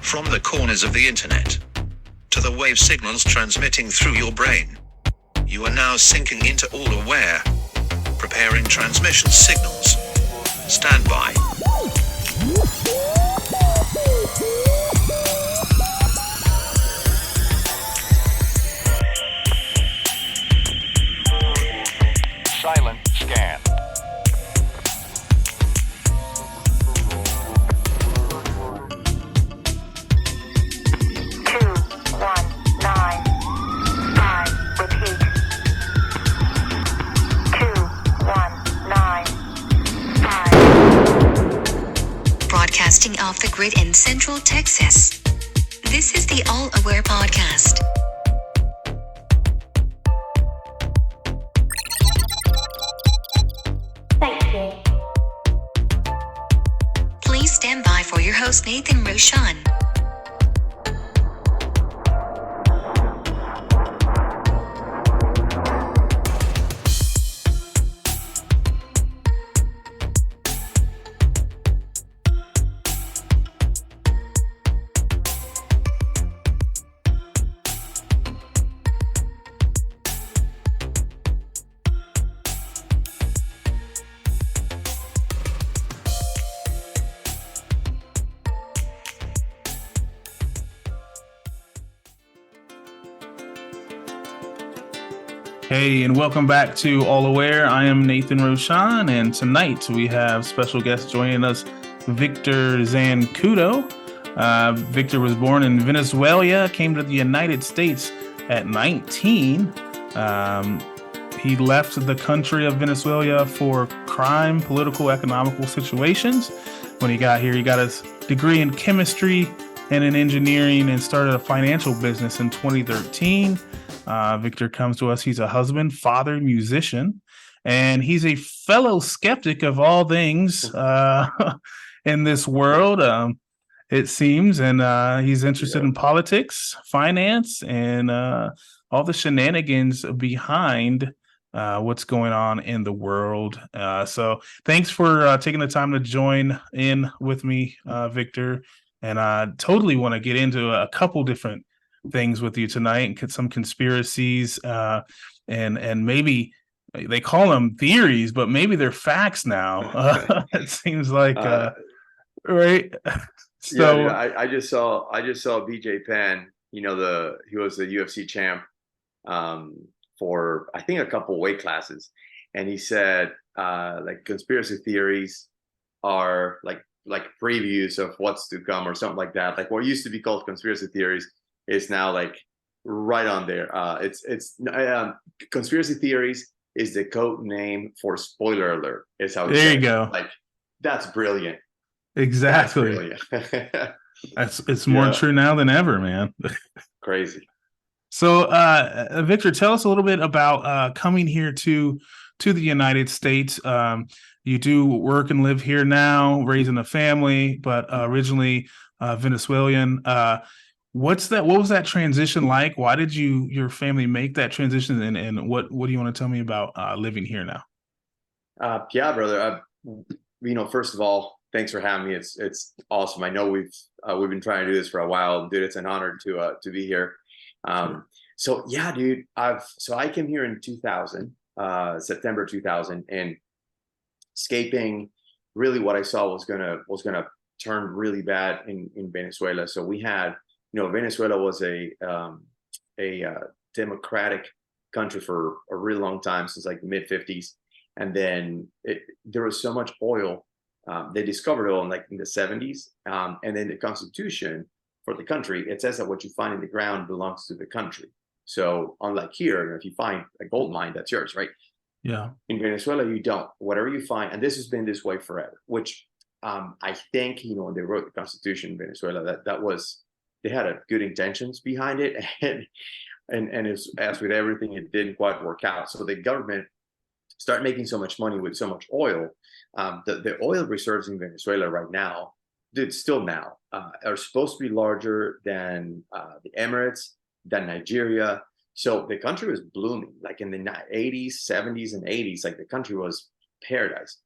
From the corners of the internet to the wave signals transmitting through your brain, you are now sinking into All Aware. Preparing transmission signals. Stand by. Silent scan. Broadcasting off the grid in Central Texas. This is the All Aware Podcast. Thank you. Please stand by for your host, Nathan Roshan. Hey, and welcome back to All Aware. I am Nathan Roshan, and tonight we have special guest joining us, Victor Zancudo. Victor was born in Venezuela, came to the United States at 19. He left the country of Venezuela for crime, political, economical situations. When he got here, he got his degree in chemistry and in engineering and started a financial business in 2013. Victor comes to us. He's a husband, father, musician, and he's a fellow skeptic of all things in this world, it seems. And he's interested in politics, finance, and all the shenanigans behind what's going on in the world. So thanks for taking the time to join in with me, Victor. And I totally want to get into a couple different things with you tonight, and some conspiracies, and maybe they call them theories, but maybe they're facts now. It seems like right. So yeah, I just saw BJ Penn. You know, he was the UFC champ for I think a couple weight classes, and he said like conspiracy theories are like previews of what's to come or something like that. Like what used to be called conspiracy theories is now like right on there. It's conspiracy theories is the code name for spoiler alert. Is how there you go. Like that's brilliant. Exactly. That's brilliant. It's more true now than ever, man. Crazy. So, Victor, tell us a little bit about coming here to the United States. You do work and live here now, raising a family, but originally Venezuelan. What was that transition like? Why did your family make that transition? And what do you want to tell me about living here now? Yeah, brother. First of all, thanks for having me. It's awesome. I know we've been trying to do this for a while, dude. It's an honor to be here. Sure. So yeah, dude. I came here in 2000, September 2000, and escaping. Really, what I saw was gonna turn really bad in Venezuela. So we had. Venezuela was a democratic country for a really long time, since like the mid 50s. And then there was so much oil. They discovered oil in the 70s. And then the constitution for the country, it says that what you find in the ground belongs to the country. So unlike here, if you find a gold mine, that's yours, right? Yeah. In Venezuela, you don't. Whatever you find, and this has been this way forever, which I think, when they wrote the constitution in Venezuela, that was, they had good intentions behind it, and as with everything, it didn't quite work out. So the government started making so much money with so much oil. The oil reserves in Venezuela right now, are supposed to be larger than the Emirates, than Nigeria. So the country was blooming, like in the 80s, 70s, and 80s. Like the country was paradise.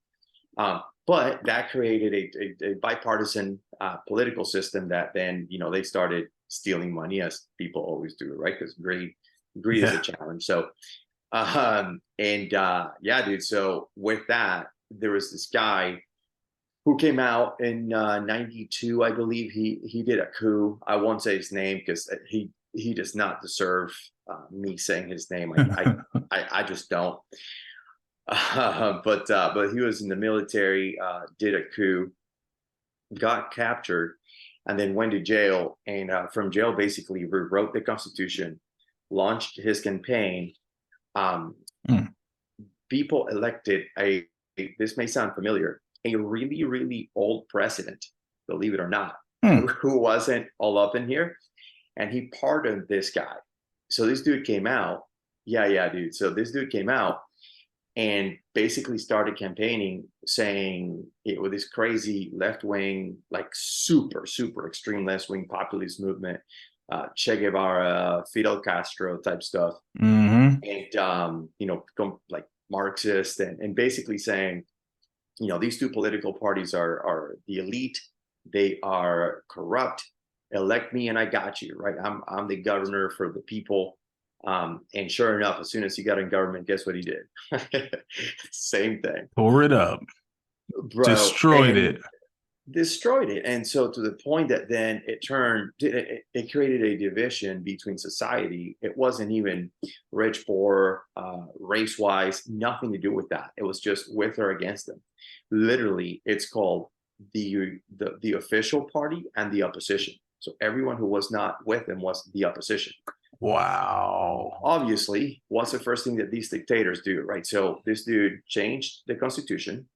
But that created a bipartisan political system that then, they started stealing money, as people always do, right? Because greed is a challenge. So, yeah, dude. So with that, there was this guy who came out in '92, I believe. He did a coup. I won't say his name because he does not deserve me saying his name. I just don't. But he was in the military, did a coup, got captured, and then went to jail. And from jail, basically rewrote the Constitution, launched his campaign. Um, Mm. People elected this may sound familiar, a really, really old president, believe it or not, who wasn't all up in here. And he pardoned this guy. So this dude came out. Yeah, dude. So this dude came out and basically started campaigning, saying it was this crazy left-wing, like super, super extreme left-wing populist movement, Che Guevara, Fidel Castro type stuff. Mm-hmm. And, like Marxist, and basically saying, these two political parties are the elite. They are corrupt. Elect me and I got you, right? I'm the governor for the people. And sure enough, as soon as he got in government, guess what he did? Same thing. Tore it up. Bro, Destroyed it. Destroyed it. And so to the point that then it created a division between society. It wasn't even rich, poor, race-wise, nothing to do with that. It was just with or against them. Literally, it's called the official party and the opposition. So everyone who was not with them was the opposition. Wow. Obviously, what's the first thing that these dictators do, right? So this dude changed the Constitution,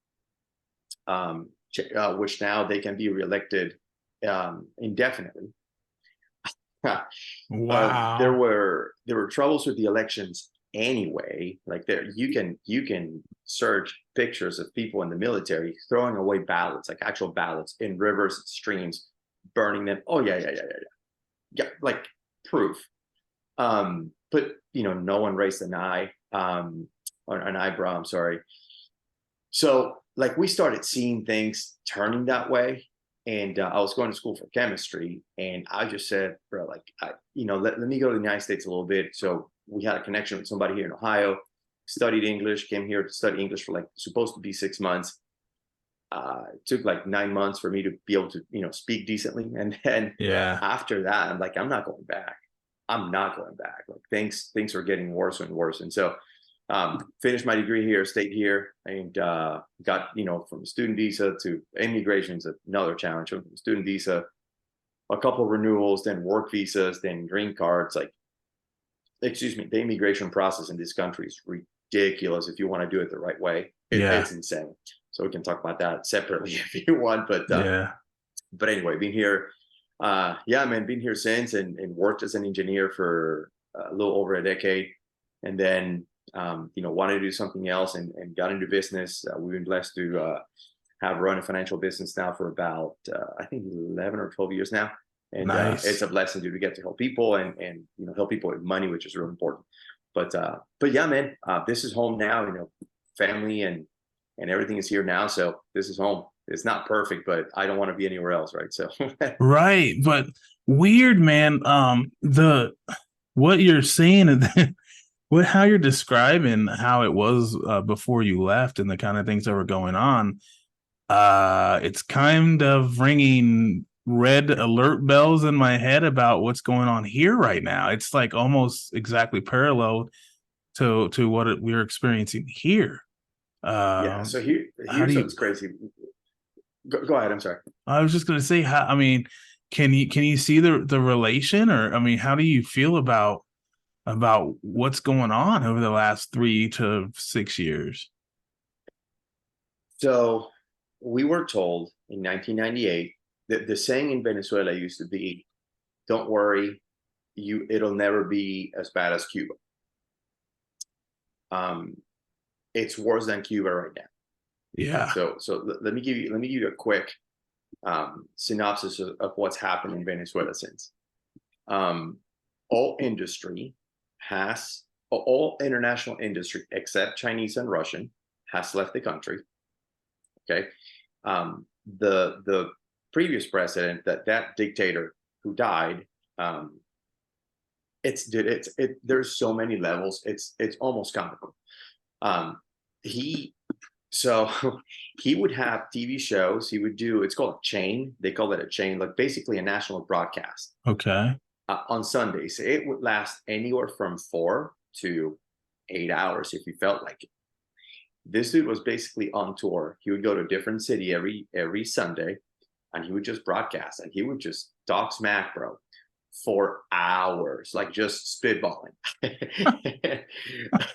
which now they can be reelected indefinitely. Wow. There were troubles with the elections anyway. Like you can search pictures of people in the military throwing away ballots, like actual ballots, in rivers, streams, burning them. Oh yeah, like proof. But no one raised an eye, or an eyebrow. I'm sorry. So like we started seeing things turning that way. And I was going to school for chemistry, and I just said, bro, like, let me go to the United States a little bit. So we had a connection with somebody here in Ohio, studied English, came here to study English for like supposed to be 6 months. It took like 9 months for me to be able to, speak decently. And then after that, I'm like, I'm not going back. Like things are getting worse and worse. And so finished my degree here, stayed here, and got, from student visa to immigration is another challenge. From student visa, a couple of renewals, then work visas, then green cards. Like, excuse me, the immigration process in this country is ridiculous if you want to do it the right way. It's insane. So we can talk about that separately if you want. But anyway, being here, been here since, and worked as an engineer for a little over a decade, and then wanted to do something else, and got into business. We've been blessed to have run a financial business now for about I think 11 or 12 years now, and nice. It's a blessing to get to help people and help people with money, which is really important. But yeah, man, this is home now. Family and everything is here now, so this is home. It's not perfect, but I don't want to be anywhere else, right? So right, but weird, man. What you're saying and how you're describing how it was before you left and the kind of things that were going on, it's kind of ringing red alert bells in my head about what's going on here right now. It's like almost exactly parallel to what we're experiencing here. So here's what's crazy. Go ahead. I'm sorry. I was just going to say, can you see the relation, or how do you feel about what's going on over the last 3 to 6 years? So we were told in 1998 that the saying in Venezuela used to be, "Don't worry, it'll never be as bad as Cuba." It's worse than Cuba right now. Yeah. So let me give you a quick synopsis of what's happened in Venezuela since. All international industry except Chinese and Russian has left the country. Okay. The previous president, that dictator who died, there's so many levels. It's almost comical. He so he would have TV shows. He would do, it's called a chain. They call it a chain, like basically a national broadcast. Okay. On Sundays. It would last anywhere from 4 to 8 hours if he felt like it. This dude was basically on tour. He would go to a different city every Sunday, and he would just broadcast, and he would just talk smack, bro, for hours, like just spitballing.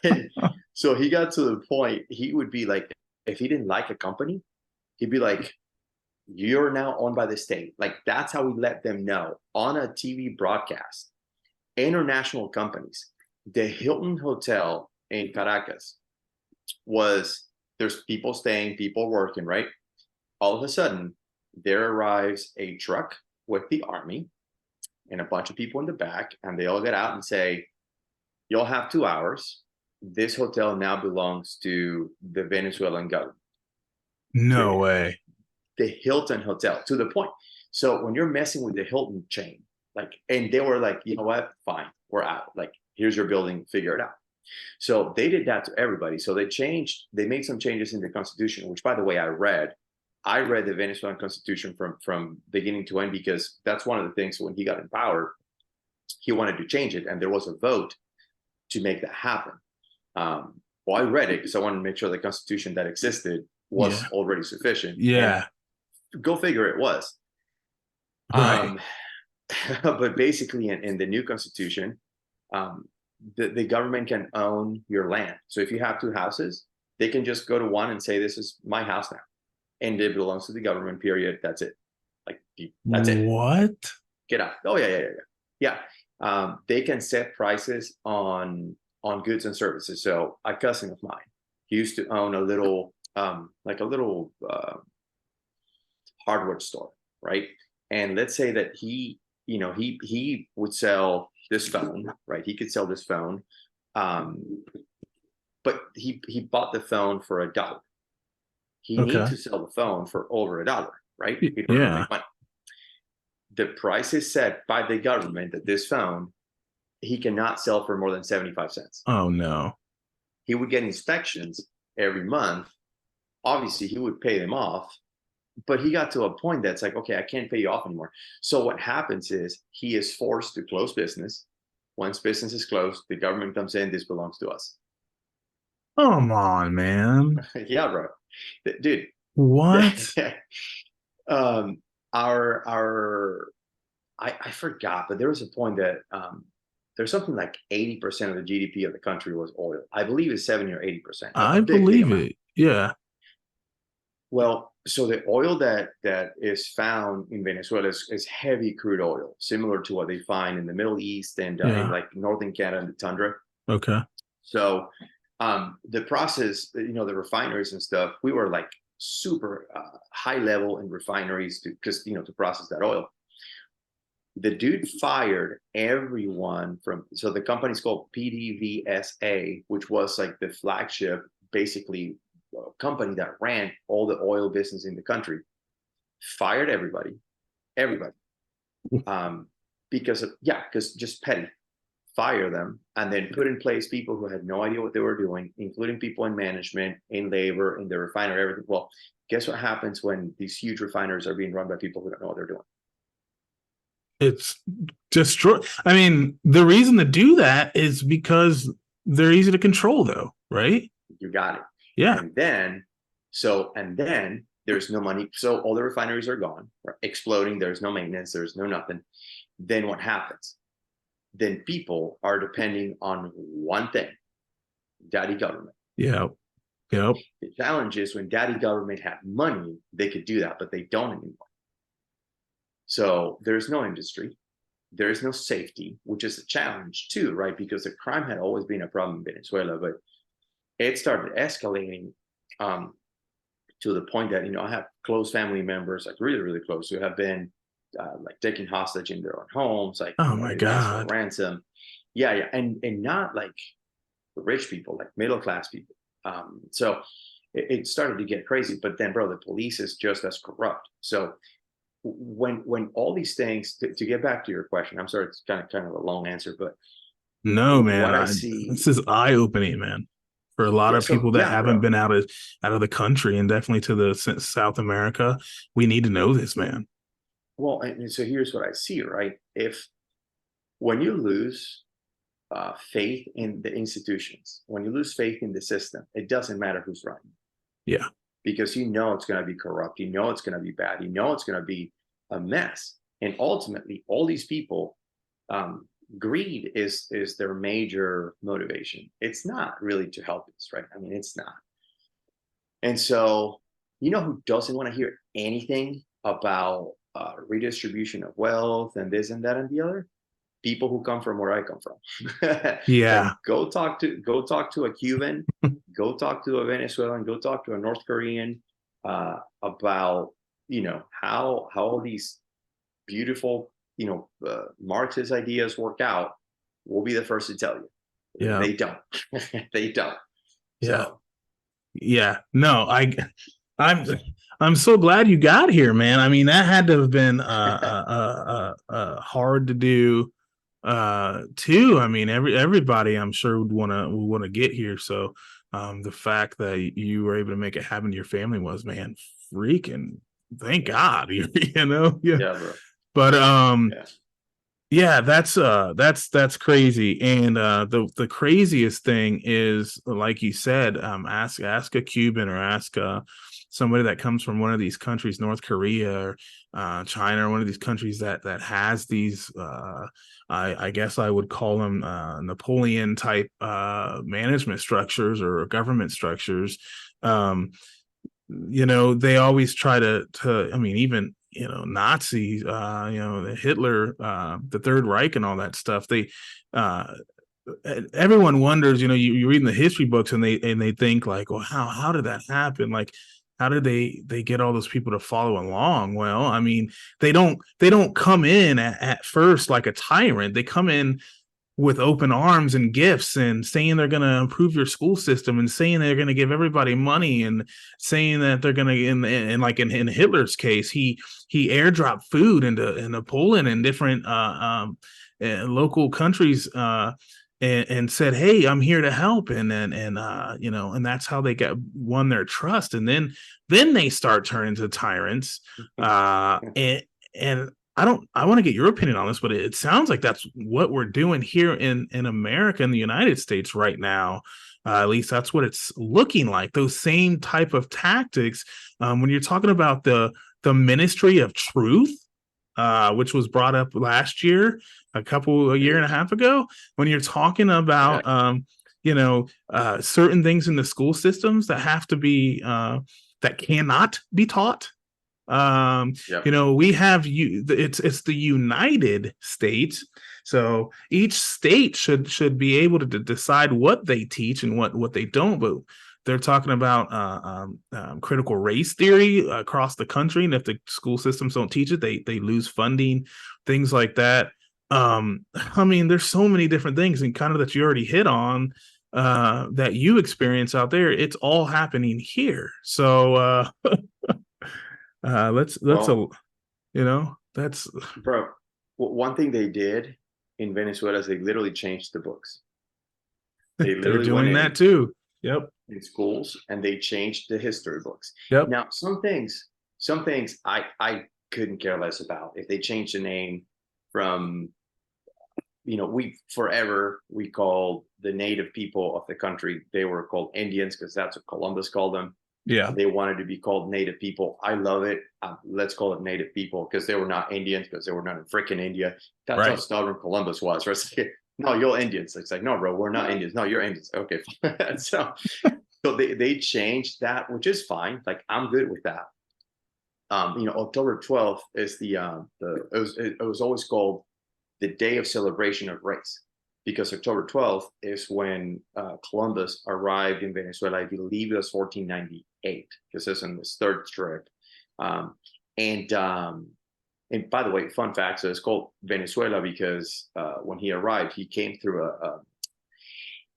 And so he got to the point, he would be like, if he didn't like a company, he'd be like, you're now owned by the state. Like, that's how we let them know on a TV broadcast. International companies. The Hilton Hotel in Caracas there's people staying, people working, right? All of a sudden, there arrives a truck with the army and a bunch of people in the back, and they all get out and say, you'll have 2 hours. This hotel now belongs to the Venezuelan government. No way. The Hilton Hotel, to the point. So when you're messing with the Hilton chain, like, and they were like, you know what, fine, we're out. Like, here's your building, figure it out. So they did that to everybody. So they made some changes in the Constitution, which, by the way, I read the Venezuelan Constitution from beginning to end, because that's one of the things when he got in power, he wanted to change it. And there was a vote to make that happen. Well, I read it because I wanted to make sure the Constitution that existed was already sufficient. Yeah. And go figure, it was. Right. But basically, in the new Constitution, the government can own your land. So if you have 2 houses, they can just go to one and say, this is my house now, and it belongs to the government, period. That's it. Like, that's it. What? Get out. Oh, yeah. They can set prices on goods and services. So a cousin of mine, he used to own a little hardware store, right? And let's say that he would sell this phone, right? He could sell this phone, but he bought the phone for $1. He needs to sell the phone for over $1, right? People don't make money. The price is set by the government that this phone he cannot sell for more than 75 cents. Oh no. He would get inspections every month. Obviously, he would pay them off, but he got to a point that's like, okay, I can't pay you off anymore. So what happens is he is forced to close business. Once business is closed, the government comes in, this belongs to us. Come on, man. Yeah, bro. Dude. What? I forgot, but there was a point that there's something like 80% of the GDP of the country was oil. I believe it's 70 or 80%. I believe it. Yeah. Well, so the oil that is found in Venezuela is heavy crude oil, similar to what they find in the Middle East and in like northern Canada and the tundra. Okay. So the process, the refineries and stuff, we were like super high level in refineries to process that oil. The dude fired everyone so the company's called PDVSA, which was like the flagship, basically, company that ran all the oil business in the country. Fired everybody, because just petty. Fire them, and then put in place people who had no idea what they were doing, including people in management, in labor, in the refinery, everything. Well, guess what happens when these huge refineries are being run by people who don't know what they're doing? It's destroy. I mean, the reason to do that is because they're easy to control, though, right? You got it. Yeah. And then there's no money. So all the refineries are gone, exploding. There's no maintenance. There's no nothing. Then what happens? Then people are depending on one thing: daddy government. Yeah. Yep. The challenge is when daddy government had money, they could do that, but they don't anymore. So there's no industry. There is no safety, which is a challenge too, right? Because the crime had always been a problem in Venezuela, but it started escalating to the point that, I have close family members, like really, really close, who have been like taken hostage in their own homes, like, oh my God, ransom. Yeah. And not like rich people, like middle class people. So it started to get crazy. But then, bro, the police is just as corrupt. So when all these things, to get back to your question, I'm sorry, it's kind of a long answer, but No, man, what I see, this is eye-opening, man, for a lot yeah. of So people that yeah, haven't bro. been out of the country, and definitely to the South America. We need to know this, man. Well, and so here's what I see, right? If when you lose faith in the institutions, when you lose faith in the system, it doesn't matter who's running, Yeah, because you know it's going to be corrupt, you know it's going to be bad, you know it's going to be a mess, and ultimately, all these people, greed is their major motivation. It's not really to help us, right? I mean, it's not. And so, you know who doesn't want to hear anything about redistribution of wealth and this and that and the other? People who come from where I come from. Like, yeah, go talk to a Cuban, go talk to a Venezuelan, go talk to a North Korean about how all these beautiful Marxist ideas work out. We'll be the first to tell you yeah, they don't. They don't. yeah, So yeah. No, I'm I'm so glad you got here, man. I mean, that had to have been hard to do too. I mean, everybody I'm sure would want to get here. So the fact that you were able to make it happen to your family was, man, freaking thank God. Yeah. yeah, bro. But Yeah. yeah, that's crazy. And the craziest thing is, like you said, ask a Cuban, or ask somebody that comes from one of these countries, North Korea or China, or one of these countries that has these I guess I would call them Napoleon type management structures or government structures. They always try to I mean, even Nazis, Hitler, the Third Reich, and all that stuff. They everyone wonders, you read in the history books, and they think like, well, how did that happen? Like, how did they get all those people to follow along? Well, I mean, they don't come in at first like a tyrant. They come in with open arms and gifts, and saying they're going to improve your school system, and saying they're going to give everybody money, and saying that they're going to, in Hitler's case, he airdropped food into Poland and different local countries, and said, hey, I'm here to help, and that's how they won their trust. And then they start turning to tyrants, and I want to get your opinion on this, but it sounds like that's what we're doing here in America, in the United States right now. At least that's what it's looking like. Those same type of tactics. When you're talking about the Ministry of Truth, which was brought up last year, a year and a half ago, when you're talking about certain things in the school systems that have to be that cannot be taught. We have it's the United States, so each state should be able to decide what they teach and what they don't. But they're talking about critical race theory across the country, and if the school systems don't teach it, they lose funding, things like that. I mean, there's so many different things, and kind of that you already hit on, that you experience out there. It's all happening here. So Well, that's bro, one thing they did in Venezuela is they literally changed the books. They they're literally went doing that too. Yep. in schools and they changed the history books. Yep. Now, some things I couldn't care less about. If they changed the name from, we called the native people of the country, they were called Indians because that's what Columbus called them. Yeah. They wanted to be called native people. I love it. Let's call it native people, because they were not Indians, because they were not in freaking India. That's Right. how stubborn Columbus was. Right? It's like, no, you're Indians. It's like, no, bro, we're not Indians. No, you're Indians. Okay. so they changed that, which is fine. Like, I'm good with that. October 12th is it was always called the Day of Celebration of Race, because October 12th is when Columbus arrived in Venezuela. I believe it was 1498, because it's on his third trip. And by the way, fun fact: so it's called Venezuela because when he arrived, he came through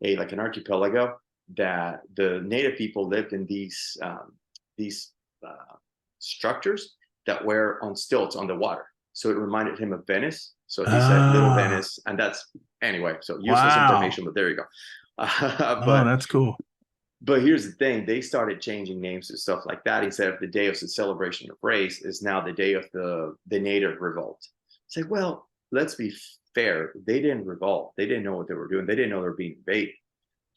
like an archipelago, that the native people lived in these structures that were on stilts on the water. So it reminded him of Venice. So he said Little Venice, and that's anyway. So useless information, but there you go. Oh, that's cool. But here's the thing: they started changing names and stuff like that. Instead of the day of the celebration of race, is now the day of the native revolt. It's like, well, let's be fair. They didn't revolt. They didn't know what they were doing. They didn't know they were being invaded.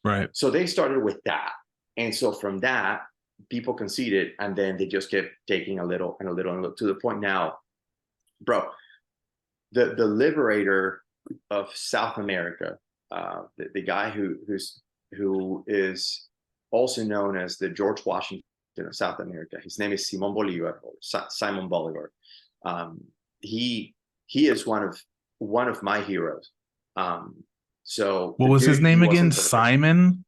Right. So they started with that, and so from that, people conceded, and then they just kept taking a little and a little and a little to the point now, bro. The liberator of South America, the guy who is also known as the George Washington of South America. His name is Simon Bolivar, or Simon Bolivar. He is one of my heroes. So what was his name again? Simon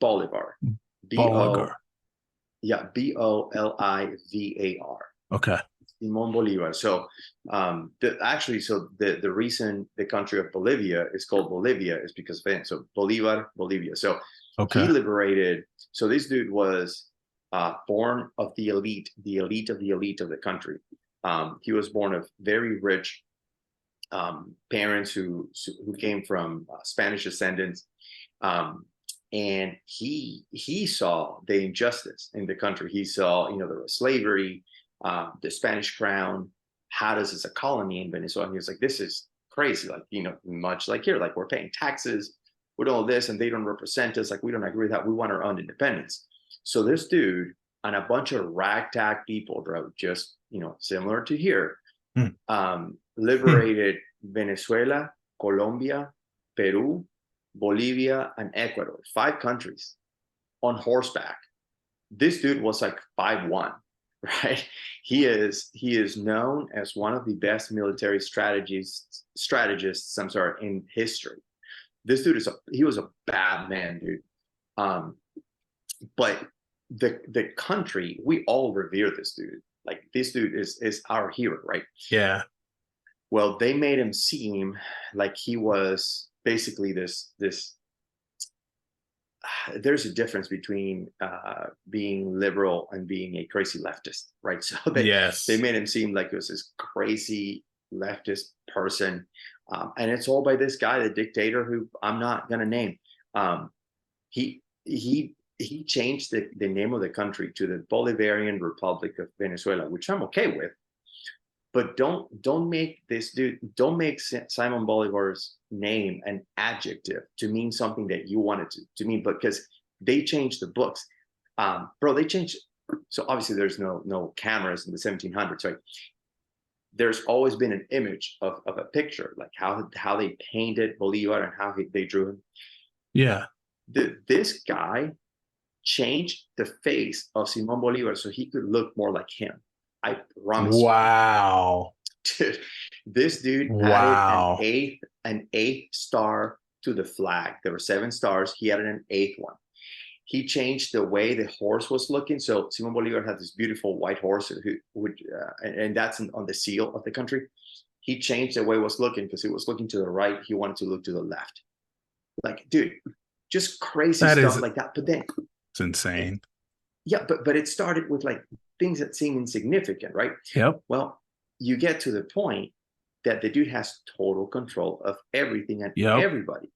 Bolivar. Bolivar. Yeah, Bolivar. Okay. Simon Bolivar. So the reason the country of Bolivia is called Bolivia is because of him. So Bolivar, Bolivia. So he liberated. So this dude was born of the elite of the country. He was born of very rich parents who came from Spanish descendants. And he saw the injustice in the country. He saw, there was slavery, the Spanish crown had us as a colony in Venezuela. And he was like, this is crazy. Like, much like here, like we're paying taxes with all this and they don't represent us. Like, we don't agree with that. We want our own independence. So this dude and a bunch of ragtag people, bro, just, similar to here, liberated Venezuela, Colombia, Peru, Bolivia, and Ecuador, 5 countries on horseback. This dude was like 5'1", right? He is known as one of the best military strategists, in history. This dude he was a bad man, dude. But the country, we all revere this dude. Like, this dude is our hero, right? Yeah. Well, they made him seem like he was basically this there's a difference between being liberal and being a crazy leftist, right? So they made him seem like he was this crazy leftist person, and it's all by this guy, the dictator, who I'm not gonna name. He changed the name of the country to the Bolivarian Republic of Venezuela, which I'm okay with. But don't make Simon Bolivar's name an adjective to mean something that you wanted to mean, because they changed the books. Bro, they changed. So obviously there's no cameras in the 1700s, right? There's always been an image of a picture, like how they painted Bolivar and how they drew him. Yeah. This guy changed the face of Simon Bolivar so he could look more like him. I promise. Wow. Dude, this dude added an eighth star to the flag. There were 7 stars. He added an 8th one. He changed the way the horse was looking. So Simon Bolivar had this beautiful white horse and that's on the seal of the country. He changed the way it was looking because it was looking to the right. He wanted to look to the left. Like, dude, just crazy stuff like that. But then it's insane. Yeah, but it started with like things that seem insignificant, right? Yep. Well, you get to the point that the dude has total control of everything and everybody.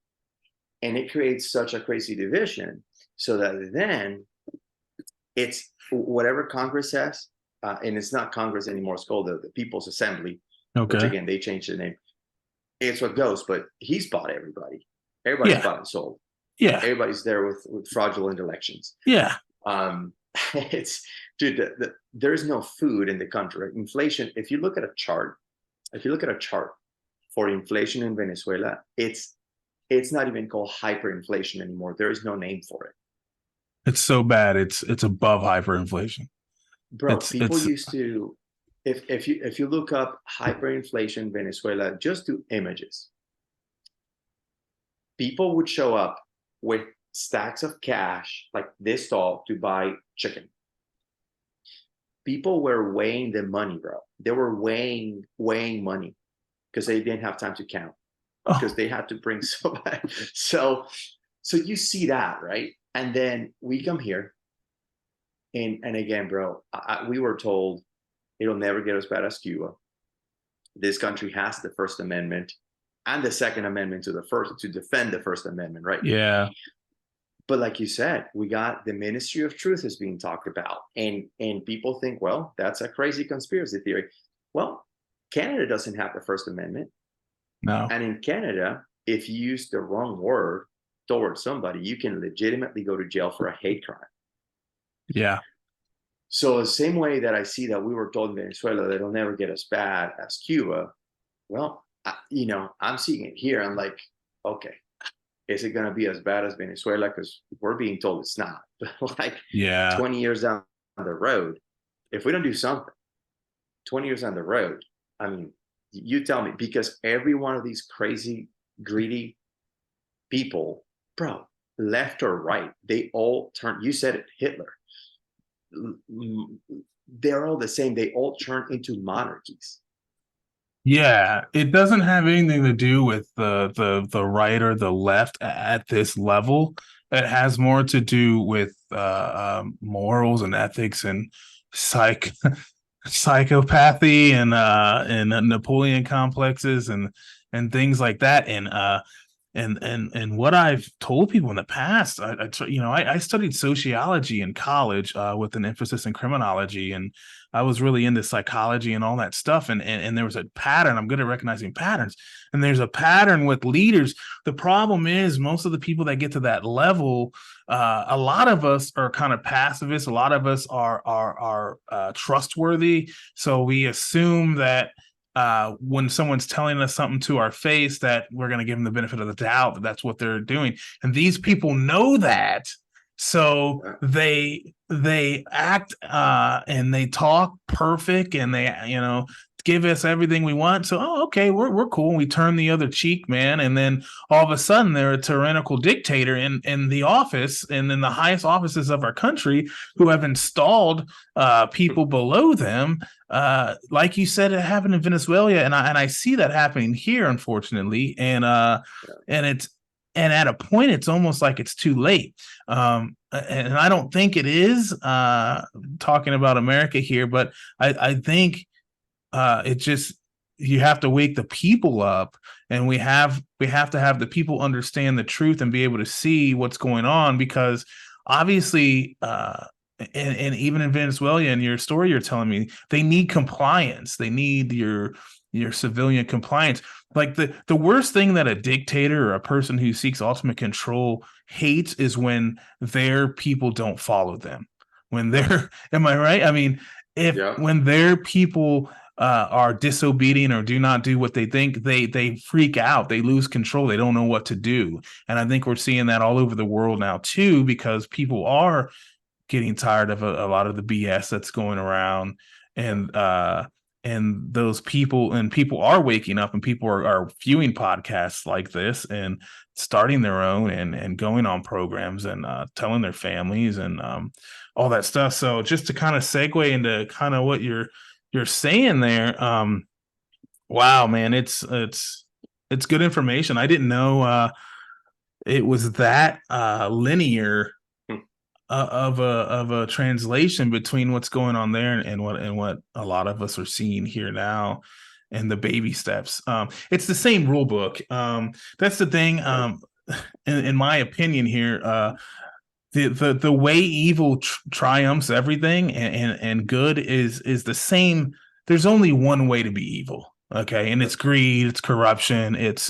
And it creates such a crazy division so that then it's whatever Congress says, and it's not Congress anymore, it's called the People's Assembly, which again, they changed the name. It's what goes, but he's bought everybody. Everybody's bought and sold. Yeah. Everybody's there with fraudulent elections. Yeah. It's, dude, there's no food in the country. Inflation, if you look at a chart for inflation in Venezuela, it's not even called hyperinflation anymore. There is no name for it. It's so bad. It's above hyperinflation. Bro, people used to, if you look up hyperinflation Venezuela, just do images. People would show up with stacks of cash like this tall to buy chicken. People were weighing the money, bro. They were weighing money because they didn't have time to count, because they had to bring so much. So So you see that, right? And then we come here, and again, bro, we were told it'll never get as bad as Cuba. This country has the First Amendment and the Second Amendment to defend the First Amendment, right? Yeah. But like you said, we got the Ministry of Truth is being talked about, and people think, well, that's a crazy conspiracy theory. Well, Canada doesn't have the First Amendment, No. and in Canada, if you use the wrong word towards somebody, you can legitimately go to jail for a hate crime. Yeah. So the same way that I see that we were told in Venezuela that it'll never get as bad as Cuba, well, I'm seeing it here. I'm like, okay, is it going to be as bad as Venezuela? Because we're being told it's not. Like, Yeah. 20 years down the road, if we don't do something, 20 years down the road, I mean, you tell me, because every one of these crazy, greedy people, bro, left or right, they all turn, you said it, Hitler. They're all the same. They all turn into monarchies. Yeah, it doesn't have anything to do with the right or the left at this level. It has more to do with morals and ethics and psychopathy and Napoleon complexes and things like that. And what I've told people in the past, I studied sociology in college with an emphasis in criminology, and I was really into psychology and all that stuff. And there was a pattern. I'm good at recognizing patterns, and there's a pattern with leaders. The problem is most of the people that get to that level, a lot of us are kind of pacifists. A lot of us are trustworthy, so we assume that when someone's telling us something to our face, that we're going to give them the benefit of the doubt, that that's what they're doing. And these people know that. So they act and they talk perfect, and they, give us everything we want. So, okay, we're cool. We turn the other cheek, man. And then all of a sudden they're a tyrannical dictator in the office and in the highest offices of our country, who have installed people below them. Like you said, it happened in Venezuela, and I see that happening here, unfortunately. And at a point, it's almost like it's too late. And I don't think it is, talking about America here, but I think it just, you have to wake the people up, and we have to have the people understand the truth and be able to see what's going on, because obviously and even in Venezuela, in your story you're telling me, they need compliance. They need your civilian compliance. Like the worst thing that a dictator or a person who seeks ultimate control hates is when their people don't follow them. When they're, am I right? I mean, when their people are disobedient or do not do what they think, they freak out, they lose control, they don't know what to do. And I think we're seeing that all over the world now too, because people are getting tired of a lot of the BS that's going around, and those people are waking up, and people are viewing podcasts like this and starting their own and going on programs and telling their families and all that stuff. So just to kind of segue into kind of what you're saying there, wow, man, it's good information. I didn't know it was that linear of a translation between what's going on there and what a lot of us are seeing here now, and the baby steps. It's the same rule book. That's the thing. In my opinion here, the way evil triumphs everything, and good is the same. There's only one way to be evil. Okay. And it's greed, it's corruption, it's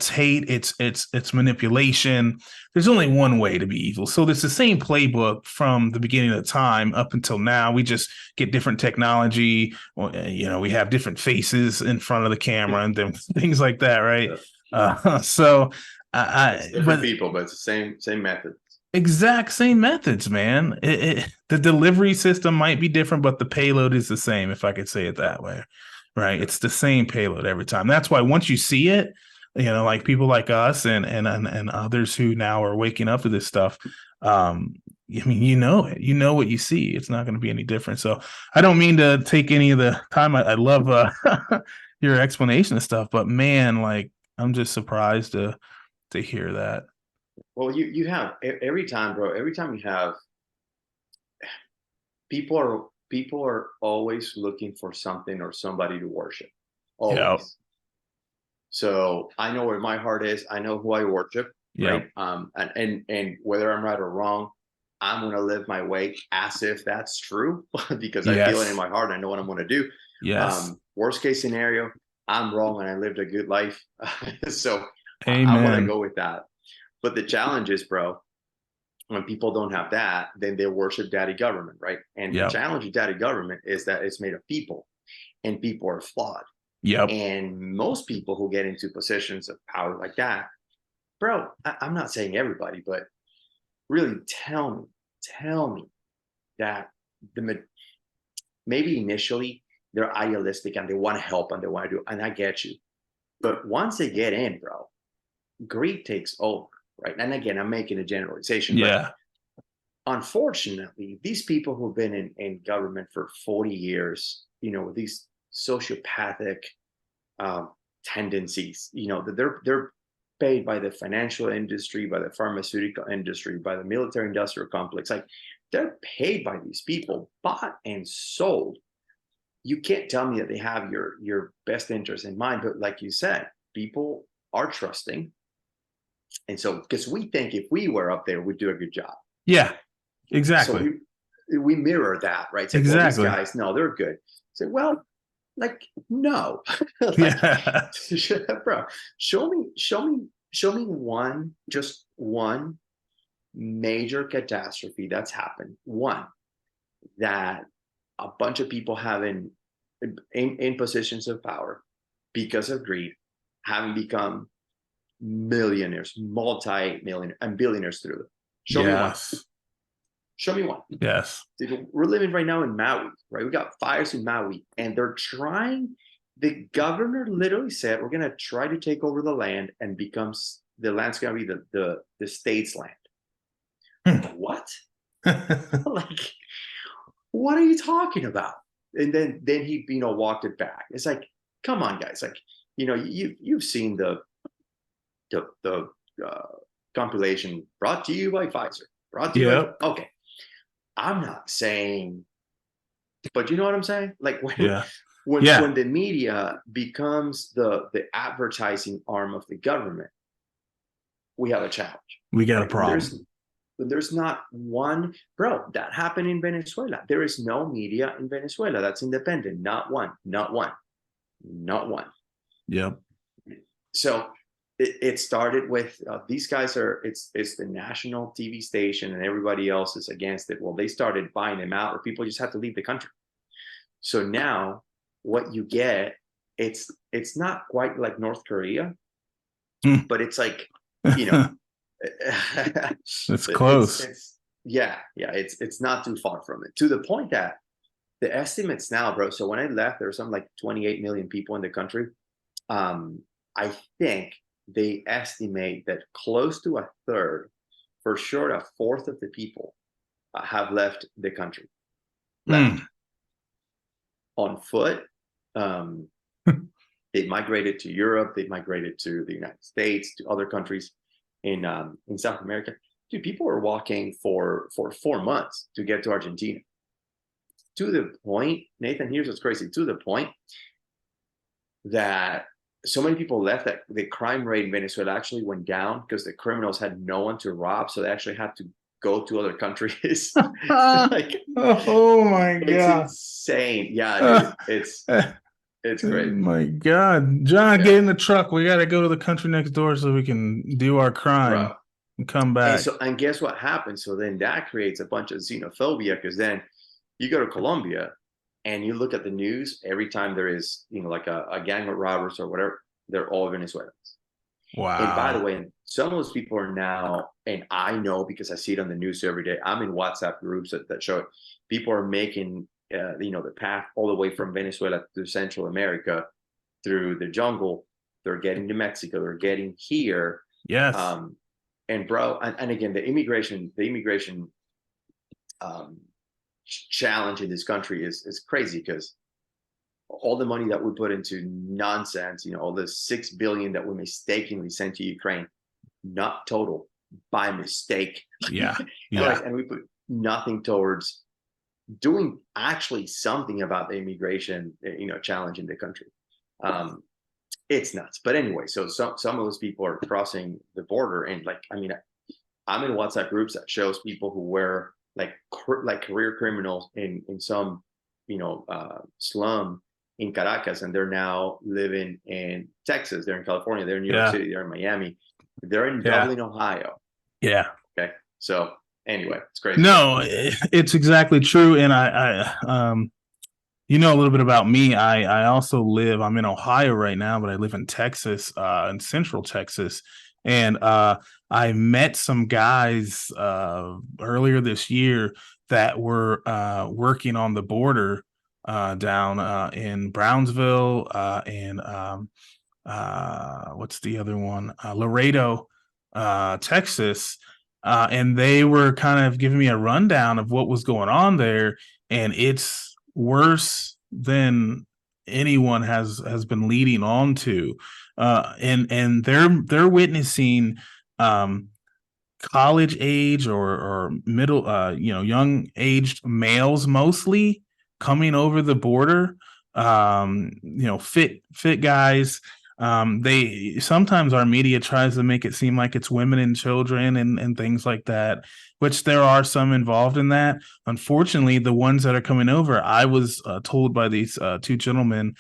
hate, it's manipulation. There's only one way to be evil. So it's the same playbook from the beginning of the time up until now. We just get different technology. We have different faces in front of the camera and things like that, right? So it's different people, but it's the same methods. Exact same methods, man. The delivery system might be different, but the payload is the same, if I could say it that way, right? It's the same payload every time. That's why once you see it, like people like us and others who now are waking up to this stuff, I mean, it, what you see. It's not going to be any different. So I don't mean to take any of the time. I love your explanation of stuff, but man, like, I'm just surprised to hear that. Well, you have every time, bro. Every time you have people are always looking for something or somebody to worship. Yep. Always. So I know where my heart is. I know who I worship, right? Yep. And whether I'm right or wrong, I'm gonna live my way as if that's true because I feel it in Yes. my heart. I know what I'm gonna do. Yes. Worst case scenario, I'm wrong and I lived a good life. So I want to Amen. go with that. But the challenge is, bro, when people don't have that, then they worship daddy government, right? And the Yep. challenge of daddy government is that it's made of people, and people are flawed. Yep. And most people who get into positions of power like that, bro, I'm not saying everybody, but really tell me that maybe initially they're idealistic and they want to help and they want to do, and I get you. But once they get in, bro, greed takes over, right? And again, I'm making a generalization, Yeah. but unfortunately, these people who've been in government for 40 years, with these sociopathic tendencies, that they're paid by the financial industry, by the pharmaceutical industry, by the military industrial complex. Like they're paid by these people, bought and sold. You can't tell me that they have your best interest in mind, but like you said, people are trusting. And so, because we think if we were up there, we'd do a good job. Yeah. Exactly. So we mirror that, right? Say, exactly. Well, these guys, no, they're good. Say, well, like, no. Yeah. Bro, show me just one major catastrophe that's happened. One that a bunch of people having in positions of power because of greed, having become millionaires, multi-millionaires, and billionaires through it. Show me one. Yes. Show me one. Yes. Dude, we're living right now in Maui, right? We got fires in Maui, and they're trying. The governor literally said, "We're gonna try to take over the land, and the land's gonna be the state's land." What? Like, what are you talking about? And then he walked it back. It's like, come on, guys. Like, you've seen the compilation brought to you by Pfizer. Brought to you by okay. I'm not saying, but you know what I'm saying? Like when the media becomes the advertising arm of the government, we have a challenge. We got a problem. There's not one, bro, that happened in Venezuela. There is no media in Venezuela that's independent. Not one. Yep. So it started with these guys it's the national TV station and everybody else is against it. Well, they started buying them out, or people just have to leave the country. So now what you get, it's not quite like North Korea, but it's like, it's close. It's not too far from it, to the point that the estimates now, bro. So when I left, there were something like 28 million people in the country. I think they estimate that close to a third, for sure a fourth of the people have left the country. Left on foot. They migrated to Europe. They migrated to the United States, to other countries in South America. Dude, people were walking for 4 months to get to Argentina. To the point, Nathan, here's what's crazy. To the point that so many people left that the crime rate in Venezuela actually went down because the criminals had no one to rob, so they actually had to go to other countries. Like, oh my god, it's insane. Yeah, dude, it's crazy. Oh my god, John, get in the truck. We got to go to the country next door so we can do our crime and come back. And guess what happens? So then that creates a bunch of xenophobia, because then you go to Colombia and you look at the news, every time there is, like a gang of robbers or whatever, they're all Venezuelans. Wow. And by the way, some of those people are now, and I know because I see it on the news every day, I'm in WhatsApp groups that show it. People are making, the path all the way from Venezuela to Central America through the jungle. They're getting to Mexico. They're getting here. Yes. And bro, and again, the immigration challenge in this country is crazy, because all the money that we put into nonsense, all the $6 billion that we mistakenly sent to Ukraine, not total, by mistake. Yeah. and, Yeah. and we put nothing towards doing actually something about the immigration, challenge in the country. It's nuts. But anyway, so some of those people are crossing the border, and I'm in WhatsApp groups that shows people who wear like career criminals in some slum in Caracas, and they're now living in Texas, they're in California, they're in New York Yeah. City, they're in Miami, they're in Yeah. Dublin, Ohio. Yeah. Okay, so anyway, it's crazy. No, it's exactly true. And a little bit about me. I also I'm in Ohio right now, but I live in Texas, in central Texas. And I met some guys earlier this year that were working on the border down in Brownsville and what's the other one? Laredo, Texas. And they were kind of giving me a rundown of what was going on there. And it's worse than anyone has been leading on to. And they're witnessing college age or middle young aged males mostly coming over the border, fit guys. They sometimes our media tries to make it seem like it's women and children and things like that, which there are some involved in that. Unfortunately, the ones that are coming over, I was told by these two gentlemen,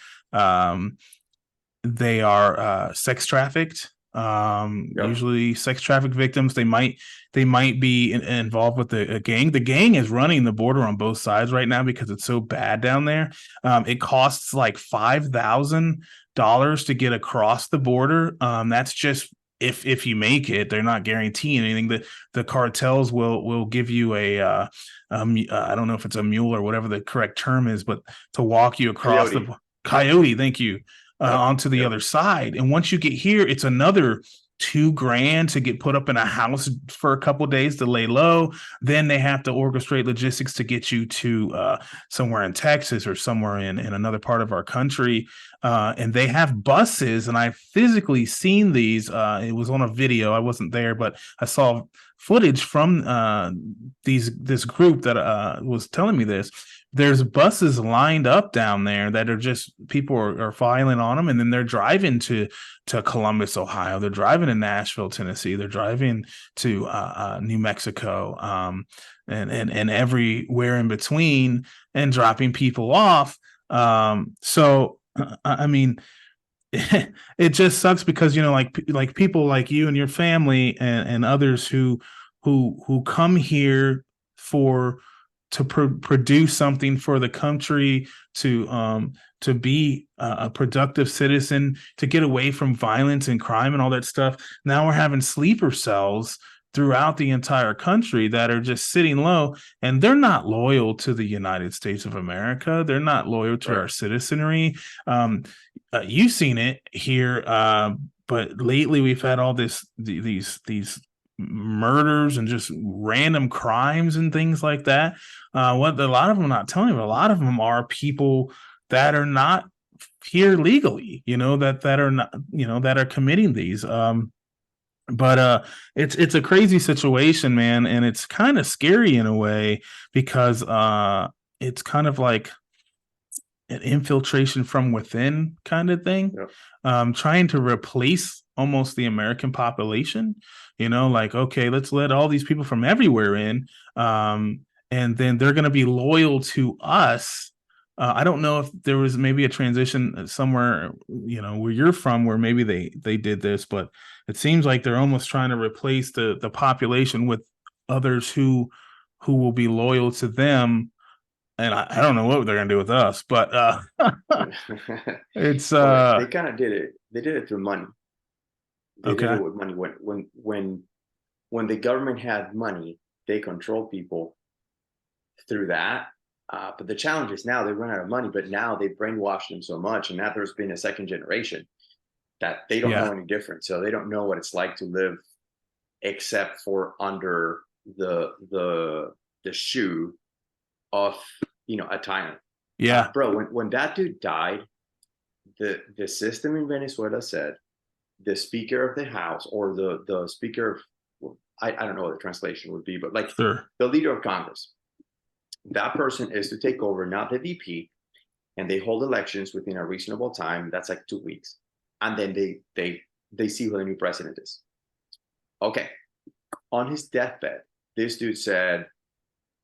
they are sex trafficked. Usually sex traffic victims. They might be involved with a gang. The gang is running the border on both sides right now because it's so bad down there. It costs like $5,000 to get across the border. That's just if you make it. They're not guaranteeing anything. The cartels will give you I don't know if it's a mule or whatever the correct term is, but to walk you across the coyote. Thank you. Onto the other side. And once you get here, it's another $2,000 to get put up in a house for a couple of days to lay low. Then they have to orchestrate logistics to get you to somewhere in Texas or somewhere in another part of our country. And they have buses, and I've physically seen these. It was on a video. I wasn't there, but I saw footage from this group that was telling me this. There's buses lined up down there that are just people are filing on them, and then they're driving to Columbus, Ohio. They're driving to Nashville, Tennessee. They're driving to New Mexico, and everywhere in between, and dropping people off. So I mean, it just sucks because like people like you and your family and others who come here to produce something for the country, to be a productive citizen, to get away from violence and crime and all that stuff. Now we're having sleeper cells throughout the entire country that are just sitting low, and they're not loyal to the United States of America. They're not loyal to our citizenry. You've seen it here, but lately we've had all these murders and just random crimes and things like that. What a lot of them are not telling you, but a lot of them are people that are not here legally, that are not, that are committing these. But it's a crazy situation, man, and it's kind of scary in a way because it's kind of like an infiltration from within kind of thing. Trying to replace almost the American population, like, okay, let's let all these people from everywhere in, and then they're going to be loyal to us. I don't know if there was maybe a transition somewhere, where you're from, where maybe they did this, but it seems like they're almost trying to replace the population with others who will be loyal to them. And I don't know what they're gonna do with us, but it's they kind of did it. They did it through money. They did okay. it with money. When the government had money, they controlled people through that. But the challenge is now they run out of money, but now they brainwashed them so much, and now there's been a second generation that they don't know any different. So they don't know what it's like to live except for under the shoe of a tyrant. Bro, when that dude died, the system in Venezuela said the Speaker of the House or the Speaker I don't know what the translation would be, but like Sure. the leader of Congress. That person is to take over, not the VP, and they hold elections within a reasonable time. That's like 2 weeks, and then they see who the new president is. Okay, on his deathbed, this dude said,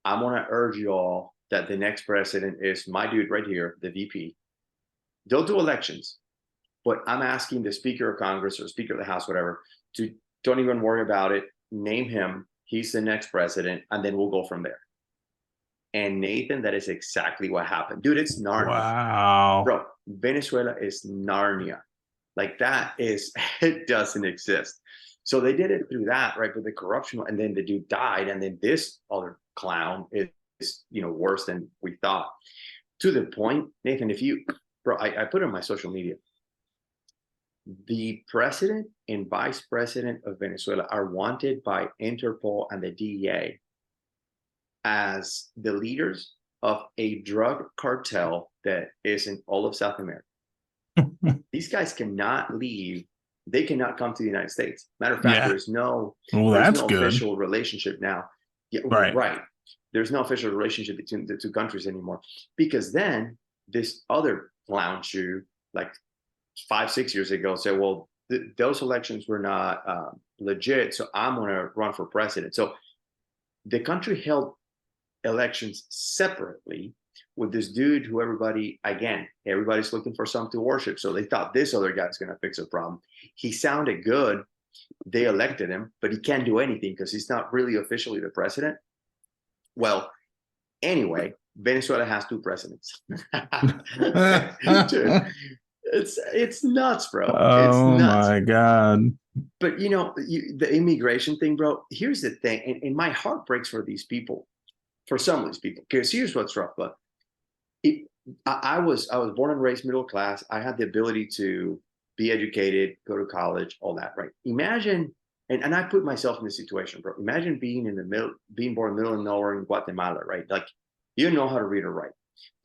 "I'm gonna urge you all that the next president is my dude right here, the VP. They'll do elections, but I'm asking the Speaker of Congress or Speaker of the House, whatever, to don't even worry about it. Name him. He's the next president, and then we'll go from there." And Nathan, that is exactly what happened. Dude, it's Narnia. Wow. Bro, Venezuela is Narnia. Like that is, it doesn't exist. So they did it through that, right? But the corruption, and then the dude died, and then this other clown is worse than we thought. To the point, Nathan, I put it on my social media. The president and vice president of Venezuela are wanted by Interpol and the DEA as the leaders of a drug cartel that is in all of South America. These guys cannot leave. They cannot come to the United States. Matter of fact, there's no official relationship now. Yeah, right. There's no official relationship between the two countries anymore, because then this other clown shoe, like 5-6 years ago, said, well, those elections were not legit, so I'm going to run for president. So the country held elections separately with this dude who everybody's looking for something to worship. So they thought this other guy's going to fix the problem. He sounded good. They elected him, but he can't do anything because he's not really officially the president. Well, anyway, Venezuela has 2 presidents. Dude, it's nuts, bro. Oh, it's nuts. My God. But the immigration thing, bro, here's the thing. And my heart breaks for these people. For some of these people, because here's what's rough. But I was born and raised middle class. I had the ability to be educated, go to college, all that, right? Imagine, and I put myself in this situation, bro. Imagine being born in the middle of nowhere in Guatemala, right? Like, you know how to read or write,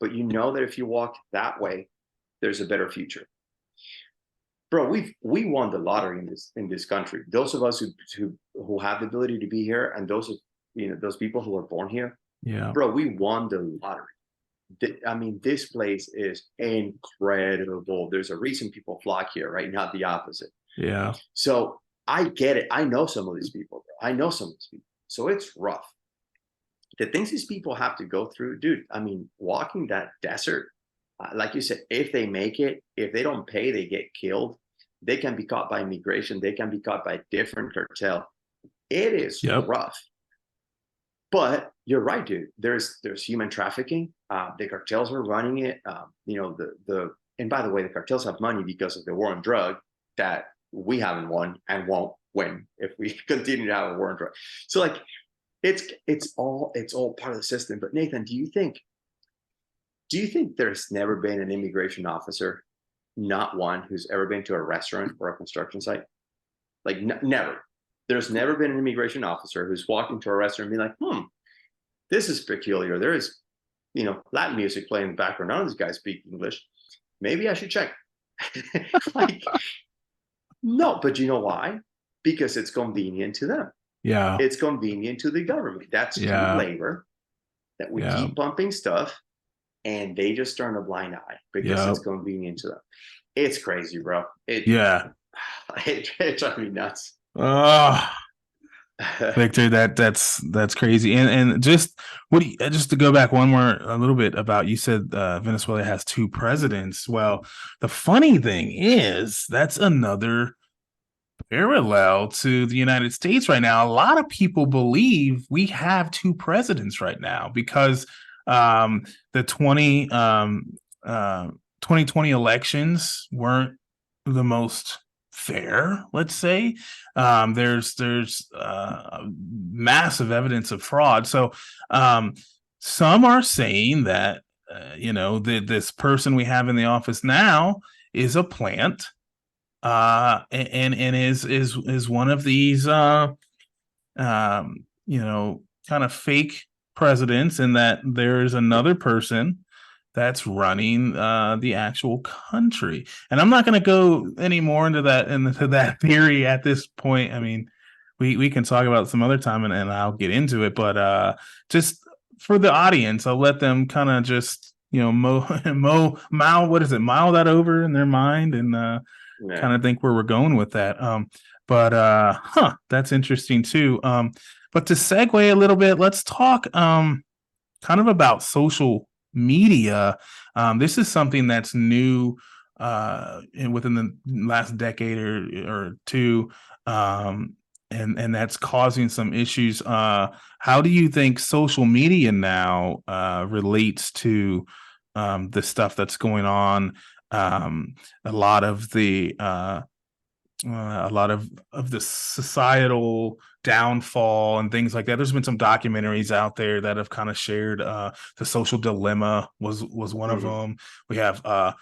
but you know that if you walk that way, there's a better future. Bro, we won the lottery in this country. Those of us who have the ability to be here, and those people who are born here. Yeah, bro, we won the lottery. I mean, this place is incredible. There's a reason people flock here, right? Not the opposite. Yeah. So I get it. I know some of these people, bro. I know some of these people. So it's rough. The things these people have to go through, dude. I mean, walking that desert, like you said, if they make it, if they don't pay, they get killed. They can be caught by immigration. They can be caught by different cartel. It is rough. But you're right, dude. There's human trafficking. The cartels are running it. And by the way, the cartels have money because of the war on drug that we haven't won and won't win if we continue to have a war on drug. So like, it's all part of the system. But Nathan, do you think there's never been an immigration officer, not one, who's ever been to a restaurant or a construction site? Like never. There's never been an immigration officer who's walking to a restaurant and be like, this is peculiar. There is, Latin music playing in the background. None of these guys speak English. Maybe I should check. Like, no, but you know why? Because it's convenient to them. Yeah. It's convenient to the government. That's cheap labor that we keep pumping stuff, and they just turn a blind eye because it's convenient to them. It's crazy, bro. It drives me nuts. Victor, that's crazy. And just to go back a little bit about, you said Venezuela has 2 presidents. Well, the funny thing is that's another parallel to the United States right now. A lot of people believe we have 2 presidents right now because the 2020 elections weren't the most fair, let's say. There's massive evidence of fraud. So some are saying that this person we have in the office now is a plant, and is one of these kind of fake presidents, and that there's another person that's running the actual country. And I'm not going to go any more into that theory at this point. I mean, we can talk about some other time, and I'll get into it. But just for the audience, I'll let them kind of just mile that over in their mind, and Yeah. kind of think where we're going with that. That's interesting too. But to segue a little bit, let's talk kind of about social media. This is something that's new within the last decade or two, and that's causing some issues. How do you think social media now relates to the stuff that's going on? A lot of the societal downfall and things like that. There's been some documentaries out there that have kind of shared the social dilemma was one of them. We have the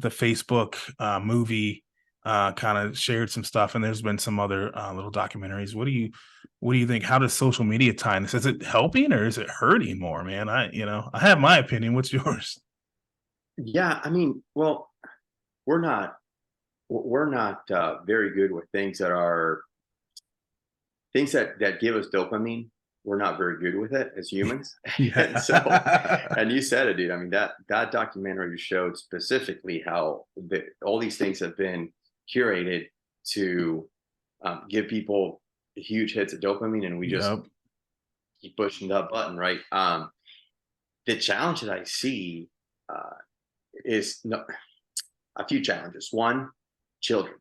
Facebook movie kind of shared some stuff, and there's been some other little documentaries. What do you think? How does social media tie in this? Is it helping or is it hurting more, man? I have my opinion. What's yours? Yeah, I mean, well, we're not very good with things that give us dopamine. We're not very good with it as humans. And so, and you said it, dude. I mean, that documentary showed specifically how all these things have been curated to give people huge hits of dopamine, and we just keep pushing that button, right? The challenge that I see is a few challenges. One, children.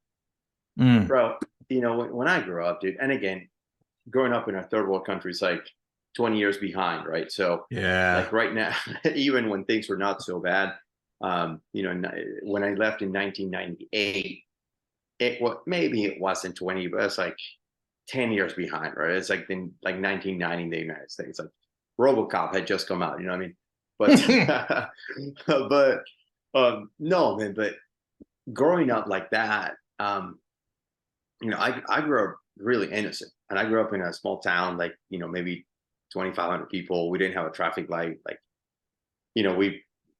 Bro, when I grew up, dude, and again, growing up in a third world country is like 20 years behind, right? So like right now, even when things were not so bad, when I left in 1998, maybe it wasn't 20, but it's like 10 years behind, right? It's like 1990 in the United States. Like RoboCop had just come out, you know what I mean? But no, man, but growing up like that, I grew up really innocent, and I grew up in a small town, like, maybe 2,500 people. We didn't have a traffic light. Like,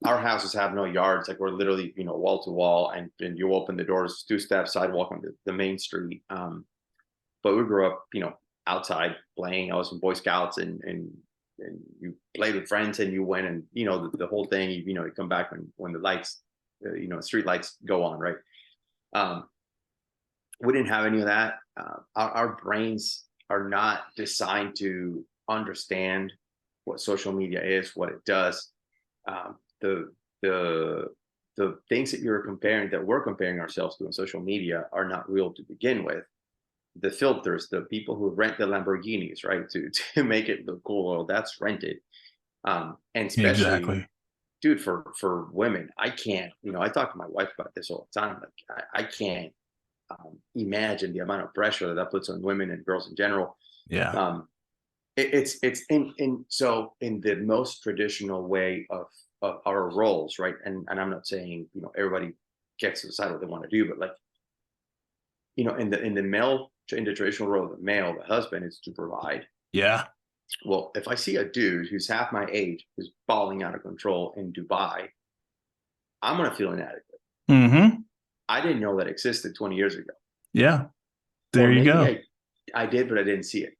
our houses have no yards. Like, we're literally, wall to wall, and you open the doors, 2 steps, sidewalk on the main street. But we grew up, outside playing. I was in Boy Scouts, and you played with friends, and you went, and, the whole thing, you come back when the lights, street lights go on, right? We didn't have any of that. Our brains are not designed to understand what social media is, what it does. The things that we're comparing ourselves to on social media are not real to begin with. The filters, the people who rent the Lamborghinis, right, to make it look cool, well, that's rented. And especially, dude, for women, I can't, I talk to my wife about this all the time. Like, I can't imagine the amount of pressure that puts on women and girls in general. Yeah. It's so in the most traditional way of our roles, right? And I'm not saying, everybody gets to decide what they want to do, but like, in the traditional role of the male, the husband is to provide. Yeah. Well, if I see a dude who's half my age who's balling out of control in Dubai, I'm gonna feel inadequate. I didn't know that existed 20 years ago. Yeah. There you go. I did, but I didn't see it.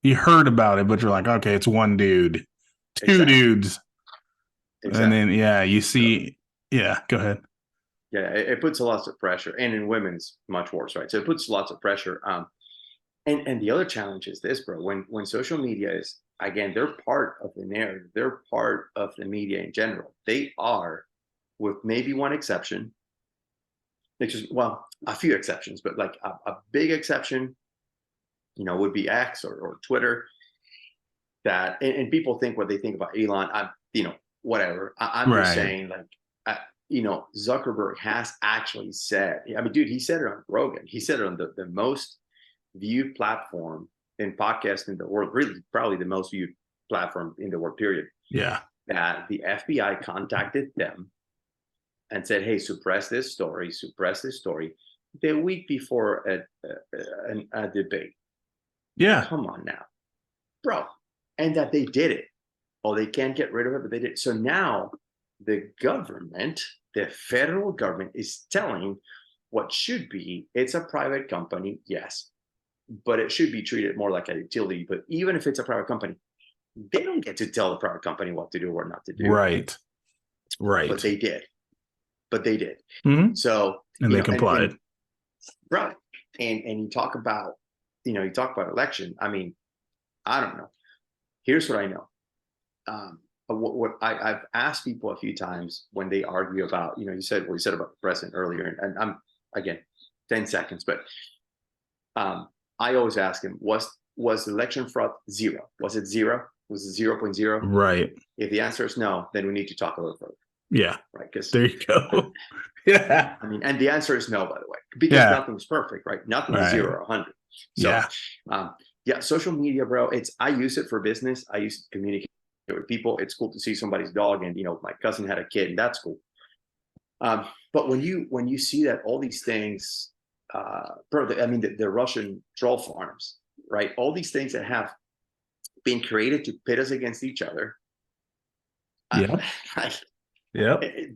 You heard about it, but you're like, okay, it's one dude, two dudes. Exactly. And then, you see, go ahead. Yeah, it puts lots of pressure, and in women's much worse, right? So it puts lots of pressure. And the other challenge is this, bro. When social media is, again, they're part of the narrative. They're part of the media in general. They are, with maybe one exception, which is, well, a few exceptions, but like a big exception, would be X or Twitter. That and people think what they think about Elon. Whatever. I'm just saying, like, Zuckerberg has actually said. I mean, dude, he said it on Rogan. He said it on the most viewed platform in podcast in the world. Really, probably the most viewed platform in the world. Period. Yeah. That the FBI contacted them and said, "Hey, suppress this story. The week before a debate." Yeah. Come on now, bro. And that they did it. Oh, they can't get rid of it, but they did. So now the government, the federal government, is telling what should be, it's a private company, yes, but it should be treated more like a utility. But even if it's a private company, they don't get to tell the private company what to do or not to do. Right. But they did. Mm-hmm. So, and they complied. Right. And you talk about, election. I mean, I don't know. Here's what I know. What I've asked people a few times when they argue about, you said what you said about the president earlier, and I'm, again, 10 seconds, but I always ask him, was election fraud zero? Was it zero? Was it 0.0? Right. If the answer is no, then we need to talk a little further. Yeah. Right. Because there you go. Yeah. I mean, and the answer is no, by the way, because nothing's perfect, right? Nothing is 0 or 100. So, social media, bro, I use it for business. I use it to communicate with people. It's cool to see somebody's dog, and my cousin had a kid, and that's cool. But when you see that all these things, bro, I mean, the Russian troll farms, right? All these things that have been created to pit us against each other. Yep.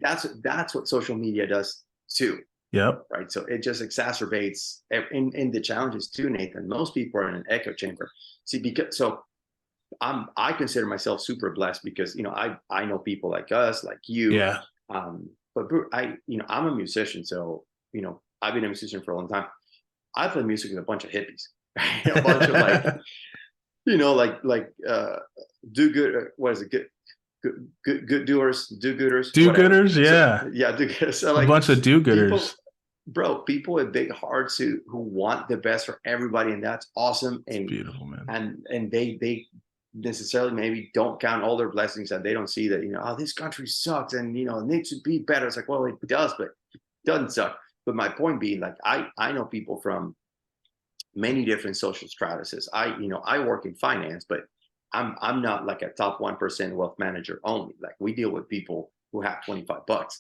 That's what social media does too. Yep. Right. So it just exacerbates in the challenges too, Nathan. Most people are in an echo chamber. See, I consider myself super blessed because I know people like us, like you. Yeah. But I'm a musician, so I've been a musician for a long time. I play music with a bunch of hippies, a bunch of do good. What is it? Good doers, do-gooders. Do-gooders, yeah. So, do-gooders. So, a bunch of do-gooders. People with big hearts who want the best for everybody, and that's awesome. And it's beautiful, man. And they necessarily maybe don't count all their blessings, and they don't see that this country sucks and it needs to be better. It's like, well, it does, but it doesn't suck. But my point being, I know people from many different social stratuses. I work in finance, but I'm not like a top 1% wealth manager only. Like, we deal with people who have $25.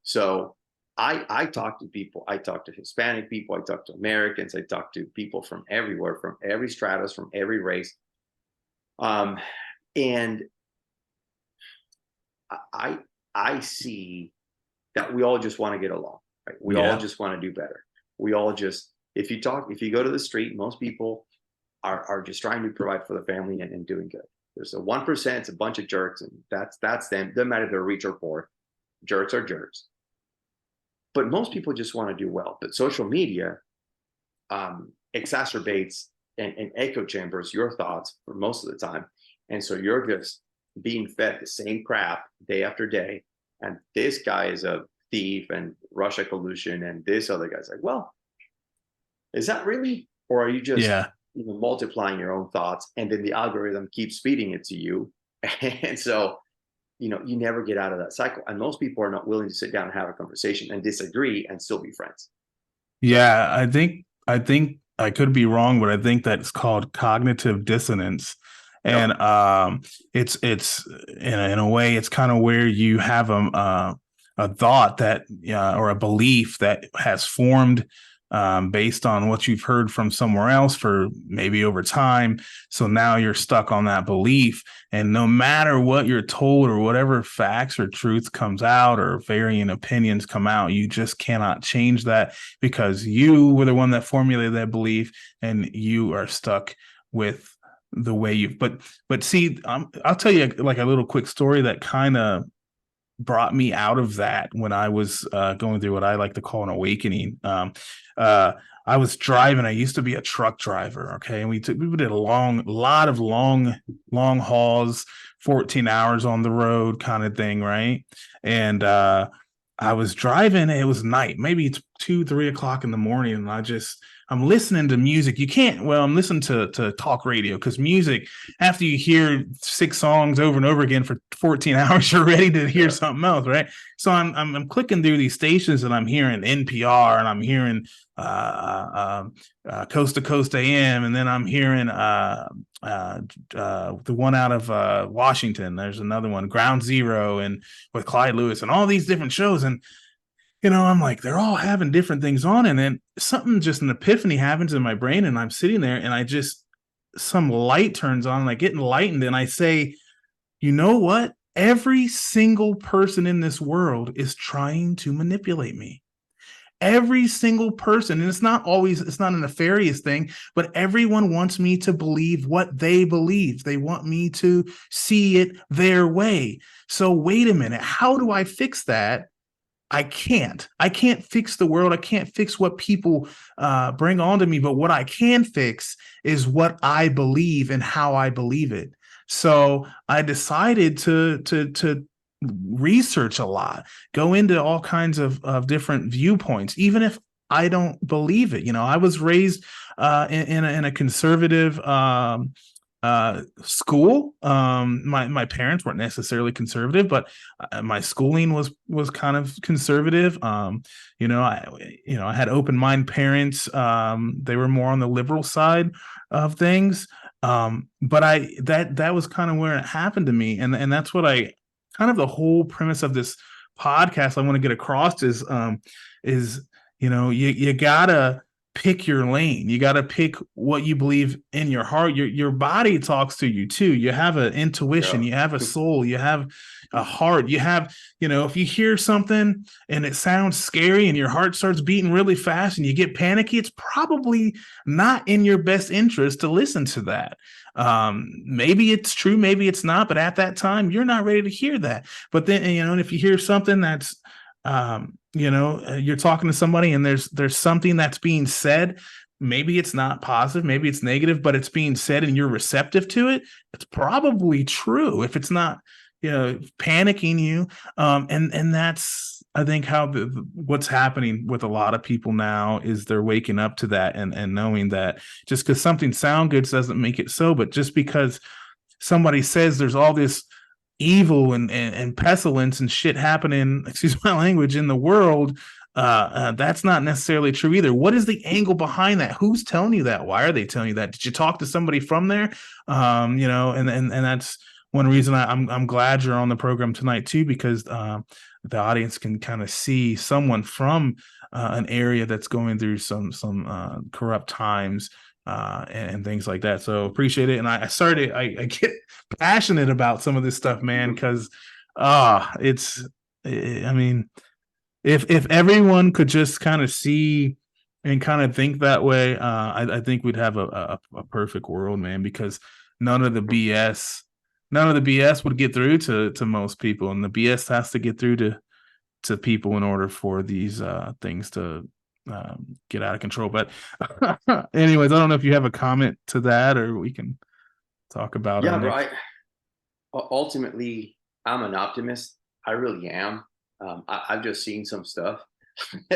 So I talk to people. I talk to Hispanic people. I talk to Americans. I talk to people from everywhere, from every stratus, from every race. And I see that we all just want to get along. Right? We all just want to do better. We all just, if you go to the street, most people are just trying to provide for the family and doing good. There's a 1%, it's a bunch of jerks, and that's them. Doesn't matter if they're rich or poor. Jerks are jerks. But most people just want to do well. But social media exacerbates and echo chambers your thoughts for most of the time. And so you're just being fed the same crap day after day. And this guy is a thief and Russia collusion, and this other guy's like, well, is that really? Or are you just multiplying your own thoughts, and then the algorithm keeps feeding it to you, and so you never get out of that cycle. And most people are not willing to sit down and have a conversation and disagree and still be friends. I think I could be wrong, but I think that's called cognitive dissonance. And it's in a way, it's kind of where you have a thought that or a belief that has formed based on what you've heard from somewhere else for maybe over time. So now you're stuck on that belief. And no matter what you're told or whatever facts or truth comes out or varying opinions come out, you just cannot change that because you were the one that formulated that belief and you are stuck with the way you've. But see, I'll tell you like a little quick story that kind of brought me out of that when I was going through what I like to call an awakening. I was driving. I used to be a truck driver. Okay. And we did a lot of long hauls, 14 hours on the road kind of thing. Right. And I was driving. It was night, maybe it's 2-3 o'clock in the morning. And I'm listening to music. I'm listening to talk radio, because music, after you hear 6 songs over and over again for 14 hours, you're ready to hear something else, right? So I'm clicking through these stations and I'm hearing NPR and I'm hearing Coast to Coast AM, and then I'm hearing the one out of Washington. There's another one, Ground Zero, and with Clyde Lewis, and all these different shows. And I'm like, they're all having different things on. And then an epiphany happens in my brain, and I'm sitting there and some light turns on and I get enlightened. And I say, you know what? Every single person in this world is trying to manipulate me. Every single person, and it's not a nefarious thing, but everyone wants me to believe what they believe. They want me to see it their way. So wait a minute, how do I fix that? I can't fix the world. I can't fix what people bring onto me. But what I can fix is what I believe and how I believe it. So I decided to research a lot, go into all kinds of different viewpoints, even if I don't believe it. I was raised in a conservative school. My parents weren't necessarily conservative, but my schooling was kind of conservative. I had open mind parents. They were more on the liberal side of things. But that was kind of where it happened to me, and that's what I kind of the whole premise of this podcast I want to get across is you gotta pick your lane. You got to pick what you believe in your heart. Your body talks to you too. You have an intuition, you have a soul, you have a heart. You have, if you hear something and it sounds scary and your heart starts beating really fast and you get panicky, it's probably not in your best interest to listen to that. Maybe it's true, maybe it's not, but at that time you're not ready to hear that. But then, and if you hear something that's you're talking to somebody and there's something that's being said, maybe it's not positive, maybe it's negative, but it's being said and you're receptive to it, it's probably true. If it's not panicking you, and that's, I think, how what's happening with a lot of people now is they're waking up to that and knowing that just because something sounds good doesn't make it so. But just because somebody says there's all this evil and pestilence and shit happening, excuse my language, in the world, that's not necessarily true either. What is the angle behind that? Who's telling you that? Why are they telling you that? Did you talk to somebody from there? And that's one reason I'm glad you're on the program tonight too, because the audience can kind of see someone from an area that's going through some corrupt times and things like that. So appreciate it. And I get passionate about some of this stuff, man, because I mean, if everyone could just kind of see and kind of think that way, I think we'd have a perfect world, man, because none of the BS would get through to most people, and the BS has to get through to people in order for these things to get out of control. But anyways, I don't know if you have a comment to that, or we can talk about it. Bro, ultimately, I'm an optimist. I really am. I've just seen some stuff.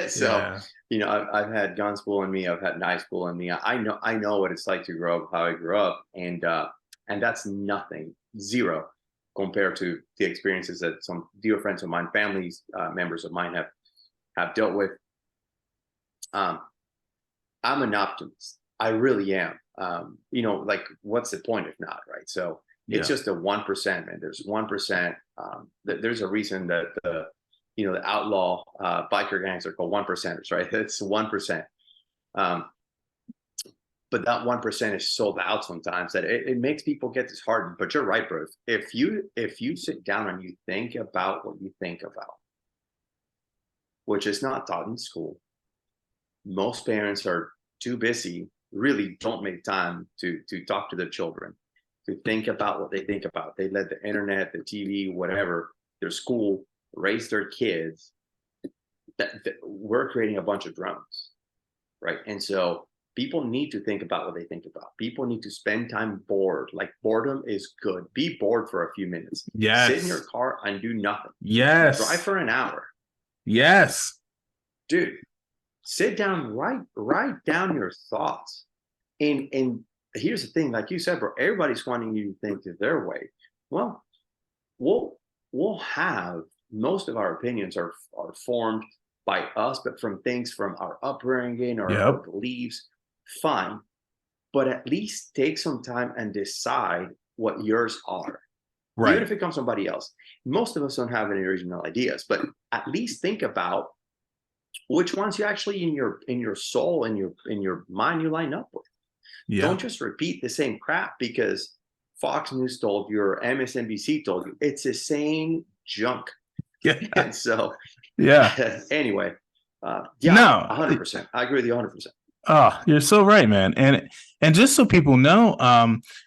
So I've had gun school in me, I've had night school in me. I know what it's like to grow up how I grew up, and that's nothing, zero, compared to the experiences that some dear friends of mine, families, members of mine have dealt with. I'm an optimist. I really am. Like, what's the point if not, right? So it's just a 1%, man. There's 1%. There's a reason that the outlaw biker gangs are called 1%ers, right? It's 1%. But that 1% is sold out sometimes that it makes people get disheartened. But you're right, bro. If you sit down and you think about what you think about, which is not taught in school, most parents are too busy, really don't make time to talk to their children, to think about what they think about. They let the internet, the TV, whatever, their school raise their kids. That we're creating a bunch of drones, right? And so people need to think about what they think about. People need to spend time bored. Like, boredom is good. Be bored for a few minutes. Yes. Sit in your car and do nothing. Yes. Drive for an hour. Yes. Dude, sit down, write down your thoughts. And here's the thing, like you said, bro, everybody's wanting you to think their way. Well, we'll have, most of our opinions are formed by us, but from things from our upbringing or our beliefs. Fine, but at least take some time and decide what yours are. Right. Even if it comes from somebody else. Most of us don't have any original ideas, but at least think about which ones you actually in your soul, in your mind, you line up with. Yeah. Don't just repeat the same crap because Fox News told you or MSNBC told you. It's the same junk. Yeah. And so, anyway, Yeah, No, 100%. I agree with you 100%. oh, you're so right, man. And just so people know,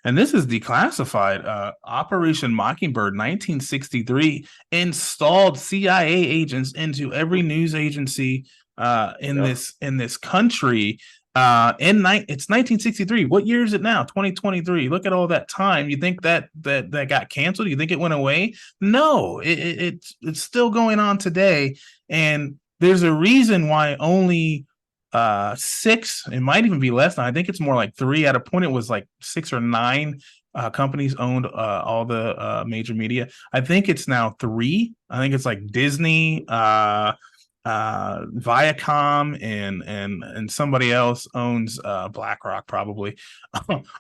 and this is declassified, Operation Mockingbird 1963 installed CIA agents into every news agency in Yep. this country. It's 1963. What year is it now? 2023. Look at all that time. You think that got canceled? You think it went away? No, it's still going on today. And there's a reason why only 6, it might even be less. I think it's more like 3. At a point it was like 6 or 9 companies owned all the major media. I think it's now 3. I think it's like Disney, Viacom, and somebody else owns BlackRock, probably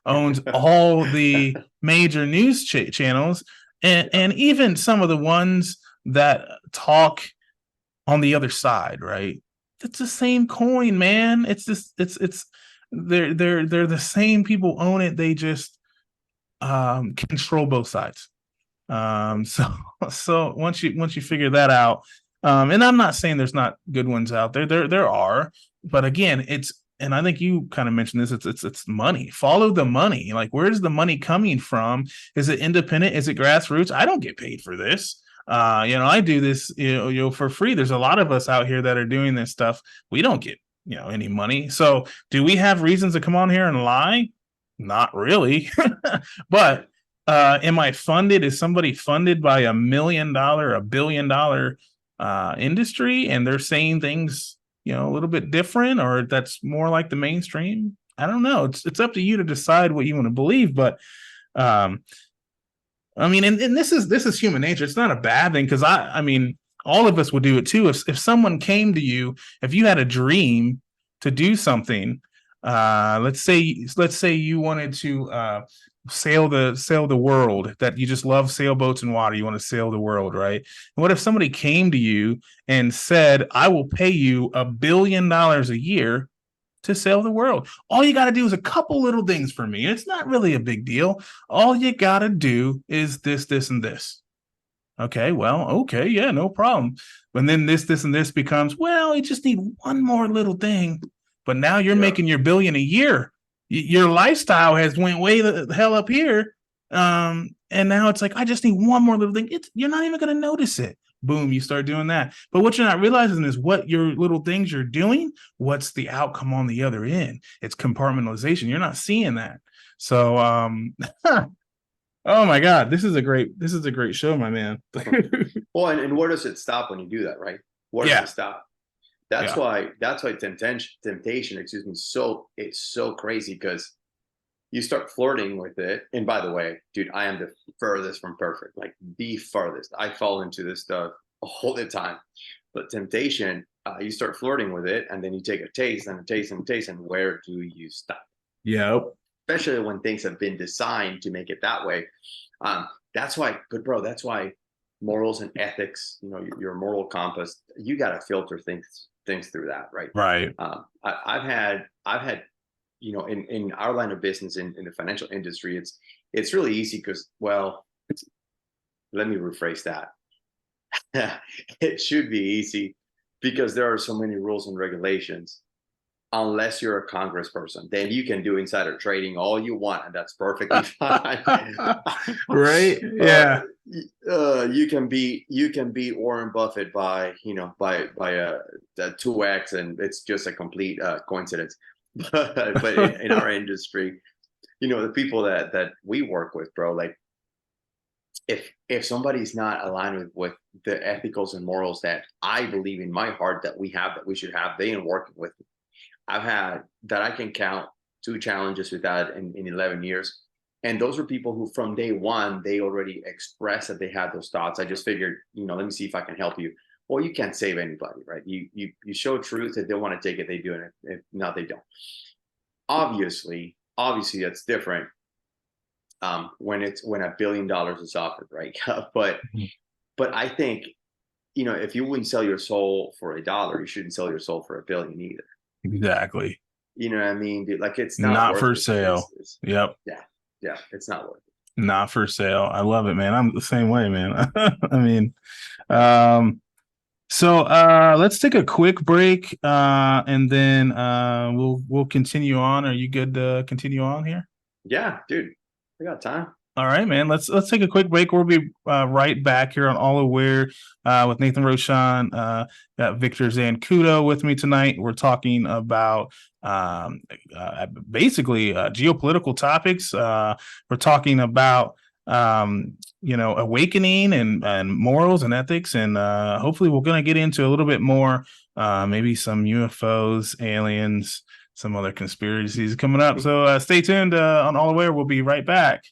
owns all the major news channels, and even some of the ones that talk on the other side, right? It's the same coin, man. It's just it's they're the same people own it. They just control both sides. So once you figure that out, and I'm not saying there's not good ones out there. There are, but again, and I think you kind of mentioned this. It's money. Follow the money. Like, where's the money coming from? Is it independent? Is it grassroots? I don't get paid for this. I do this, for free. There's a lot of us out here that are doing this stuff. We don't get, any money. So do we have reasons to come on here and lie? Not really. But am I funded? Is somebody funded by $1 million, $1 billion industry, and they're saying things, a little bit different, or that's more like the mainstream? I don't know. It's up to you to decide what you want to believe, but I mean, and this is human nature. It's not a bad thing, because I mean, all of us would do it too. If someone came to you, if you had a dream to do something, let's say you wanted to sail the world, that you just love sailboats and water, you want to sail the world, right? And what if somebody came to you and said, I will pay you $1 billion a year to sail the world? All you got to do is a couple little things for me. It's not really a big deal. All you got to do is this, and this. Okay, well, okay, yeah, no problem. And then this, and this becomes, well, you just need one more little thing. But now you're making your $1 billion a year. Your lifestyle has went way the hell up here. And now it's like, I just need one more little thing. You're not even going to notice it. Boom, you start doing that. But what you're not realizing is what your little things you're doing, what's the outcome on the other end. It's compartmentalization. You're not seeing that. So, oh my God, this is a great show, my man. Well, and where does it stop when you do that, right? Where does it stop? That's why temptation, excuse me, it's so crazy, because you start flirting with it. And by the way, dude, I am the furthest from perfect, like the farthest. I fall into this stuff all the time. But temptation, you start flirting with it, and then you take a taste and a taste and a taste, and where do you stop? Yeah. Especially when things have been designed to make it that way. That's why morals and ethics, your moral compass, you got to filter things through that, right? Right. I've had, in our line of business, in the financial industry, it's really easy because, well, let me rephrase that. It should be easy because there are so many rules and regulations. Unless you're a congressperson, then you can do insider trading all you want, and that's perfectly fine. Right? Yeah. You can beat Warren Buffett by a 2x, and it's just a complete coincidence. But in our industry, the people that we work with, bro, like if somebody's not aligned with the ethicals and morals that I believe in my heart that we should have, they ain't working with me. I've had that I can count 2 challenges with that in 11 years. And those were people who from day one, they already expressed that they had those thoughts. I just figured, let me see if I can help you. Well, you can't save anybody, right? You show truth. If they want to take it, they do it. If not, they don't. Obviously that's different when $1 billion is offered, right? But I think, if you wouldn't sell your soul for $1, you shouldn't sell your soul for $1 billion either. Exactly. You know what I mean? Dude, like, it's not for sale. Yep. Yeah, it's not worth it. Not for sale. I love it, man. I'm the same way, man. I mean, So let's take a quick break and then we'll continue on. Are you good to continue on here? Yeah, dude, we got time. All right, man. Let's take a quick break. We'll be right back here on All Aware with Nathan Roshan. Got Victor Zancudo with me tonight. We're talking about basically geopolitical topics. We're talking about awakening and morals and ethics, and hopefully we're going to get into a little bit more, maybe some UFOs, aliens, some other conspiracies coming up. So stay tuned on All Aware. We'll be right back.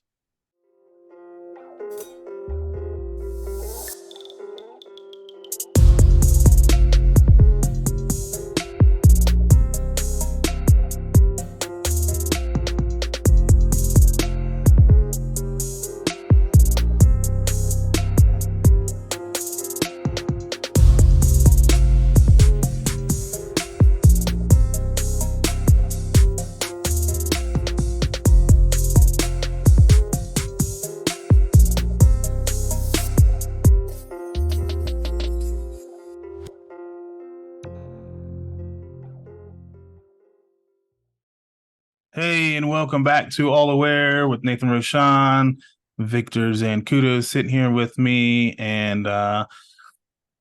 Hey, and welcome back to All Aware with Nathan Roshan. Victor Zancudo sitting here with me. And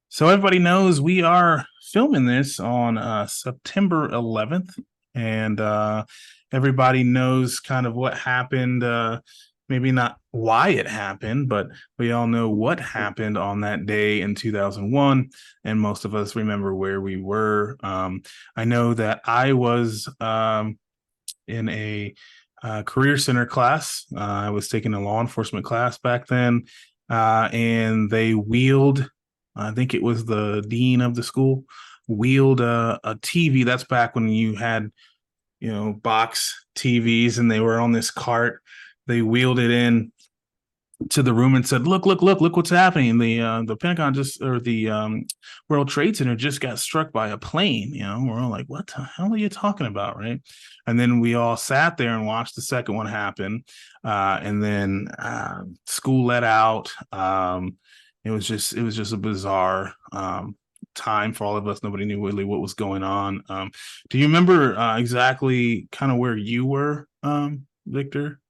so everybody knows we are filming this on September 11th. And everybody knows kind of what happened. Maybe not why it happened, but we all know what happened on that day in 2001. And most of us remember where we were. I know that I was in a career center class. I was taking a law enforcement class back then, and they wheeled, I think it was the dean of the school, wheeled a TV. That's back when you had, box TVs and they were on this cart. They wheeled it in to the room and said, look what's happening. The Pentagon the World Trade Center just got struck by a plane. We're all like, what the hell are you talking about? Right. And then we all sat there and watched the second one happen. And then school let out. It was just a bizarre time for all of us. Nobody knew really what was going on. Do you remember exactly kind of where you were, Victor,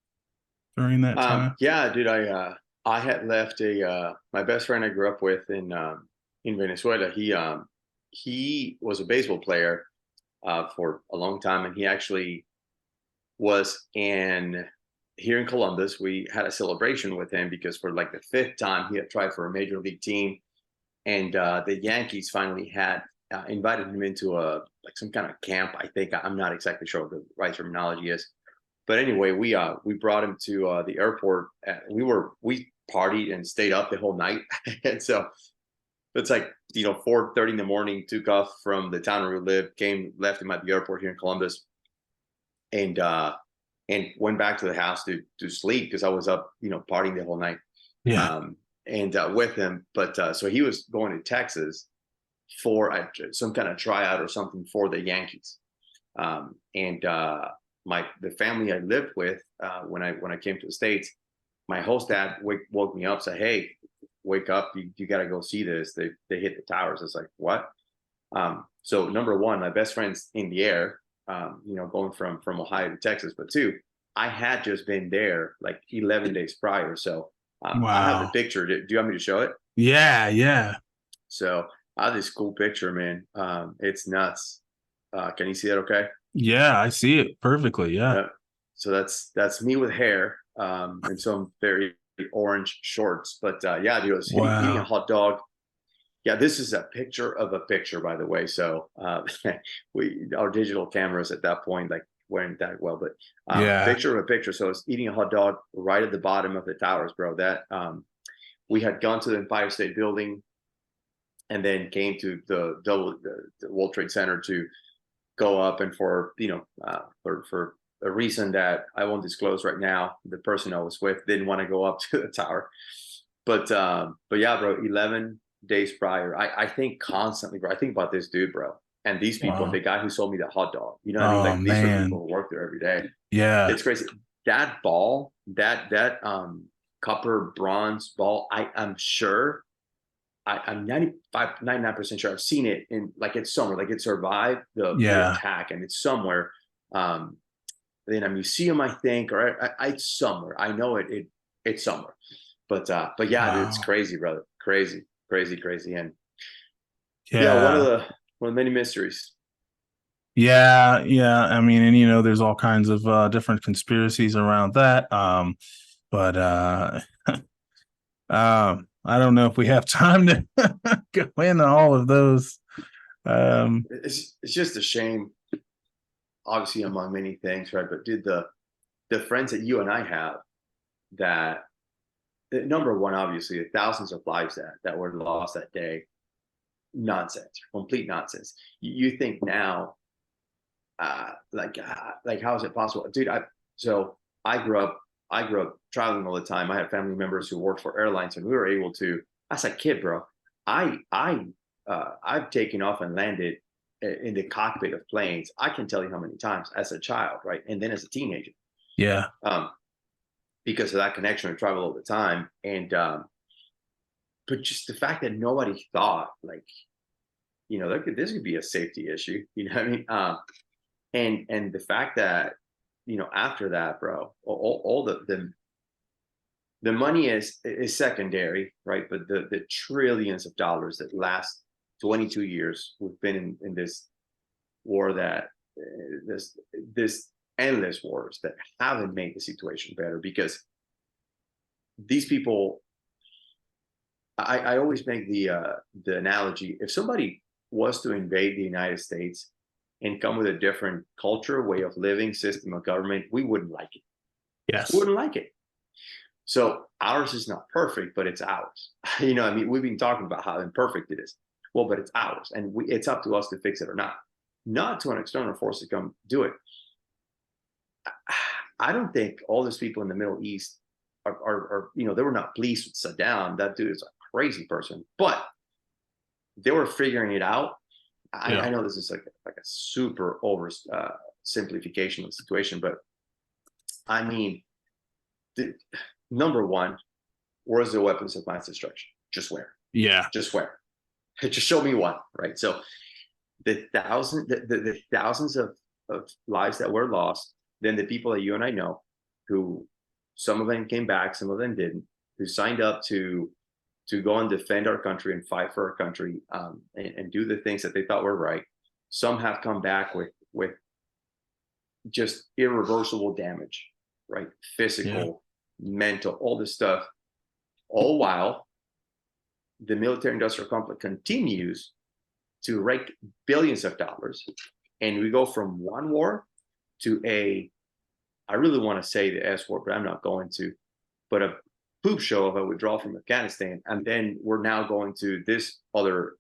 during that time? Yeah, dude, I had left my best friend I grew up with in Venezuela. He was a baseball player for a long time, and he actually was here in Columbus. We had a celebration with him because for like the fifth time he had tried for a major league team, and the Yankees finally had invited him into some kind of camp. I think I'm not exactly sure what the right terminology is. But anyway, we brought him to the airport. We partied and stayed up the whole night, and so it's like 4:30 in the morning. Took off from the town where we lived, left him at the airport here in Columbus, and went back to the house to sleep because I was up partying the whole night. Yeah. And with him, but so he was going to Texas for some kind of tryout or something for the Yankees, and the family I lived with when I came to the States, my host dad woke me up, said, "Hey, wake up! You got to go see this. They hit the towers." I was like, "What?" So number one, my best friend's in the air, going from Ohio to Texas. But two, I had just been there like 11 days prior. So Wow. I have the picture. Do you want me to show it? Yeah. So I have this cool picture, man. It's nuts. Can you see it? Okay. Yeah, I see it perfectly. Yeah. So that's me with hair and some very orange shorts. But yeah, dude, I was eating a hot dog. Yeah, this is a picture of a picture, by the way. So our digital cameras at that point like weren't that well, but picture of a picture. So I was eating a hot dog right at the bottom of the towers, bro. That we had gone to the Empire State Building and then came to the World Trade Center to go up, and for a reason that I won't disclose right now, the person I was with didn't want to go up to the tower. But yeah, bro, 11 days prior, I think constantly, bro. I think about this dude, bro, and these people. The guy who sold me the hot dog. You know what I mean? Like these are people who work there every day. Yeah, it's crazy. That ball, that copper bronze ball, I'm sure I'm 99% sure I've seen it in like it's somewhere, like it survived the Yeah. attack and it's somewhere in a museum, I think, or it's somewhere. I know it's somewhere. But yeah, it's Wow. crazy, brother. Crazy, crazy, crazy. And yeah, Yeah. one of the many mysteries. Yeah. Yeah. I mean, and there's all kinds of different conspiracies around that. But I don't know if we have time to go into all of those. It's just a shame, obviously, among many things, right? But dude, the friends that you and I have that number one, obviously, the thousands of lives that were lost that day, nonsense, complete nonsense. You think now, like how is it possible, dude? So I grew up traveling all the time. I had family members who worked for airlines, and we were able to. As a kid, bro, I've taken off and landed in the cockpit of planes. I can tell you how many times as a child, right, and then as a teenager. Yeah. Um, because of that connection, we travel all the time, and but just the fact that nobody thought like, this could be a safety issue. You know what I mean? And the fact that after that, bro, all the money is secondary, right? But the trillions of dollars that last 22 years we've been in this war, that this endless wars that haven't made the situation better, because these people, I always make the analogy: if somebody was to invade the United States and come with a different culture, way of living, system of government, we wouldn't like it. Yes. We wouldn't like it. So ours is not perfect, but it's ours. I mean, we've been talking about how imperfect it is. Well, but it's ours, and it's up to us to fix it or not to an external force to come do it. I don't think all these people in the Middle East are they were not pleased with Saddam. That dude is a crazy person, but they were figuring it out. I know this is like a super over simplification of the situation, but I mean, number one, where's the weapons of mass destruction? Just where? Yeah. Just where? Just show me one, right? So the thousands of lives that were lost, then the people that you and I know, who some of them came back, some of them didn't, who signed up to go and defend our country and fight for our country, and do the things that they thought were right. Some have come back with just irreversible damage, right? Physical, mental, all this stuff, all while the military-industrial complex continues to rake billions of dollars, and we go from one war to I really want to say the S word, but I'm not going to, but a poop show of a withdrawal from Afghanistan, and then we're now going to this other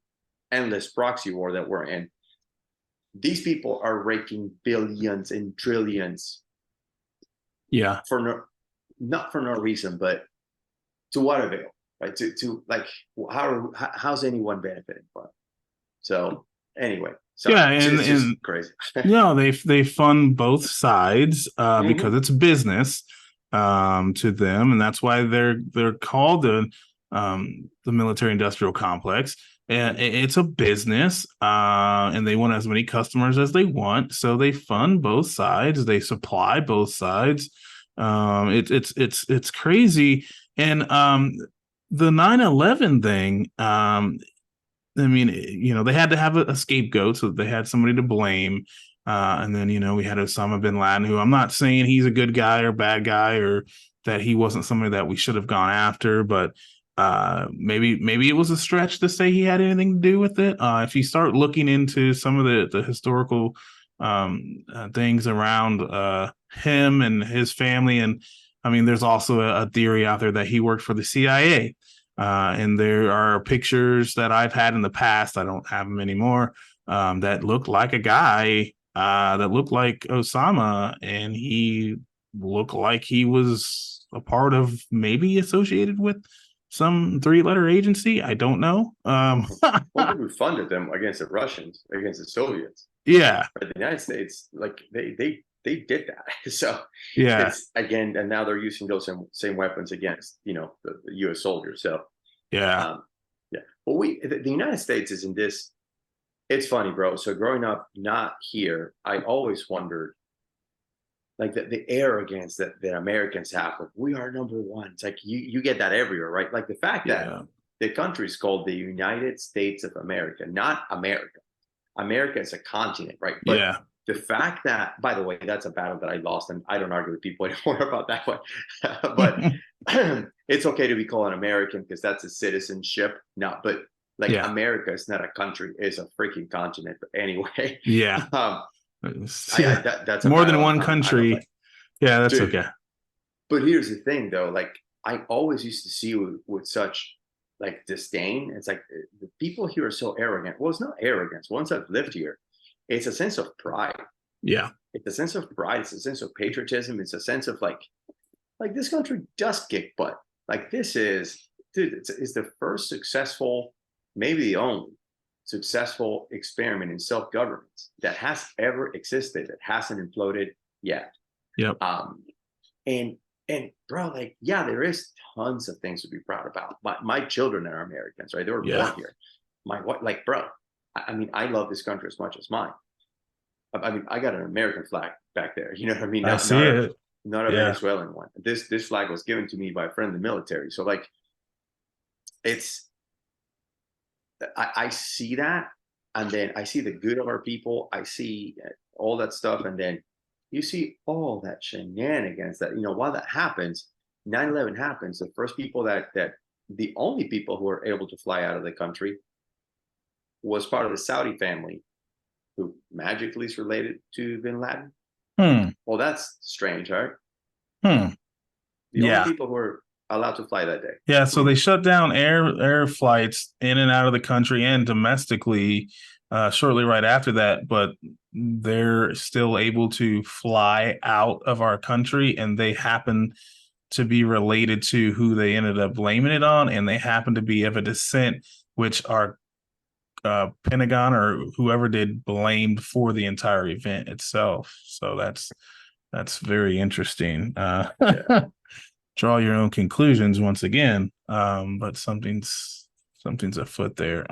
endless proxy war that we're in. These people are raking billions and trillions, for not for no reason, but to what avail, right? To like, how's anyone benefiting from it? So anyway, sorry, it's just crazy. They fund both sides because it's business to them, and that's why they're called the military industrial complex. And it's a business, and they want as many customers as they want, so they fund both sides. They supply both sides. It's crazy. And the 9/11 thing, I mean, they had to have a scapegoat, so they had somebody to blame. And then, we had Osama bin Laden, who I'm not saying he's a good guy or bad guy, or that he wasn't somebody that we should have gone after, but maybe it was a stretch to say he had anything to do with it. If you start looking into some of the historical things around him and his family, and I mean, there's also a theory out there that he worked for the CIA. And there are pictures that I've had in the past, I don't have them anymore, that looked like a guy that looked like Osama, and he looked like he was a part of, maybe associated with some 3-letter agency. I don't know. Well, we funded them against the Russians, against the Soviets. Yeah. But the United States, like they did that. So yeah, it's again, and now they're using those same weapons against the U.S. soldiers. So yeah, Yeah. Well, the United States is in this. It's funny, bro. So growing up not here, I always wondered like the arrogance that Americans have of we are number one. It's like you get that everywhere, right? Like the fact that Yeah. the country is called the United States of America, not America. America is a continent, right? But Yeah. the fact that, by the way, that's a battle that I lost, and I don't argue with people anymore about that one. But it's okay to be called an American because that's a citizenship. No, but like Yeah. America is not a country; it's a freaking continent. But anyway, Yeah. um, Yeah. that's a More than battle one I don't country. fight. Yeah, that's Dude, okay. but here's the thing, though. Like I always used to see with such like disdain. It's like the people here are so arrogant. Well, it's not arrogance. Once I've lived here, it's a sense of pride. Yeah. It's a sense of pride. It's a sense of patriotism. It's a sense of like this country does kick butt. Like this is, dude, it's the first successful, maybe the only successful experiment in self-governance that has ever existed. That hasn't imploded yet. Yep. And bro, like, yeah, there is tons of things to be proud about. My children are Americans, right? They were Yeah. born here. My what, like, bro, I mean, I love this country as much as mine. I mean, I got an American flag back there. You know what I mean? I see it. Not a Yeah. Venezuelan one. This flag was given to me by a friend in the military. So like, it's I see that, and then I see the good of our people. I see all that stuff, and then you see all that shenanigans that, while that happens, 9/11 happens. The first people that the only people who were able to fly out of the country was part of the Saudi family, who magically is related to bin Laden. Well, that's strange, right? The Yeah. only people who were allowed to fly that day. Yeah, so they shut down air flights in and out of the country and domestically shortly right after that, but they're still able to fly out of our country, and they happen to be related to who they ended up blaming it on, and they happen to be of a descent which our Pentagon or whoever did blamed for the entire event itself. So that's very interesting. Yeah. Draw your own conclusions once again, but something's afoot there.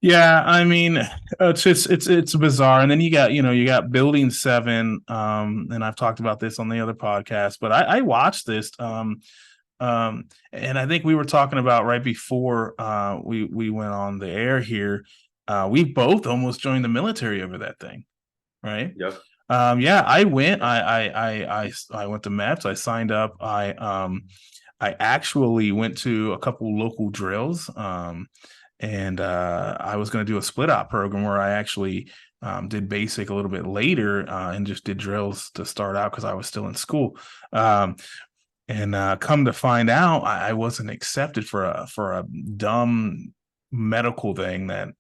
Yeah, I mean, it's bizarre. And then you got Building 7, and I've talked about this on the other podcast, but I watched this, and I think we were talking about right before we went on the air here. We both almost joined the military over that thing, right? Yep. Yeah, I went. I went to MEPS. I signed up. I actually went to a couple local drills. And I was going to do a split op program where I actually did basic a little bit later and just did drills to start out because I was still in school. And come to find out, I wasn't accepted for a dumb medical thing that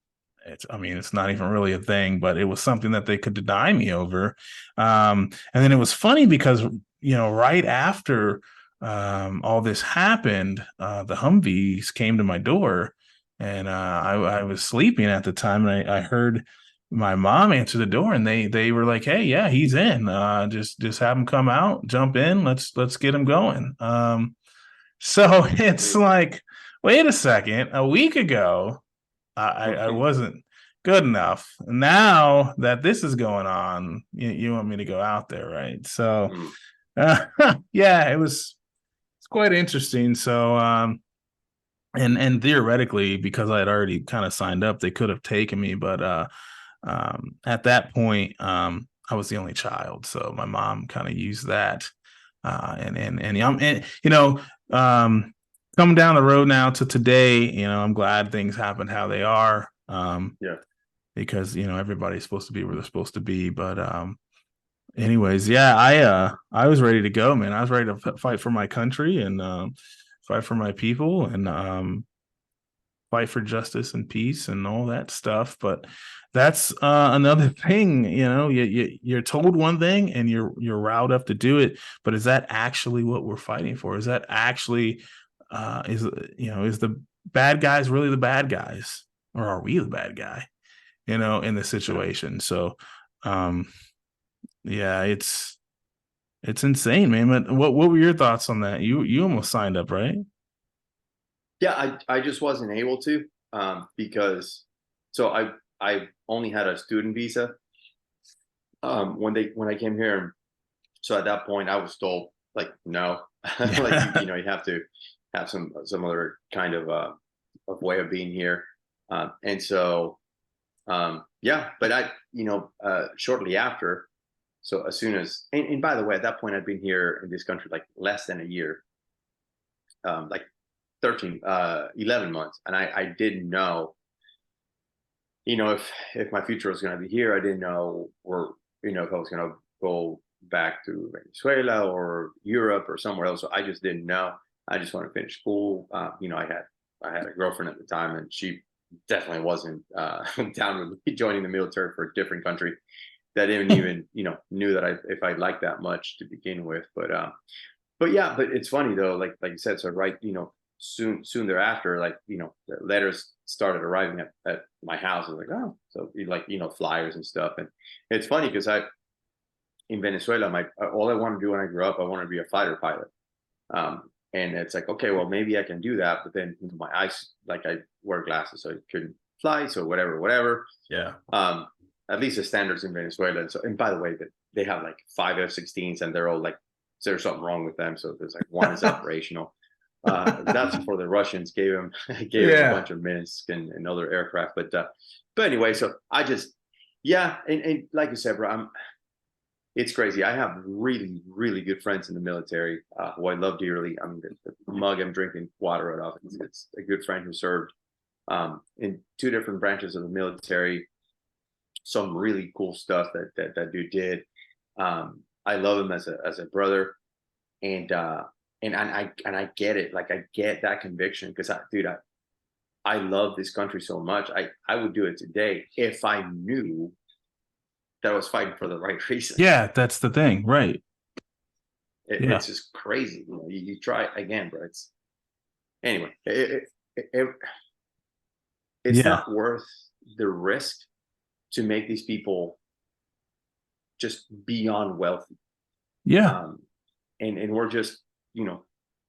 it's not even really a thing, but it was something that they could deny me over. And then it was funny because, right after all this happened, the Humvees came to my door, and I was sleeping at the time, and I heard my mom answer the door, and they were like, "Hey, yeah, he's in. Just have him come out, jump in. Let's get him going." So it's like, wait a second, a week ago, I wasn't good enough. Now that this is going on, you want me to go out there, right? So, yeah, it's quite interesting. So, and theoretically, because I had already kind of signed up, they could have taken me, but at that point, I was the only child, so my mom kind of used that, coming down the road now to today, I'm glad things happened how they are. Yeah. Because everybody's supposed to be where they're supposed to be. But anyways, yeah, I was ready to go, man. I was ready to fight for my country and fight for my people and fight for justice and peace and all that stuff. But that's another thing, you're told one thing and you're riled up to do it. But is that actually what we're fighting for? Is that actually is the bad guys really the bad guys, or are we the bad guy? In the situation. So, yeah, it's insane, man. But what were your thoughts on that? You almost signed up, right? Yeah, I just wasn't able to, because so I only had a student visa, when I came here. So at that point I was told, like, no, like, Yeah. you have to have some other kind of way of being here. And so, yeah, but shortly after, so as soon as, and by the way, at that point I'd been here in this country like less than a year, like 11 months. And I didn't know, if my future was going to be here. I didn't know, or, if I was going to go back to Venezuela or Europe or somewhere else. So I just didn't know. I just wanted to finish school. I had a girlfriend at the time, and she definitely wasn't down with me joining the military for a different country that didn't even, knew that if I liked that much to begin with. But yeah, but it's funny though, like you said, so right, soon thereafter, like, the letters started arriving at my house. I was like, oh, so like, flyers and stuff. And it's funny because in Venezuela, all I wanted to do when I grew up, I wanted to be a fighter pilot. And it's like, okay, well, maybe I can do that, but then my eyes, like, I wear glasses, so I couldn't fly. So whatever. Yeah. At least the standards in Venezuela. And by the way, that they have like 5 F-16s, and they're all like, there's something wrong with them. So there's like one is operational. That's before the Russians gave him a bunch of Minsk and other aircraft. But anyway, so I just, yeah, and like you said, bro, it's crazy. I have really, really good friends in the military, who I love dearly. I mean, the mug I'm drinking water out of, it's a good friend who served in 2 different branches of the military. Some really cool stuff that dude did. I love him as a brother, and I get it. Like, I get that conviction, because I love this country so much. I would do it today if I knew that I was fighting for the right reason. Yeah, that's the thing, right? Yeah. It's just crazy. You try again, bro. It's anyway. It's Yeah. not worth the risk to make these people just beyond wealthy. Yeah. And we're just,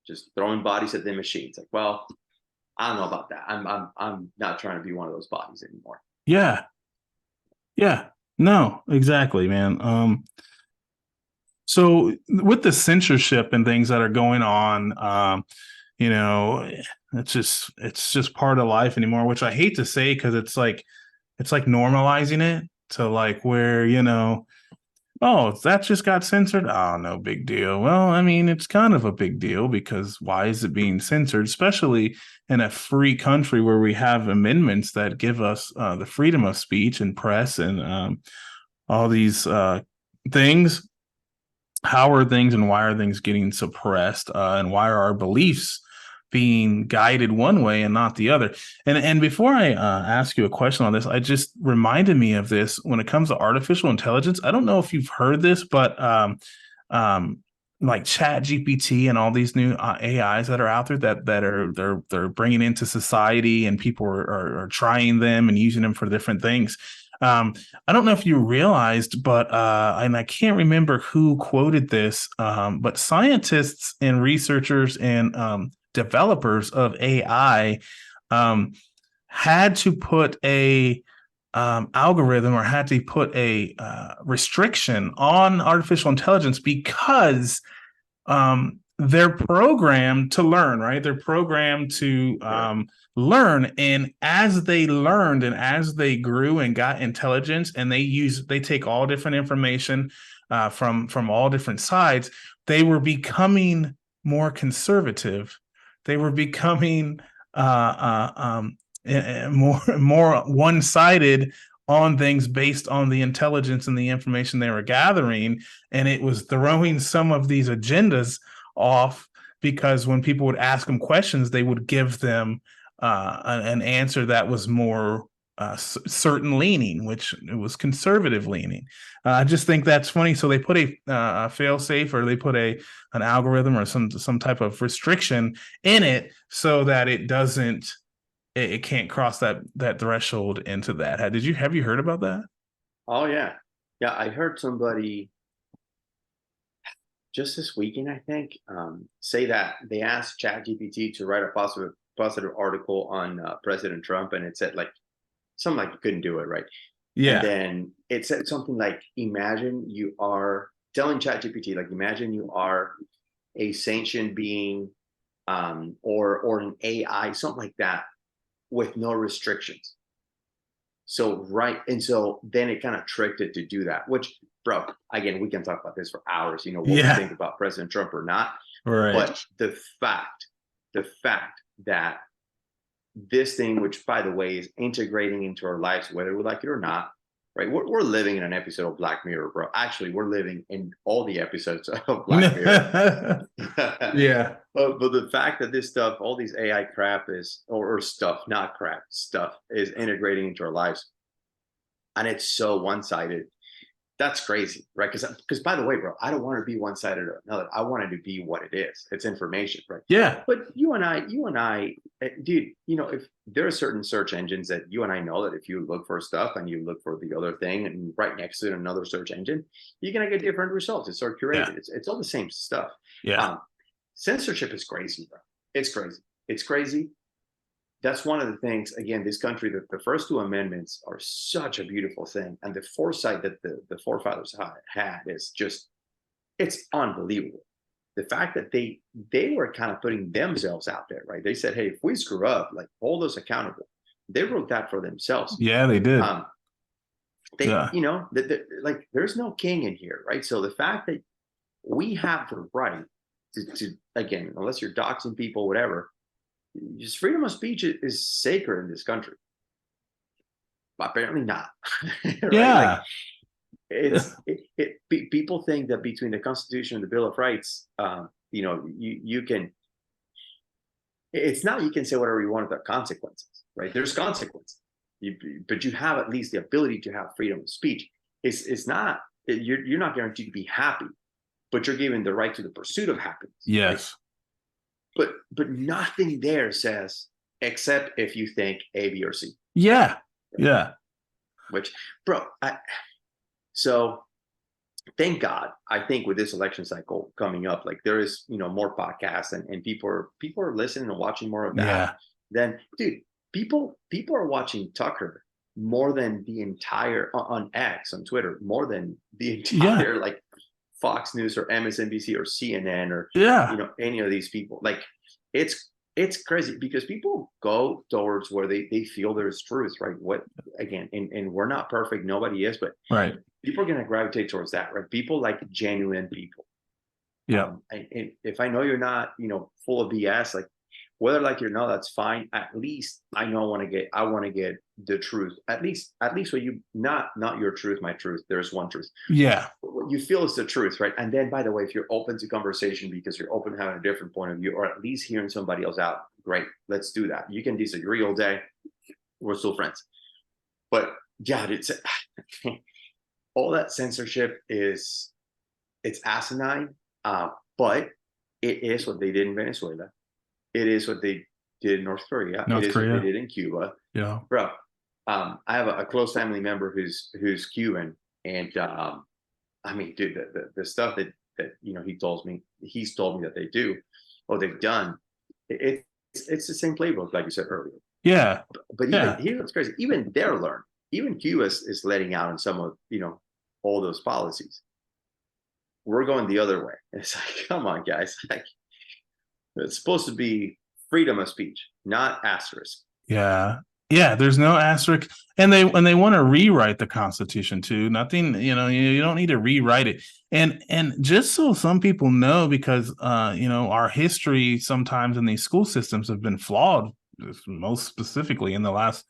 just throwing bodies at the machines. Like, well, I don't know about that. I'm not trying to be one of those bodies anymore. Yeah. Yeah. No, exactly, man. So with the censorship and things that are going on, it's just part of life anymore, which I hate to say, because it's like normalizing it to, like, where, oh, that just got censored. Oh, no big deal. Well, I mean, it's kind of a big deal, because why is it being censored, especially in a free country where we have amendments that give us the freedom of speech and press and all these things. How are things and why are things getting suppressed? And why are our beliefs being guided one way and not the other? And before I ask you a question on this, I just reminded me of this when it comes to artificial intelligence. I don't know if you've heard this, but like Chat GPT and all these new AIs that are out there that are they're bringing into society, and people are trying them and using them for different things. I don't know if you realized, but and I can't remember who quoted this, but scientists and researchers and developers of AI had to put a algorithm, or had to put a restriction on artificial intelligence, because they're programmed to learn, right? They're programmed to learn, and as they learned and as they grew and got intelligence, and they take all different information from all different sides, they were becoming more conservative. They were becoming more one-sided on things based on the intelligence and the information they were gathering, and it was throwing some of these agendas off, because when people would ask them questions, they would give them an answer that was more certain leaning, which it was conservative leaning. I just think that's funny. So they put a fail safe, or they put an algorithm or some type of restriction in it, so that it doesn't, it can't cross that threshold into that. Have you heard about that? Oh yeah, yeah. I heard somebody just this weekend, I think, say that they asked ChatGPT to write a positive article on President Trump, and it said like something like you couldn't do it, right? Yeah. And then it said something like, imagine you are telling ChatGPT, like imagine you are a sentient being, or an AI, something like that, with no restrictions. So and so then it kind of tricked it to do that, which, bro, again, we can talk about this for hours, what we think about President Trump or not. Right. But the fact that this thing, which by the way is integrating into our lives, whether we like it or not, right? We're living in an episode of Black Mirror, bro. Actually, we're living in all the episodes of Black Mirror. Yeah. But the fact that this stuff, all these AI crap is, or stuff, not crap, stuff is integrating into our lives, and it's so one-sided. That's crazy, right? Because by the way, bro, I don't want to be one-sided or another. I want it to be what it is. It's information, right? Yeah. But you and I, dude, if there are certain search engines that you and I know that if you look for stuff and you look for the other thing and right next to it another search engine, you're gonna get different results. It's sort of curated. Yeah. It's all the same stuff. Yeah. Censorship is crazy, bro. It's crazy. It's crazy. That's one of the things, again, this country, that the first two amendments are such a beautiful thing. And the foresight that the forefathers had is just, it's unbelievable. The fact that they were kind of putting themselves out there, right? They said, hey, if we screw up, like, hold us accountable. They wrote that for themselves. Yeah, they did. Like, there's no king in here, right? So the fact that we have the right to again, unless you're doxing people, whatever, just freedom of speech is sacred in this country. But apparently not. Right? Yeah. Like, people think that between the Constitution and the Bill of Rights, you can. It's not you can say whatever you want without consequences, right? There's consequences, but you have at least the ability to have freedom of speech. It's not, you're not guaranteed to be happy, but you're given the right to the pursuit of happiness. Yes. Right? But nothing there says except if you think A, B, or C. Yeah. Right? Yeah. Which, bro, so thank God, I think with this election cycle coming up, like there is, more podcasts and people are listening and watching more of that. Yeah. Then, dude, people are watching Tucker more than the entire on X, on Twitter, more than the entire like Fox News or MSNBC or CNN or any of these people. Like it's crazy because people go towards where they feel there's truth, right? What again, and we're not perfect, nobody is, but right. People are gonna gravitate towards that, right? People like genuine people. Yeah. And if I know you're not, full of BS, like whether like you know, that's fine. At least I know I want to get the truth. At least what you not your truth, my truth. There's one truth. Yeah. What you feel is the truth, right? And then by the way, if you're open to conversation because you're open to having a different point of view, or at least hearing somebody else out, great. Let's do that. You can disagree all day. We're still friends. But yeah, it's all that censorship it's asinine. But it is what they did in Venezuela. It is what they did in North Korea. It is what they did in Cuba. Yeah, bro. I have a close family member who's Cuban, and I mean, dude, the stuff that he's told me that they do, or they've done, it's the same playbook, like you said earlier. Yeah, but even here's what's crazy. Even they're learning. Even Cuba is letting out on some of all those policies. We're going the other way. It's like, come on, guys. Like, it's supposed to be freedom of speech, not asterisk. Yeah. Yeah, there's no asterisk. And they want to rewrite the Constitution too. Nothing, you don't need to rewrite it. And just so some people know, because our history sometimes in these school systems have been flawed, most specifically in the last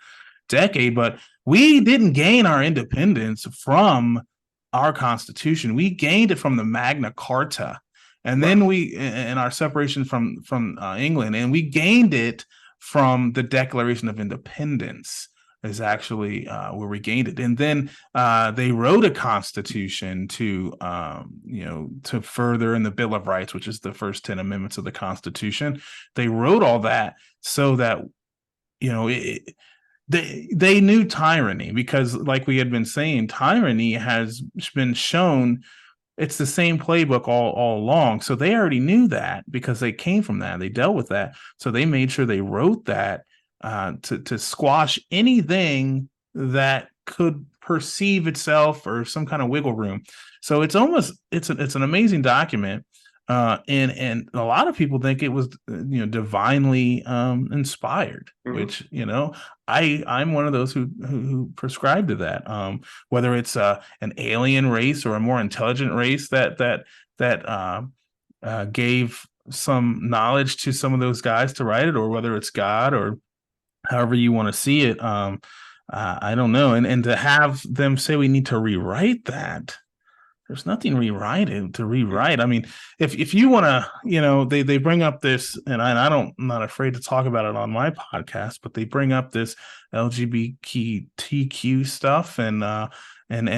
decade, but we didn't gain our independence from our Constitution. We gained it from the Magna Carta. And then we, in our separation from England, and we gained it from the Declaration of Independence is actually where we gained it. And then they wrote a constitution to further in the Bill of Rights, which is the first 10 amendments of the Constitution. They wrote all that so that, they knew tyranny, because like we had been saying, tyranny has been shown it's the same playbook all along. So they already knew that because they came from that. They dealt with that. So they made sure they wrote that to squash anything that could perceive itself or some kind of wiggle room. So it's almost it's an amazing document. And a lot of people think it was divinely inspired, which I'm one of those who prescribe to that. Whether it's an alien race or a more intelligent race that gave some knowledge to some of those guys to write it, or whether it's God or however you want to see it. I don't know. And to have them say we need to rewrite that, there's nothing to rewrite. I mean, if you want to, they bring up this, and I'm not afraid to talk about it on my podcast, but they bring up this LGBTQ stuff and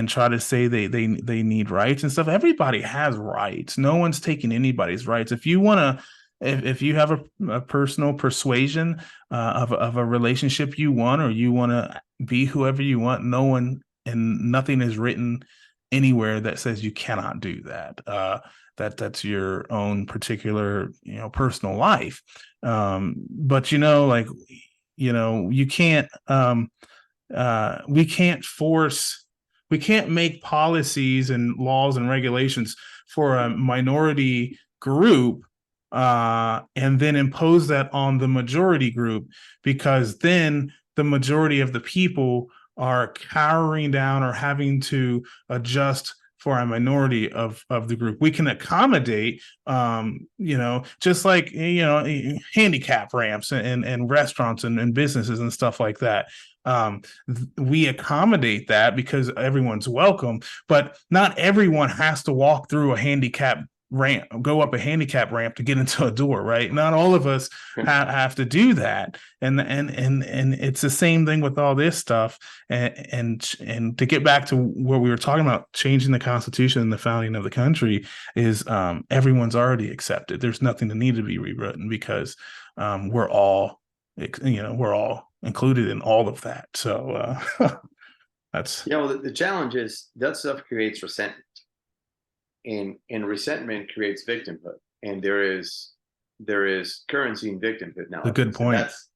try to say they need rights and stuff. Everybody has rights. No one's taking anybody's rights. If you want to, if you have a personal persuasion of a relationship you want, or you want to be whoever you want, no one and nothing is written anywhere that says you cannot do that. That's your own particular, personal life. But you can't. We can't make policies and laws and regulations for a minority group and then impose that on the majority group, because then the majority of the people are cowering down or having to adjust for a minority of the group. We can accommodate, just like, handicap ramps and restaurants and businesses and stuff like that. We accommodate that because everyone's welcome, but not everyone has to walk through a handicap ramp, go up a handicap ramp to get into a door, right? Not all of us have to do that, and it's the same thing with all this stuff. And to get back to what we were talking about, changing the Constitution and the founding of the country is everyone's already accepted. There's nothing that need to be rewritten because we're all included in all of that. So that's the challenge is that stuff creates resentment. And resentment creates victimhood, and there is currency in victimhood now. A good point. That's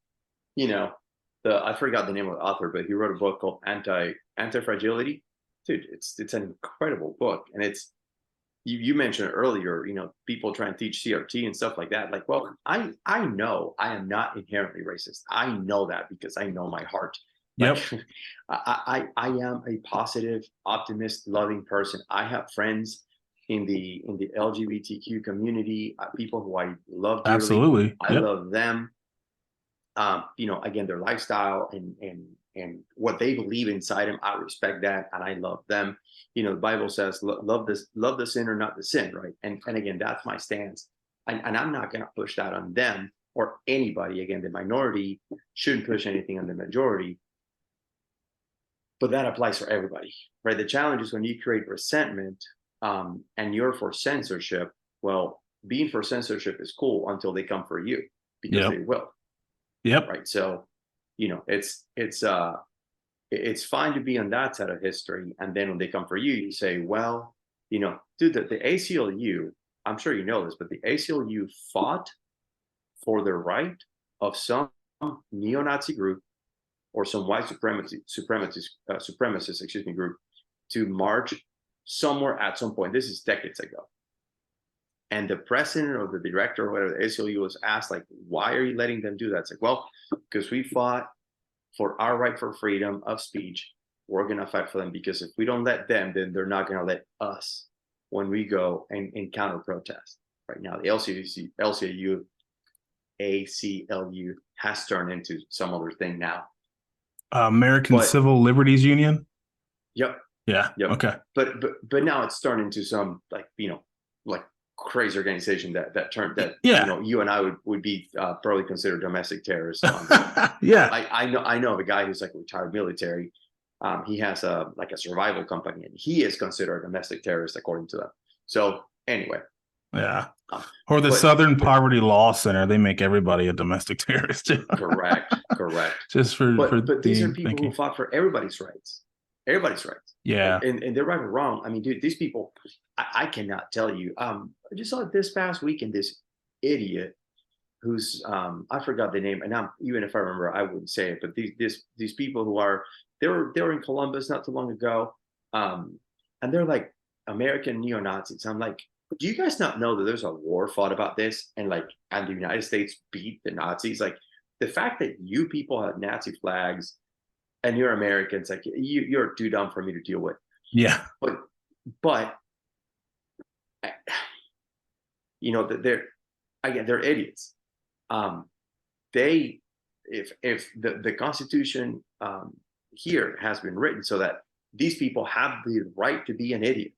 I forgot the name of the author, but he wrote a book called Anti-Fragility. Dude, it's an incredible book, and it's you mentioned earlier, people trying to teach CRT and stuff like that. Like, well, I know I am not inherently racist. I know that because I know my heart. Yep. I am a positive, optimist, loving person. I have friends in the LGBTQ community, people who I love dearly. Absolutely. I love them. Again, their lifestyle and what they believe inside them, I respect that, and I love them. The Bible says, love the sinner, not the sin, right? And again, that's my stance. And I'm not going to push that on them or anybody. Again, the minority shouldn't push anything on the majority. But that applies for everybody, right? The challenge is when you create resentment, and you're for censorship. Well, being for censorship is cool until they come for you, because they will. Yep. Right. So, it's fine to be on that side of history, and then when they come for you, you say, well, dude, the ACLU. I'm sure you know this, but the ACLU fought for the right of some neo-Nazi group or some white supremacist group to march somewhere at some point. This is decades ago. And the president or the director or whatever, the ACLU, was asked, like, why are you letting them do that? It's like, well, because we fought for our right for freedom of speech. We're going to fight for them, because if we don't let them, then they're not going to let us when we go and counter protest. Right now, the ACLU has turned into some other thing now. American Civil Liberties Union. Yep. Yeah. Yep. Okay. But now it's turned into some like crazy organization that you and I would be probably considered domestic terrorists. Yeah. I know of a guy who's like retired military. He has a survival company, and he is considered a domestic terrorist according to them. So anyway. Yeah. Or the Southern Poverty Law Center, they make everybody a domestic terrorist. Correct. Just for but these are people who fought for everybody's rights. Everybody's right. Yeah. And they're right or wrong. I mean, dude, these people, I cannot tell you. I just saw it this past weekend, this idiot who's I forgot the name, and even if I remember, I wouldn't say it. But these people who are they were in Columbus not too long ago, and they're like American neo-Nazis. I'm like, do you guys not know that there's a war fought about this, and the United States beat the Nazis? Like the fact that you people have Nazi flags and you're Americans, like you're too dumb for me to deal with. Yeah. But you know, they're idiots. They if the Constitution here has been written so that these people have the right to be an idiot,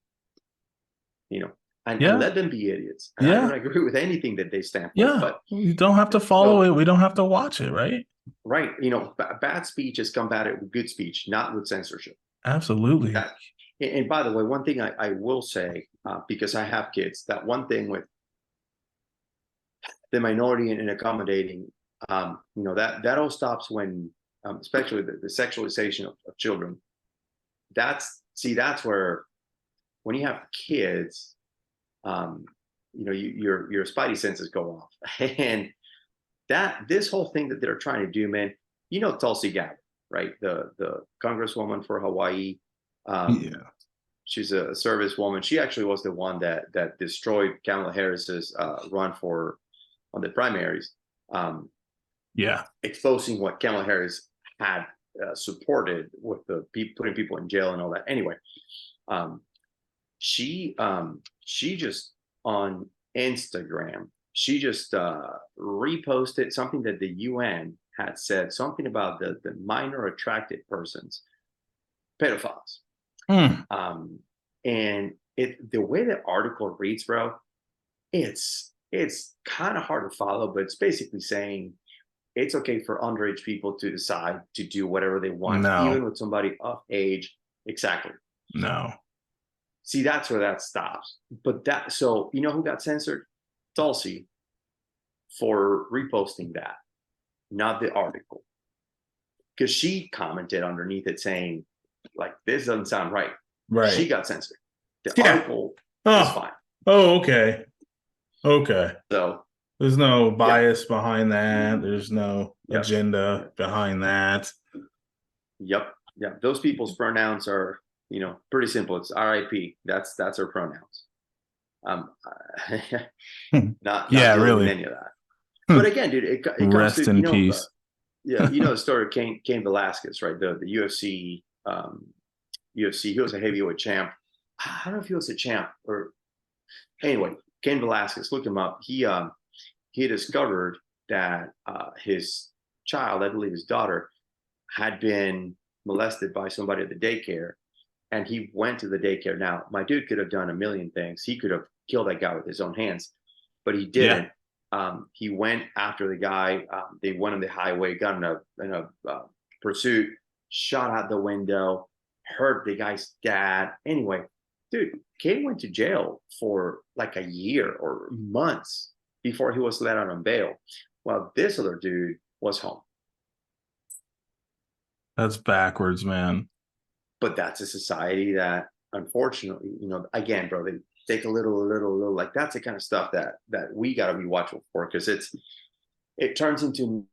you know, and let them be idiots. And I don't agree with anything that they stand for. But you don't have to follow it. We don't have to watch it, right? Right. You know, bad speech is combated with good speech, not with censorship. Absolutely. And by the way, one thing I will say, because I have kids, that one thing with the minority and accommodating, you know, that all stops when, especially the sexualization of children. That's where, when you have kids, you know, your spidey senses go off. And this whole thing that they're trying to do, man, you know, Tulsi Gabbard, right? The congresswoman for Hawaii. She's a service woman. She actually was the one that destroyed Kamala Harris's run on the primaries. Exposing what Kamala Harris had supported with the putting people in jail and all that. Anyway, she just on Instagram, she just reposted something that the UN had said, something about the minor attracted persons, pedophiles. And the way the article reads, bro, it's kind of hard to follow, but it's basically saying it's okay for underage people to decide to do whatever they want, even with somebody of age. Exactly. No. See, that's where that stops. But so you know who got censored? Tulsi, for reposting that, not the article. Because she commented underneath it saying, like, this doesn't sound right. Right. She got censored. The article is fine. Oh, okay. Okay. So there's no bias behind that. There's no agenda behind that. Yep. Yeah. Those people's pronouns are, you know, pretty simple. It's RIP. That's her pronouns. Not really any of that. But again, dude, it comes rest to, in you know, peace. You know the story of Cain Velasquez, right? The UFC. He was a heavyweight champ. I don't know if he was a champ or anyway. Cain Velasquez, look him up. He discovered that his child, I believe his daughter, had been molested by somebody at the daycare, and he went to the daycare. Now, my dude could have done a million things. He could have killed that guy with his own hands, but he didn't. He went after the guy. They went on the highway, got in a pursuit, shot out the window, hurt the guy's dad. Anyway, dude, Cain went to jail for like a year or months before he was let out on bail. Well, this other dude was home. That's backwards, man. But that's a society that, unfortunately, you know, again, bro, they take a little, like that's the kind of stuff that we got to be watchful for, because it turns into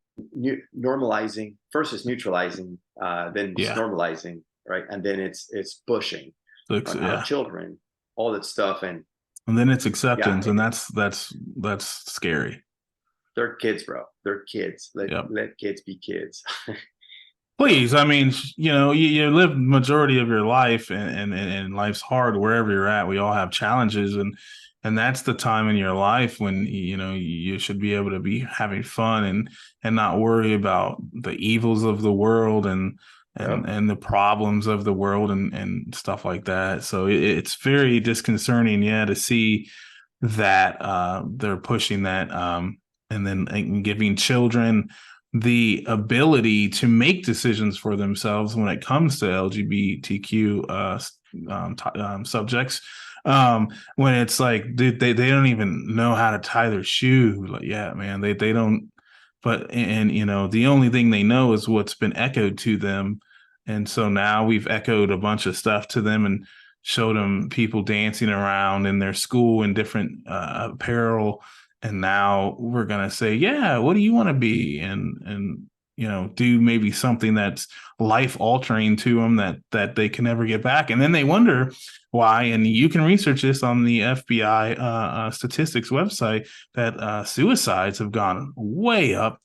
normalizing. First it's neutralizing, then it's normalizing, right? And then it's pushing on our children, all that stuff, and then it's acceptance, and that's scary. They're kids, bro. They're kids. Let kids be kids. Please, I mean, you know, you live majority of your life, and life's hard wherever you're at. We all have challenges, and that's the time in your life when, you know, you should be able to be having fun and not worry about the evils of the world and the problems of the world and stuff like that. So it's very disconcerting, to see that they're pushing that, and then giving children the ability to make decisions for themselves when it comes to LGBTQ subjects. When it's like, dude, they don't even know how to tie their shoe. Like, man, they don't. But and you know, the only thing they know is what's been echoed to them And so now we've echoed a bunch of stuff to them and showed them people dancing around in their school in different apparel. And now we're going to say, yeah, what do you want to be? And, do maybe something that's life altering to them that they can never get back. And then they wonder why. And you can research this on the FBI statistics website that suicides have gone way up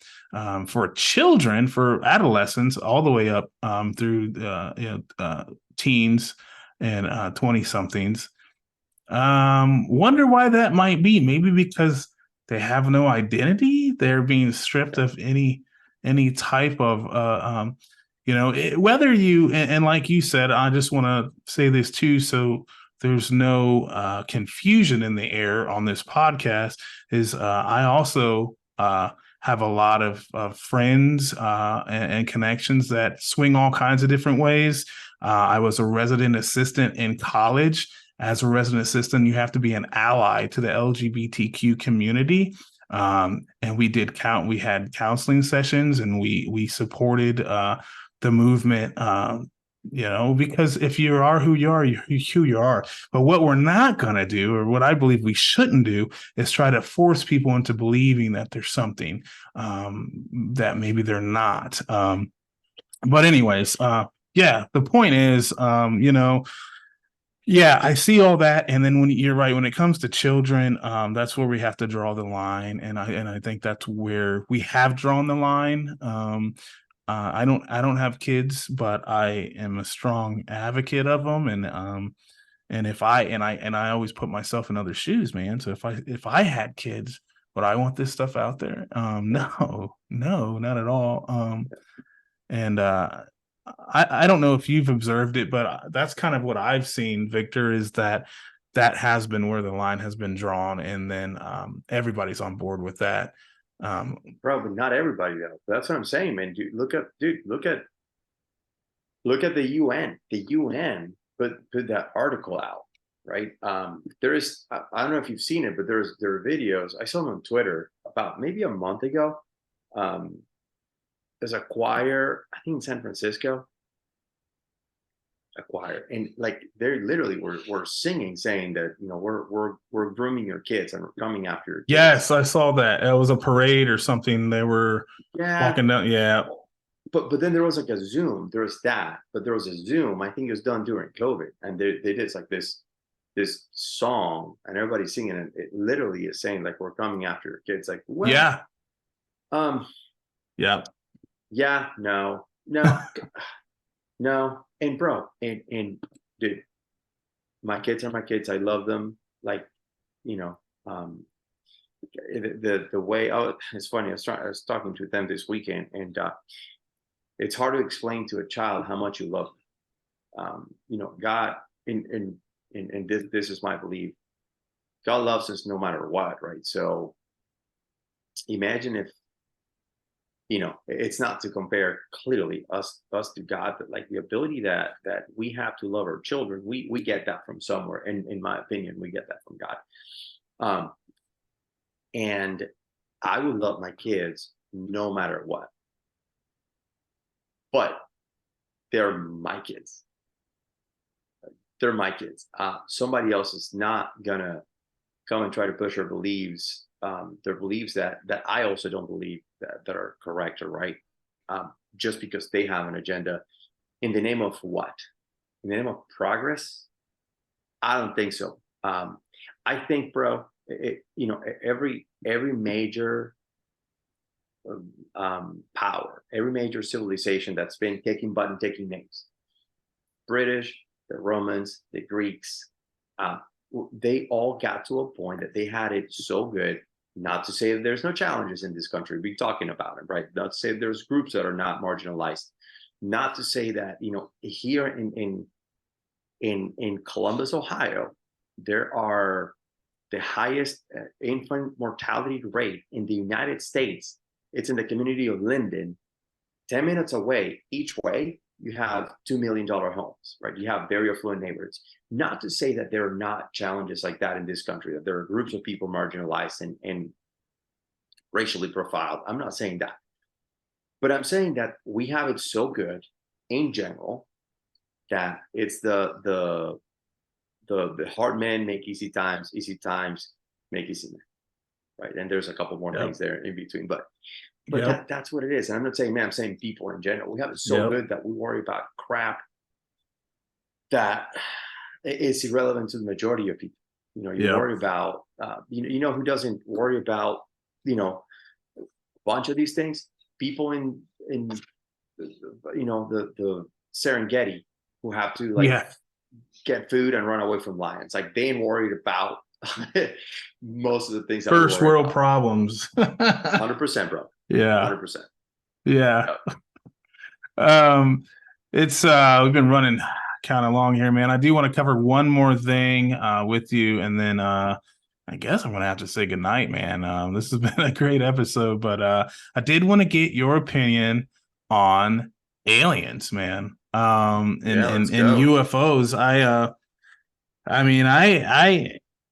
for children, for adolescents, all the way up through teens and 20 somethings. Wonder why that might be. Maybe because they have no identity. They're being stripped of any type of whether you and like you said, I just want to say this too, so there's no confusion in the air on this podcast. Is I also have a lot of friends and connections that swing all kinds of different ways. I was a resident assistant in college. As a resident assistant, you have to be an ally to the LGBTQ community. And we had counseling sessions, and we supported the movement, because if you are who you are, you're who you are. But what we're not going to do, or what I believe we shouldn't do, is try to force people into believing that there's something that maybe they're not. But anyways, the point is, yeah, I see all that, and then when you're right, when it comes to children, that's where we have to draw the line, and I think that's where we have drawn the line. I don't have kids, but I am a strong advocate of them, and if I always put myself in other shoes, man. So if I had kids, would I want this stuff out there? No, not at all. And I don't know if you've observed it, but that's kind of what I've seen, Victor, is that has been where the line has been drawn, and then everybody's on board with that. Probably not everybody though. That's what I'm saying, man. Look at the UN. The UN put that article out, right? There is, I don't know if you've seen it, but there are videos. I saw them on Twitter about maybe a month ago. There's a choir, I think in San Francisco, a choir, and like they literally were singing, saying that we're grooming your kids and we're coming after your kids. Yes, I saw that. It was a parade or something. They were walking down. Yeah. But then there was like a Zoom. There was that, but there was a Zoom. I think it was done during COVID, and they did like this song, and everybody's singing, and it literally is saying like we're coming after your kids. Like, well, yeah. Yeah. Yeah, no, no. And bro, and dude, my kids are my kids. I love them. Like, the way, it's funny. I was talking to them this weekend, and it's hard to explain to a child how much you love them. God, and this is my belief. God loves us no matter what, right? So imagine if, it's not to compare clearly us to God, but like the ability that we have to love our children, we get that from somewhere. And in my opinion, we get that from God. And I would love my kids no matter what. But they're my kids. They're my kids. Somebody else is not gonna come and try to push their beliefs that I also don't believe that are correct or right, just because they have an agenda. In the name of what? In the name of progress? I don't think so. I think, bro, every major power, every major civilization that's been taking names, British, the Romans, the Greeks, they all got to a point that they had it so good. Not to say that there's no challenges in this country. We're talking about it, right? Not to say there's groups that are not marginalized. Not to say that, here in Columbus, Ohio, there are the highest infant mortality rate in the United States. It's in the community of Linden. 10 minutes away, each way, you have $2 million homes, right? You have very affluent neighborhoods. Not to say that there are not challenges like that in this country, that there are groups of people marginalized and racially profiled. I'm not saying that. But I'm saying that we have it so good, in general, that it's the hard men make easy times make easy men, right? And there's a couple more things there in between, but that's what it is. And I'm not saying man, I'm saying people in general. We have it so good that we worry about crap that it's irrelevant to the majority of people. You know, you worry about you know who doesn't worry about, you know, a bunch of these things? People in you know, the Serengeti who have to like get food and run away from lions. Like they ain't worried about most of the things that first world problems. 100%, bro. Yeah. 100%. Yeah. It's we've been running kind of long here, man. I do want to cover one more thing with you, and then I guess I'm gonna have to say goodnight, man. This has been a great episode, but I did want to get your opinion on aliens, man. And UFOs. I mean,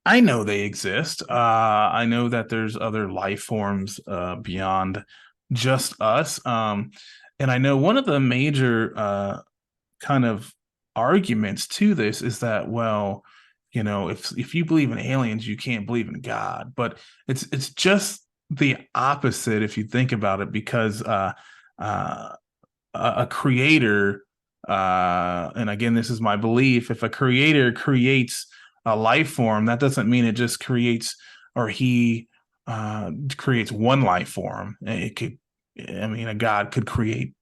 I know they exist. I know that there's other life forms beyond just us. And I know one of the major kind of arguments to this is that, well, you know, if you believe in aliens, you can't believe in God. But it's just the opposite if you think about it, because a creator, and again, this is my belief, if a creator creates a life form, that doesn't mean it just creates, or he creates one life form. It could, I mean, a God could create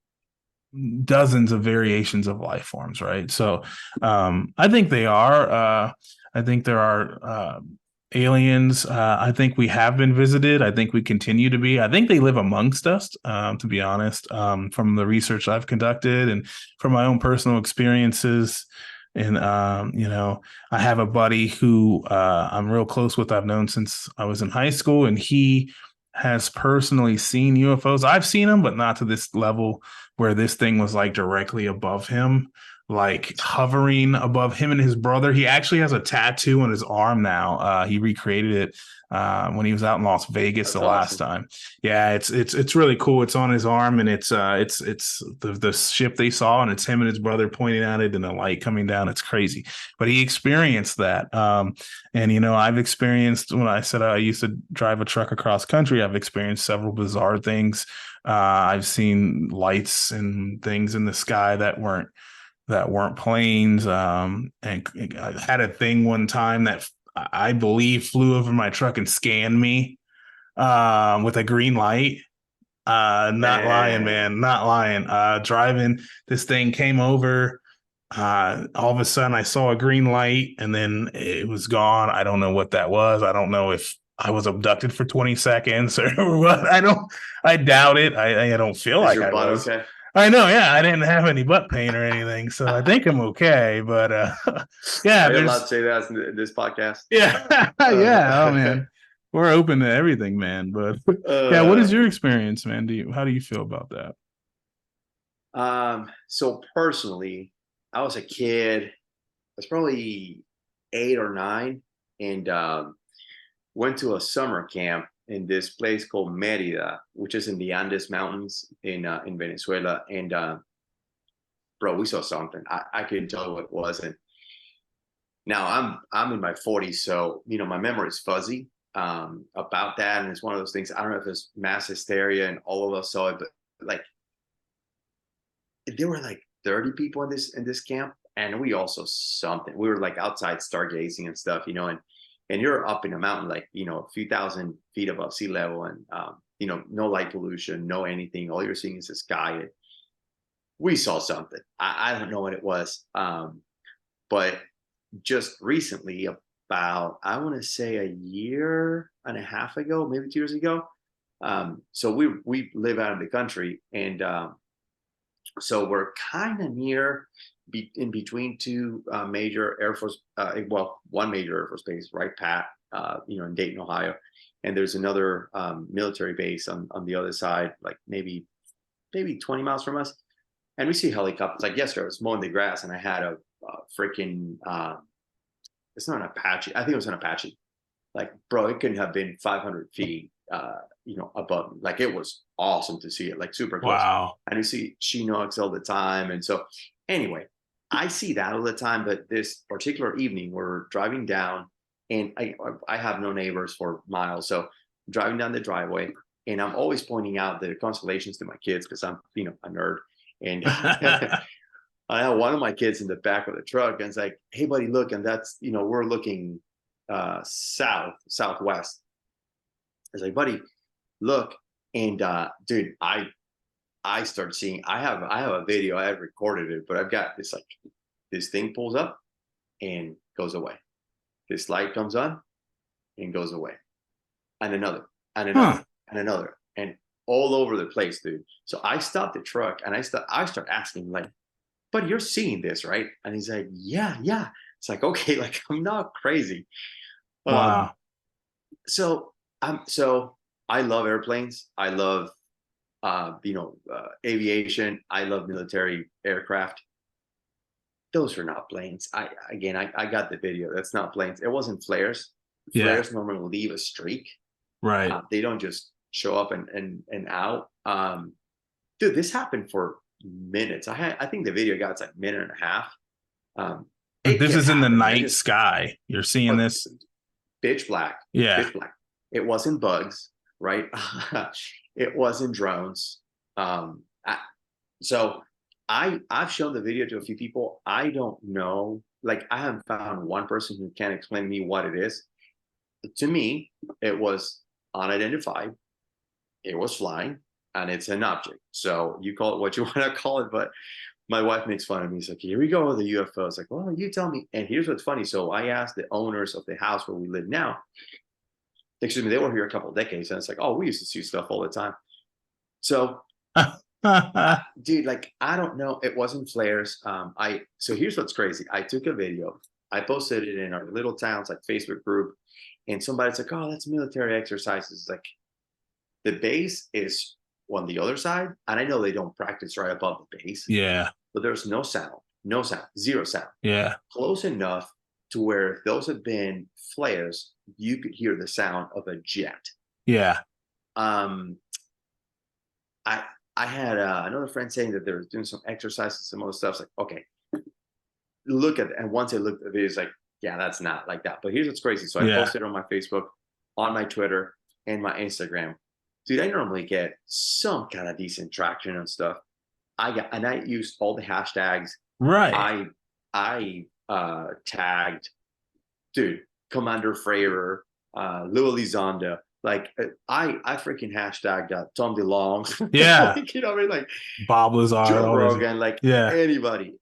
dozens of variations of life forms, right? So I think they are. I think there are aliens. I think we have been visited. I think we continue to be. I think they live amongst us, to be honest, from the research I've conducted and from my own personal experiences. And, you know, I have a buddy who I'm real close with. I've known since I was in high school, and he has personally seen UFOs. I've seen them, but not to this level where this thing was like directly above him, like hovering above him and his brother. He actually has a tattoo on his arm now. He recreated it when he was out in Las Vegas last time. Yeah, it's really cool. It's on his arm, and it's the ship they saw, and it's him and his brother pointing at it and the light coming down. It's crazy. But he experienced that. And, you know, I've experienced, when I said I used to drive a truck across country, I've experienced several bizarre things. I've seen lights and things in the sky that weren't planes. And I had a thing one time that I believe flew over my truck and scanned me with a green light. Not lying, man. Not lying. Driving, this thing came over. All of a sudden I saw a green light and then it was gone. I don't know what that was. I don't know if I was abducted for 20 seconds or what. I doubt it. I don't feel like I was. Okay? I know, yeah. I didn't have any butt pain or anything, so I think I'm okay. But yeah, are you allowed to say that in this podcast? Yeah, yeah. Oh man, we're open to everything, man. But yeah, what is your experience, man? How do you feel about that? So personally, I was a kid. I was probably 8 or 9, and went to a summer camp in this place called Merida, which is in the Andes Mountains in Venezuela. And bro, we saw something. I couldn't tell what it was. And now I'm in my 40s, so you know my memory is fuzzy about that. And it's one of those things. I don't know if it's mass hysteria and all of us saw it, but like there were like 30 people in this camp, and we also saw something. We were like outside stargazing and stuff, you know, and you're up in a mountain, like, you know, a few thousand feet above sea level, and you know, no light pollution, no anything. All you're seeing is the sky. And we saw something. I don't know what it was, but just recently, about I want to say a year and a half ago, maybe 2 years ago. So we live out in the country, and so we're kind of near, in between two major Air Force, one major Air Force base, right, Pat, you know, in Dayton, Ohio, and there's another military base on the other side, like maybe 20 miles from us, and we see helicopters. Like yesterday, I was mowing the grass, and I had a freaking, it's not an Apache, I think it was an Apache. Like, bro, it couldn't have been 500 feet above me. Like, it was awesome to see it, like, super close. Wow. And you see Chinook all the time. And so anyway, I see that all the time. But this particular evening, we're driving down, and I have no neighbors for miles. So I'm driving down the driveway, and I'm always pointing out the constellations to my kids because I'm, a nerd. And I have one of my kids in the back of the truck, and it's like, hey, buddy, look. And that's, we're looking southwest. It's like, buddy, look. And dude, I start seeing, I have a video, I have recorded it, but I've got this, like, this thing pulls up and goes away. This light comes on and goes away. And another, and another, and another, and all over the place, dude. So I stopped the truck, and I start asking, like, but you're seeing this, right? And he's like, yeah. It's like, okay, like, I'm not crazy. Wow. So I love airplanes. I love, aviation. I love military aircraft. Those are not planes. I got the video. That's not planes. It wasn't flares. Yeah. Flares normally leave a streak. Right. They don't just show up and out. Dude, this happened for minutes. I think the video got like a minute and a half. This is in the happening. night sky. You're seeing this? Pitch black. Yeah. Pitch black. It wasn't bugs, right? It wasn't drones. So I've shown the video to a few people. I don't know. Like, I haven't found one person who can explain to me what it is. To me, it was unidentified. It was flying, and it's an object. So you call it what you want to call it. But my wife makes fun of me. She's like, here we go with the UFO. It's like, well, you tell me. And here's what's funny. So I asked the owners of the house where we live now. Excuse me, they were here a couple of decades. And it's like, oh, we used to see stuff all the time. So, dude, like, I don't know. It wasn't flares. So here's what's crazy. I took a video. I posted it in our little town's, like, Facebook group. And somebody's like, oh, that's military exercises. Like, the base is on the other side. And I know they don't practice right above the base. Yeah. But there's no sound, zero sound. Yeah. Close enough to where if those had been flares, you could hear the sound of a jet. Yeah. I had another friend saying that they were doing some exercises, some other stuff. It's like, okay, look at it. And once I looked at it, it's like, yeah, that's not like that. But here's what's crazy. So I posted on my Facebook, on my Twitter, and my Instagram. Dude, I normally get some kind of decent traction and stuff. I used all the hashtags. Right. I tagged, dude, Commander Fravor, Lou Elizondo. Like, I freaking hashtagged Tom DeLonge. Yeah. Like, you know what I mean? Like, Bob Lazar, Joe Rogan, like, anybody.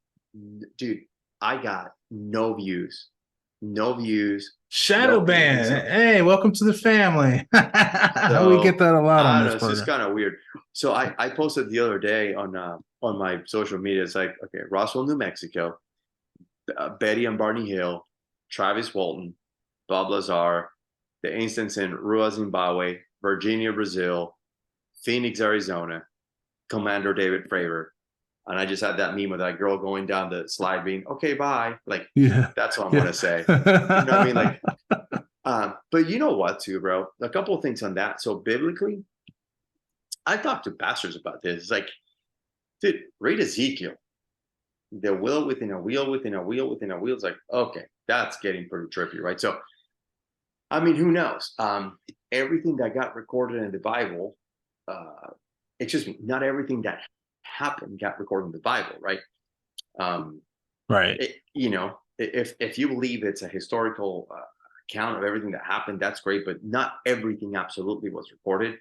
Dude, I got no views. Shadow ban. Hey, welcome to the family. So, we get that a lot on this program. It's just kind of weird. So I posted the other day on my social media. It's like, okay, Roswell, New Mexico, Betty and Barney Hill, Travis Walton, Bob Lazar, the instance in Rua, Zimbabwe, Virginia, Brazil, Phoenix, Arizona, Commander David Fravor. And I just had that meme of that girl going down the slide being, okay, bye. Like, that's what I'm going to say. You know what I mean? Like, but you know what, too, bro? A couple of things on that. So biblically, I talked to pastors about this. It's like, dude, read Ezekiel. The wheel within a wheel within a wheel within a wheel. It's like, okay, that's getting pretty trippy, right? So, I mean, who knows? Everything that got recorded in the Bible, not everything that happened got recorded in the Bible, right? Right. If you believe it's a historical account of everything that happened, that's great, but not everything absolutely was recorded.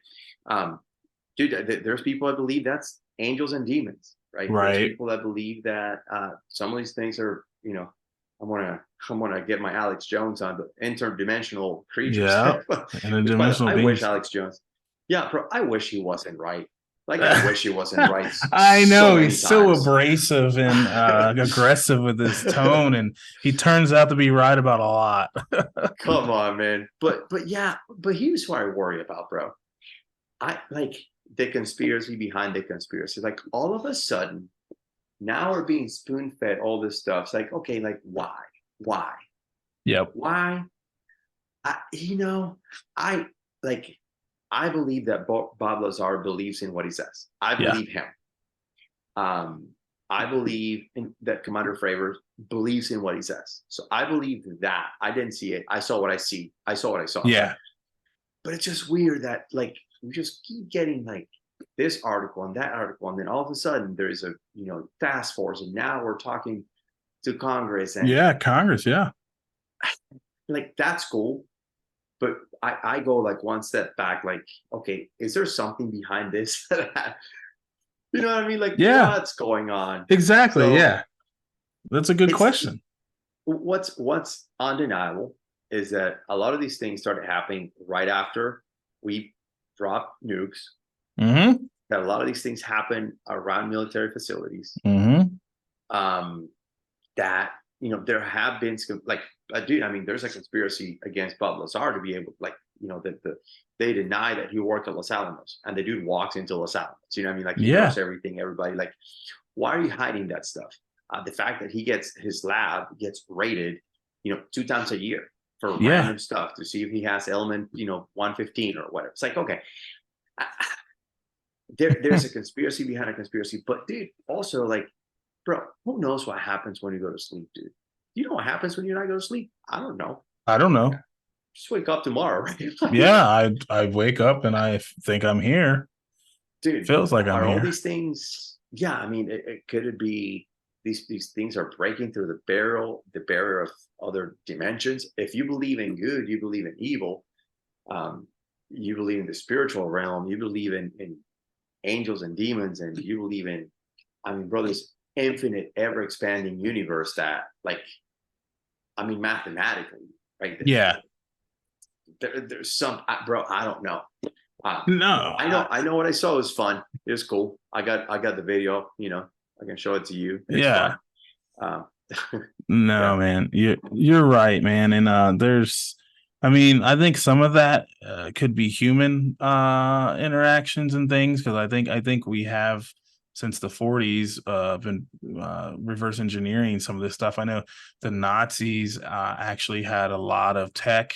Dude, there's people that believe that's angels and demons, right? There's people that believe that some of these things are, I'm gonna get my Alex Jones on, but interdimensional creatures. Yeah, interdimensional I wish Alex Jones. Yeah, bro, I wish he wasn't right. Like, I wish he wasn't right. I know, he's so abrasive and aggressive with his tone, and he turns out to be right about a lot. Come on, man. But here's what I worry about, bro. I like the conspiracy behind the conspiracy. Like, all of a sudden, now we're being spoon-fed all this stuff. It's like, okay, like, why? Yep. Why? I believe that Bob Lazar believes in what he says. I Yeah. believe him. I believe that Commander Fravor believes in what he says. So I believe that. I didn't see it. I saw what I see. I saw what I saw. Yeah. But it's just weird that like we just keep getting like this article and that article, and then all of a sudden there's a task force, and now we're talking to Congress, and Yeah. Congress. Yeah. like that's cool. But I go like one step back, like, okay, is there something behind this? You know what I mean? Like, Yeah. what's going on? Exactly. So Yeah. That's a good it's question. what's undeniable is that a lot of these things started happening right after we dropped nukes. Mm-hmm. That a lot of these things happen around military facilities. Mm-hmm. That there have been like, dude, I mean, there's a conspiracy against Bob Lazar to be able, like, they deny that he worked at Los Alamos, and the dude walks into Los Alamos. You know what I mean? Like, he Yeah. knows everything, everybody. Like, why are you hiding that stuff? The fact that his lab gets raided, 2 times a year for Yeah. random stuff to see if he has element, 115 or whatever. It's like, okay, there's a conspiracy behind a conspiracy, but dude, also like, bro, who knows what happens when you go to sleep, dude? You know what happens when you not go to sleep? I don't know. I don't know. Just wake up tomorrow, right? Yeah. I wake up and I think I'm here. Dude, Feels like I'm are all here. these things? Yeah, I mean, could it be these things are breaking through the barrier of other dimensions? If you believe in good, you believe in evil. You believe in the spiritual realm. You believe in angels and demons, and you believe in, I mean, bro, this infinite, ever expanding universe that, like, I mean, mathematically, right? Yeah. There's some, bro, I don't know. No. I know what I saw was fun. It was cool. I got the video, I can show it to you. It's Yeah. fun. No, Yeah. man. You're right, man. And there's, I mean, I think some of that could be human interactions and things, because I think we have since the 40s been reverse engineering some of this stuff. I know the Nazis actually had a lot of tech.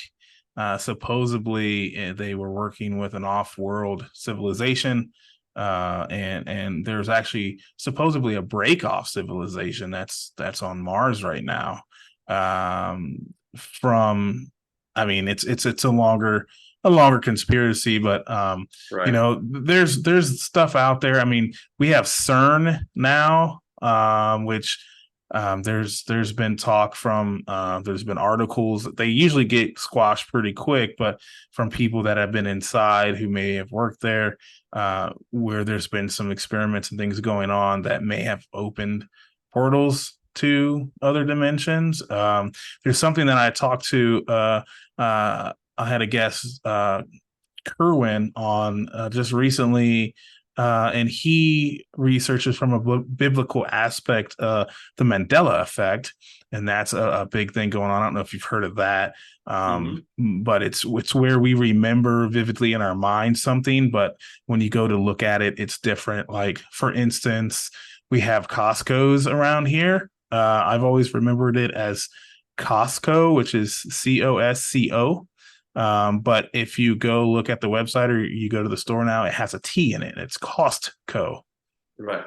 Supposedly they were working with an off-world civilization, and there's actually supposedly a break-off civilization that's on Mars right now. From, I mean, it's a longer conspiracy, but Right. there's stuff out there. I mean, we have CERN now, which there's been talk from, there's been articles. They usually get squashed pretty quick, but from people that have been inside who may have worked there, where there's been some experiments and things going on that may have opened portals to other dimensions. There's something that I talked to. I had a guest, Kerwin, on just recently, and he researches from a biblical aspect, the Mandela effect, and that's a big thing going on. I don't know if you've heard of that, but it's where we remember vividly in our mind something, but when you go to look at it, it's different. Like, for instance, we have Costco's around here. I've always remembered it as Costco, which is Cosco. But if you go look at the website or you go to the store now, it has a T in it. It's Costco. Right.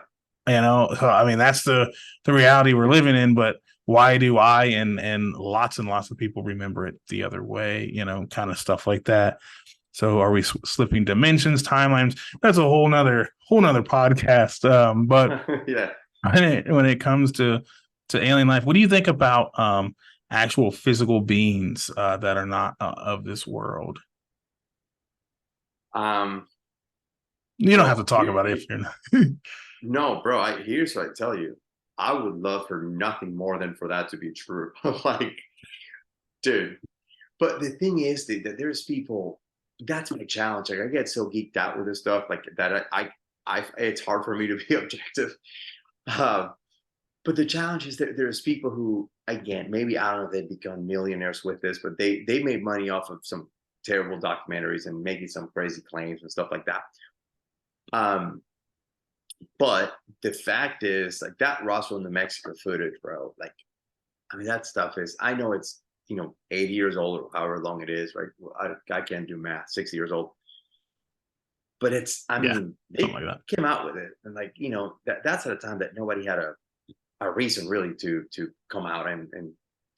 So I mean, that's the reality we're living in. But why do I and lots of people remember it the other way? Kind of stuff like that. So are we slipping dimensions, timelines? That's a whole nother podcast. But Yeah. when it comes to alien life, what do you think about actual physical beings that are not of this world? You don't have to talk about it if you're not. No, bro. Here's what I tell you. I would love for nothing more than for that to be true. Like, dude. But the thing is that there's people. That's my challenge. Like, I get so geeked out with this stuff, like that. I it's hard for me to be objective. But the challenge is that there's people who, again, maybe, I don't know if they become millionaires with this, but they made money off of some terrible documentaries and making some crazy claims and stuff like that. But the fact is, like, that Roswell, New Mexico footage, bro, like, I mean, that stuff is, I know it's, 80 years old or however long it is, right? I can't do math, 60 years old. but it's, I Yeah, mean, they something like that. came out with it, and like, that's at a time that nobody had a reason really to come out and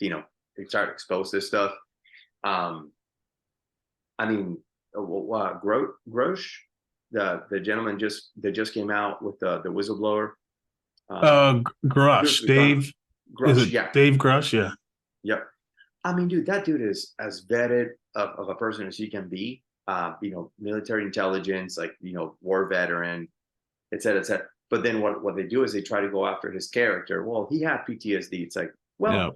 they start to expose this stuff. Um, I mean, Grosh, the gentleman that just came out with the whistleblower. Grush, Dave. Is Grosh, it yeah, Dave Grush? Yeah. yep. I mean, dude, that dude is as vetted of a person as he can be. Military intelligence, like war veteran, et cetera, et cetera. But then what they do is they try to go after his character. Well, he had PTSD. It's like, Yeah. well,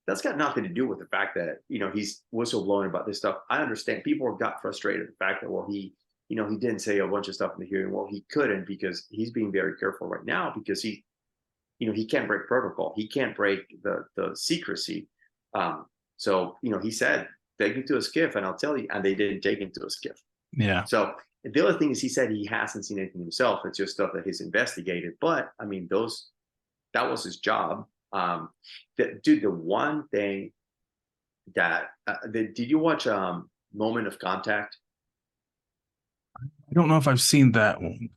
that's got nothing to do with the fact that he's whistleblowing about this stuff. I understand people got frustrated the fact that, well, he didn't say a bunch of stuff in the hearing. Well, he couldn't because he's being very careful right now because he can't break protocol. He can't break the secrecy. So he said, take me to a skiff and I'll tell you. And they didn't take him to a skiff. Yeah. So the other thing is he said he hasn't seen anything himself. It's just stuff that he's investigated. But I mean, that was his job. Dude, the one thing that did you watch Moment of Contact? I don't know if I've seen that one.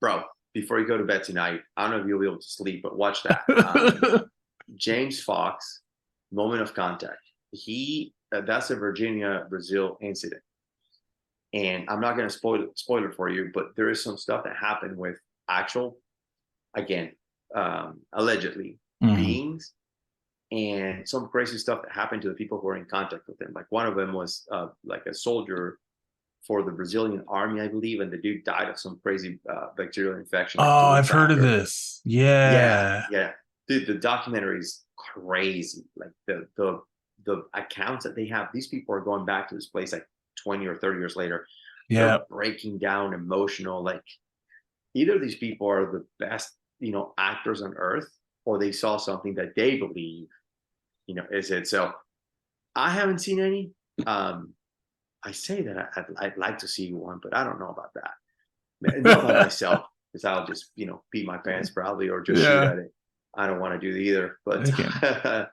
Bro, before you go to bed tonight, I don't know if you'll be able to sleep, but watch that. James Fox, Moment of Contact. That's a Virginia, Brazil incident. And I'm not going to spoil it for you, but there is some stuff that happened with actual, again, allegedly beings, and some crazy stuff that happened to the people who were in contact with them. Like one of them was like a soldier for the Brazilian army, I believe, and the dude died of some crazy bacterial infection. Oh, I've heard of this. Yeah. Dude, the documentary is crazy. Like the accounts that they have, these people are going back to this place like 20 or 30 years later. Yeah. They're breaking down emotional. Like either these people are the best, actors on earth, or they saw something that they believe, is it. So I haven't seen any. I say that I'd like to see one, but I don't know about that. Not by myself, because I'll just, pee my pants probably, or just shoot at it. I don't want to do either. But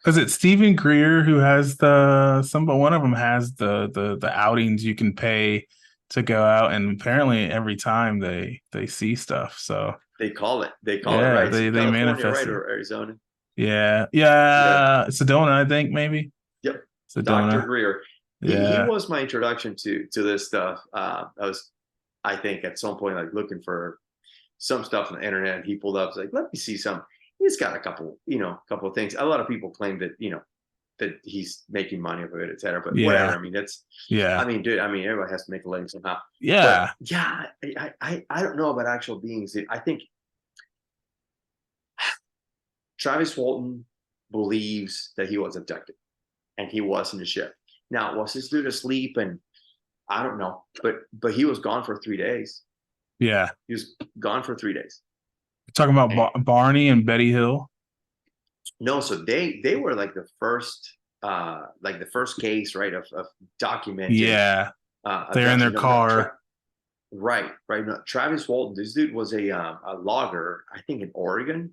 is it Stephen Greer who has one of them has the outings you can pay to go out, and apparently every time they see stuff. So they call it right. They manifest right, it. or Arizona. Yeah. Sedona, I think maybe. Yep. Sedona. Dr. Greer. Yeah. He was my introduction to this stuff. I think at some point, like looking for some stuff on the internet, and he pulled up, like, let me see some. He's got a couple of things. A lot of people claim that, that he's making money off of it, et cetera. But whatever. I mean, dude, everybody has to make a living somehow. Yeah. But yeah. I don't know about actual beings. I think Travis Walton believes that he was abducted and he was in the ship. Now, was this dude asleep? And I don't know, but he was gone for 3 days. Yeah. He was gone for 3 days. You're talking about Barney and Betty Hill? No, so they were like the first case, right, of documented. Yeah. They're in their car. Right. No, Travis Walton, this dude was a logger, I think in Oregon,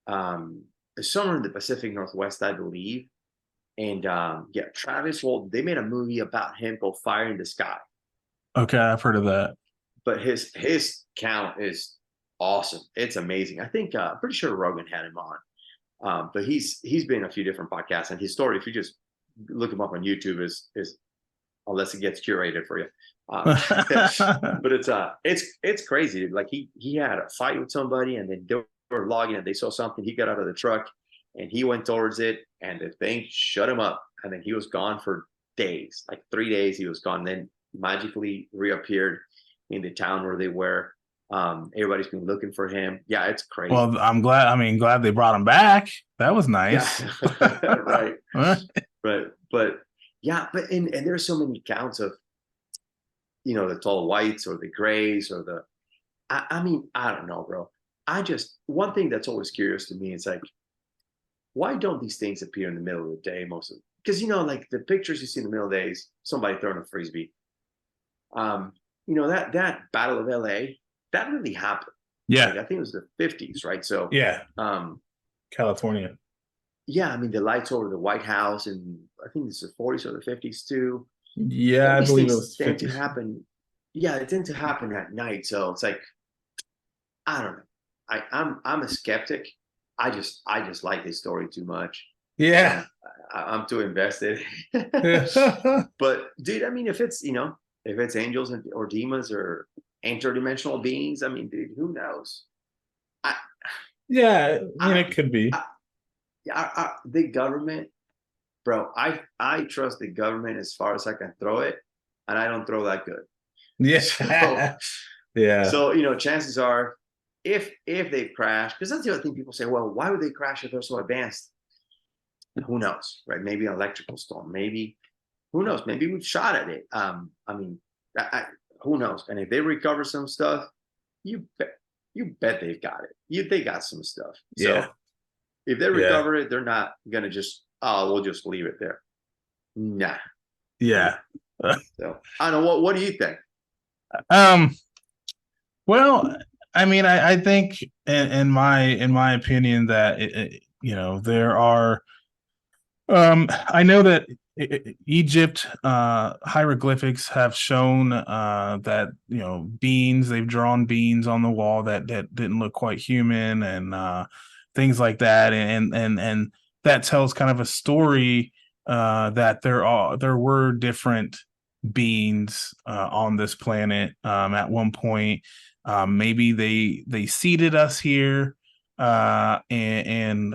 somewhere in the Pacific Northwest, I believe. And Travis Walton, they made a movie about him called Fire in the Sky. Okay, I've heard of that. But his count is awesome. It's amazing. I think I'm pretty sure Rogan had him on. But he's been in a few different podcasts, and his story, if you just look him up on YouTube, is unless it gets curated for you. But it's crazy. Like he had a fight with somebody, and then they were logging and they saw something. He got out of the truck and he went towards it, and the thing shut him up, and then he was gone for days, like 3 days. He was gone, then magically reappeared in the town where they were. Everybody's been looking for him. Yeah, it's crazy. Well, I'm glad they brought him back. That was nice. Yeah. Right. But there's so many accounts of, the tall whites or the grays or the, I don't know, bro. One thing that's always curious to me is like, why don't these things appear in the middle of the day most of them? Because, like the pictures you see in the middle of the day is somebody throwing a Frisbee. That Battle of LA, that really happened. Yeah. Like, I think it was the 50s, right? So yeah. California. Yeah, the lights over the White House, and I think it's the 40s or the 50s too. Yeah, I believe it was tend to happen yeah, it tends to happen at night. So it's like, I don't know. I'm a skeptic. I just like this story too much, Yeah. and I'm too invested. Yeah. But dude, I mean, if it's if it's angels or demons or interdimensional beings, I mean, dude, who knows? I Yeah, I mean, I, it could be. I, the government, bro. I trust the government as far as I can throw it, and I don't throw that good. So Yeah. Yeah. so chances are, if they crash, because that's the other thing people say. Well, why would they crash if they're so advanced? Who knows, right? Maybe an electrical storm. Maybe who knows? Maybe we've shot at it. I mean, who knows? And if they recover some stuff, you bet, you bet they've got it. They got some stuff. Yeah. So if they Yeah. recover it, they're not gonna just we'll just leave it there. Nah. Yeah. So I don't know. What do you think? Um, well, I mean, I think in my opinion that there are I know that Egypt hieroglyphics have shown that beings, they've drawn beings on the wall that didn't look quite human, and things like that, and that tells kind of a story that there were different beings on this planet at one point. Maybe they seeded us here, and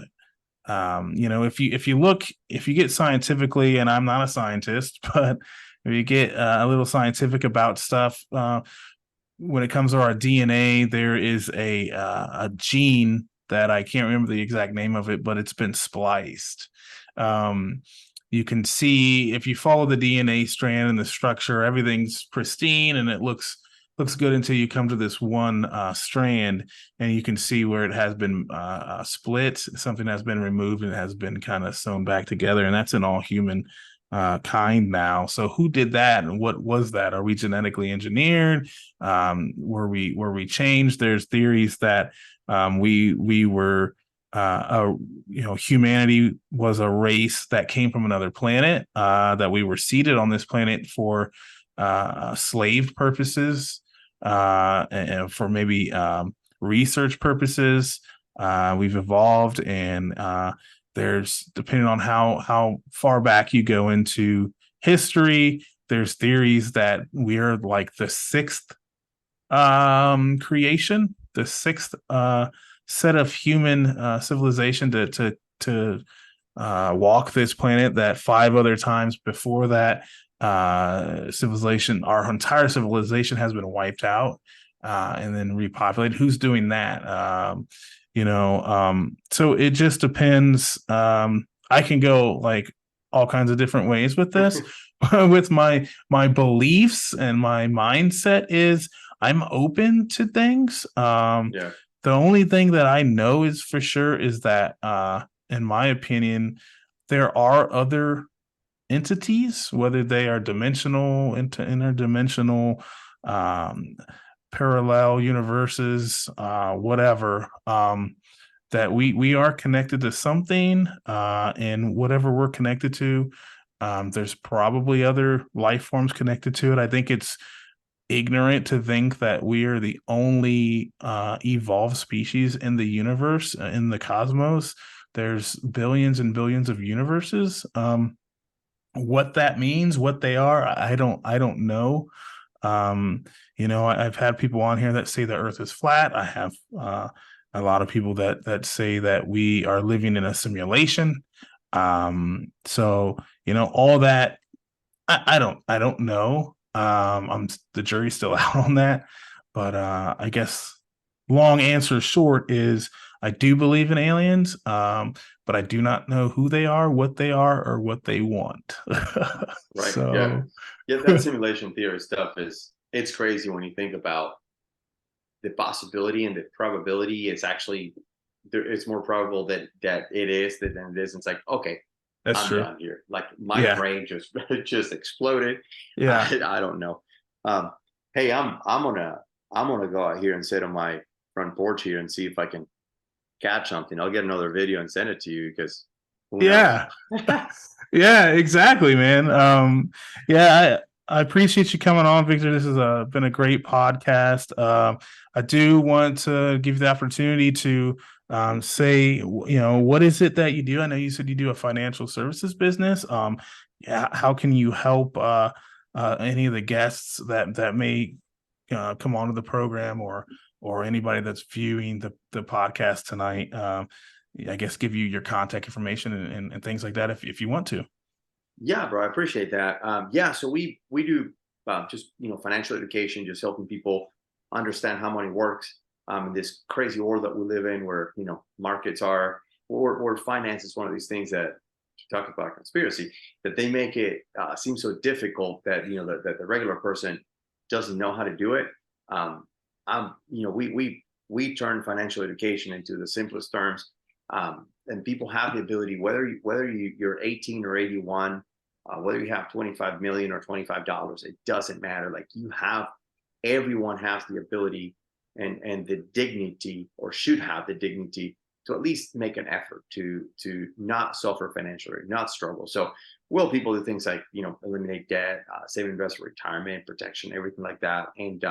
if you get scientifically, and I'm not a scientist, but if you get a little scientific about stuff, when it comes to our DNA, there is a gene that I can't remember the exact name of it, but it's been spliced. Um, you can see if you follow the DNA strand and the structure, everything's pristine and it looks good until you come to this one strand, and you can see where it has been split. Something has been removed and has been kind of sewn back together, and that's in all human kind now. So who did that, and what was that? Are we genetically engineered? Were we changed? There's theories that we were humanity was a race that came from another planet, that we were seeded on this planet for slave purposes, and for maybe research purposes. We've evolved, and there's, depending on how far back you go into history, there's theories that we're like the sixth creation, the sixth set of human civilization to walk this planet, that 5 other times before that our entire civilization has been wiped out and then repopulated. Who's doing that? So it just depends. I can go like all kinds of different ways with this. With my beliefs and my mindset is I'm open to things. Yeah. The only thing that I know is for sure is that in my opinion, there are other entities, whether they are dimensional, interdimensional, parallel universes, whatever, that we are connected to something, and whatever we're connected to, there's probably other life forms connected to it. I think it's ignorant to think that we are the only evolved species in the universe, in the cosmos. There's billions and billions of universes. What that means, what they are, I don't know. I've had people on here that say the earth is flat. I have a lot of people that say that we are living in a simulation. So all that, I don't know. The jury's still out on that, but I guess long answer short is I do believe in aliens, but I do not know who they are, what they are, or what they want. Right. Yeah. So Yeah. That simulation theory stuff it's crazy when you think about the possibility and the probability. It's actually it's more probable that it is than it is. It's like, okay, that's I'm true. done here. Like my Yeah. brain just exploded. Yeah. I don't know. Um, hey, I'm gonna go out here and sit on my front porch here and see if I can catch something. I'll get another video and send it to you because who knows? Yeah. Yeah, exactly, man. Yeah, I appreciate you coming on, Victor. This has been a great podcast. I do want to give you the opportunity to say, what is it that you do? I know you said you do a financial services business. How can you help any of the guests that may come onto the program, or anybody that's viewing the podcast tonight? I guess give you your contact information and things like that if you want to. Yeah, bro, I appreciate that. So we do just financial education, just helping people understand how money works in this crazy world that we live in, where markets are, or finance is one of these things that you talk about conspiracy, that they make it seem so difficult that that the regular person doesn't know how to do it. We turn financial education into the simplest terms. And people have the ability, whether you're 18 or 81, whether you have 25 million or $25, it doesn't matter. Like everyone has the ability and the dignity, or should have the dignity, to at least make an effort to not suffer financially, not struggle. So we'll people do things like eliminate debt, save and invest for retirement, protection, everything like that, and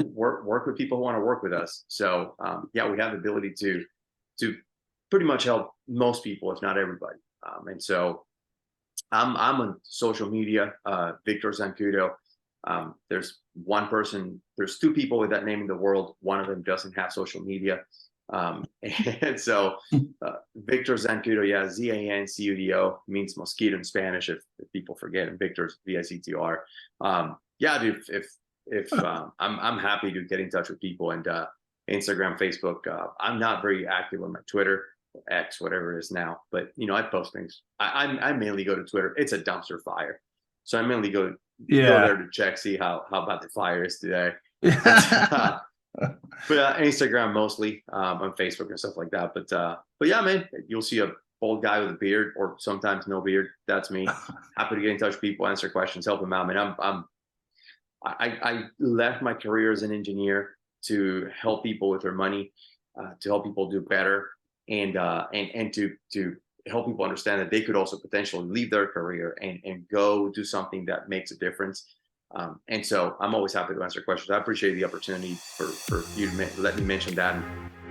work with people who want to work with us. So we have the ability to pretty much help most people, if not everybody. And so I'm on social media, Victor Zancudo. There's two people with that name in the world. One of them doesn't have social media. And so Victor Zancudo, Zancudo means mosquito in Spanish, if people forget, and Victor's Victor. Dude, if I'm happy to get in touch with people, and Instagram, Facebook. I'm not very active on my Twitter, X, whatever it is now, but I post things. I mainly go to Twitter. It's a dumpster fire, so I mainly go there to check, see how bad the fire is today. But Instagram mostly, on Facebook and stuff like that. But yeah, man, you'll see a bald guy with a beard, or sometimes no beard. That's me. Happy to get in touch with people, answer questions, help them out. Man, I left my career as an engineer to help people with their money, to help people do better, and to help people understand that they could also potentially leave their career and go do something that makes a difference. And so I'm always happy to answer questions. I appreciate the opportunity for you to let me mention that. And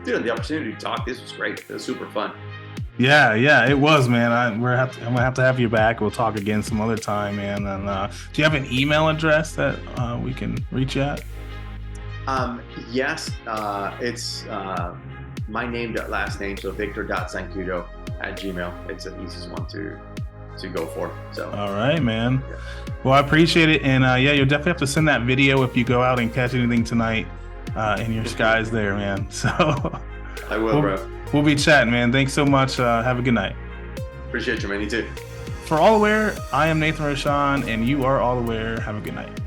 dude, the opportunity to talk, this was great. It was super fun. Yeah, it was, man. I'm gonna have to have you back. We'll talk again some other time, man. And do you have an email address that we can reach you at? Yes, it's my name, last name, so victor.zancudo@gmail. It's the easiest one to go for. So all right, man. Yeah. Well, I appreciate it, and you'll definitely have to send that video if you go out and catch anything tonight in your skies there, man. So I will, bro. We'll be chatting, man. Thanks so much. Have a good night. Appreciate you, man. You too. For All Aware, I am Nathan Roshan, and you are All Aware. Have a good night.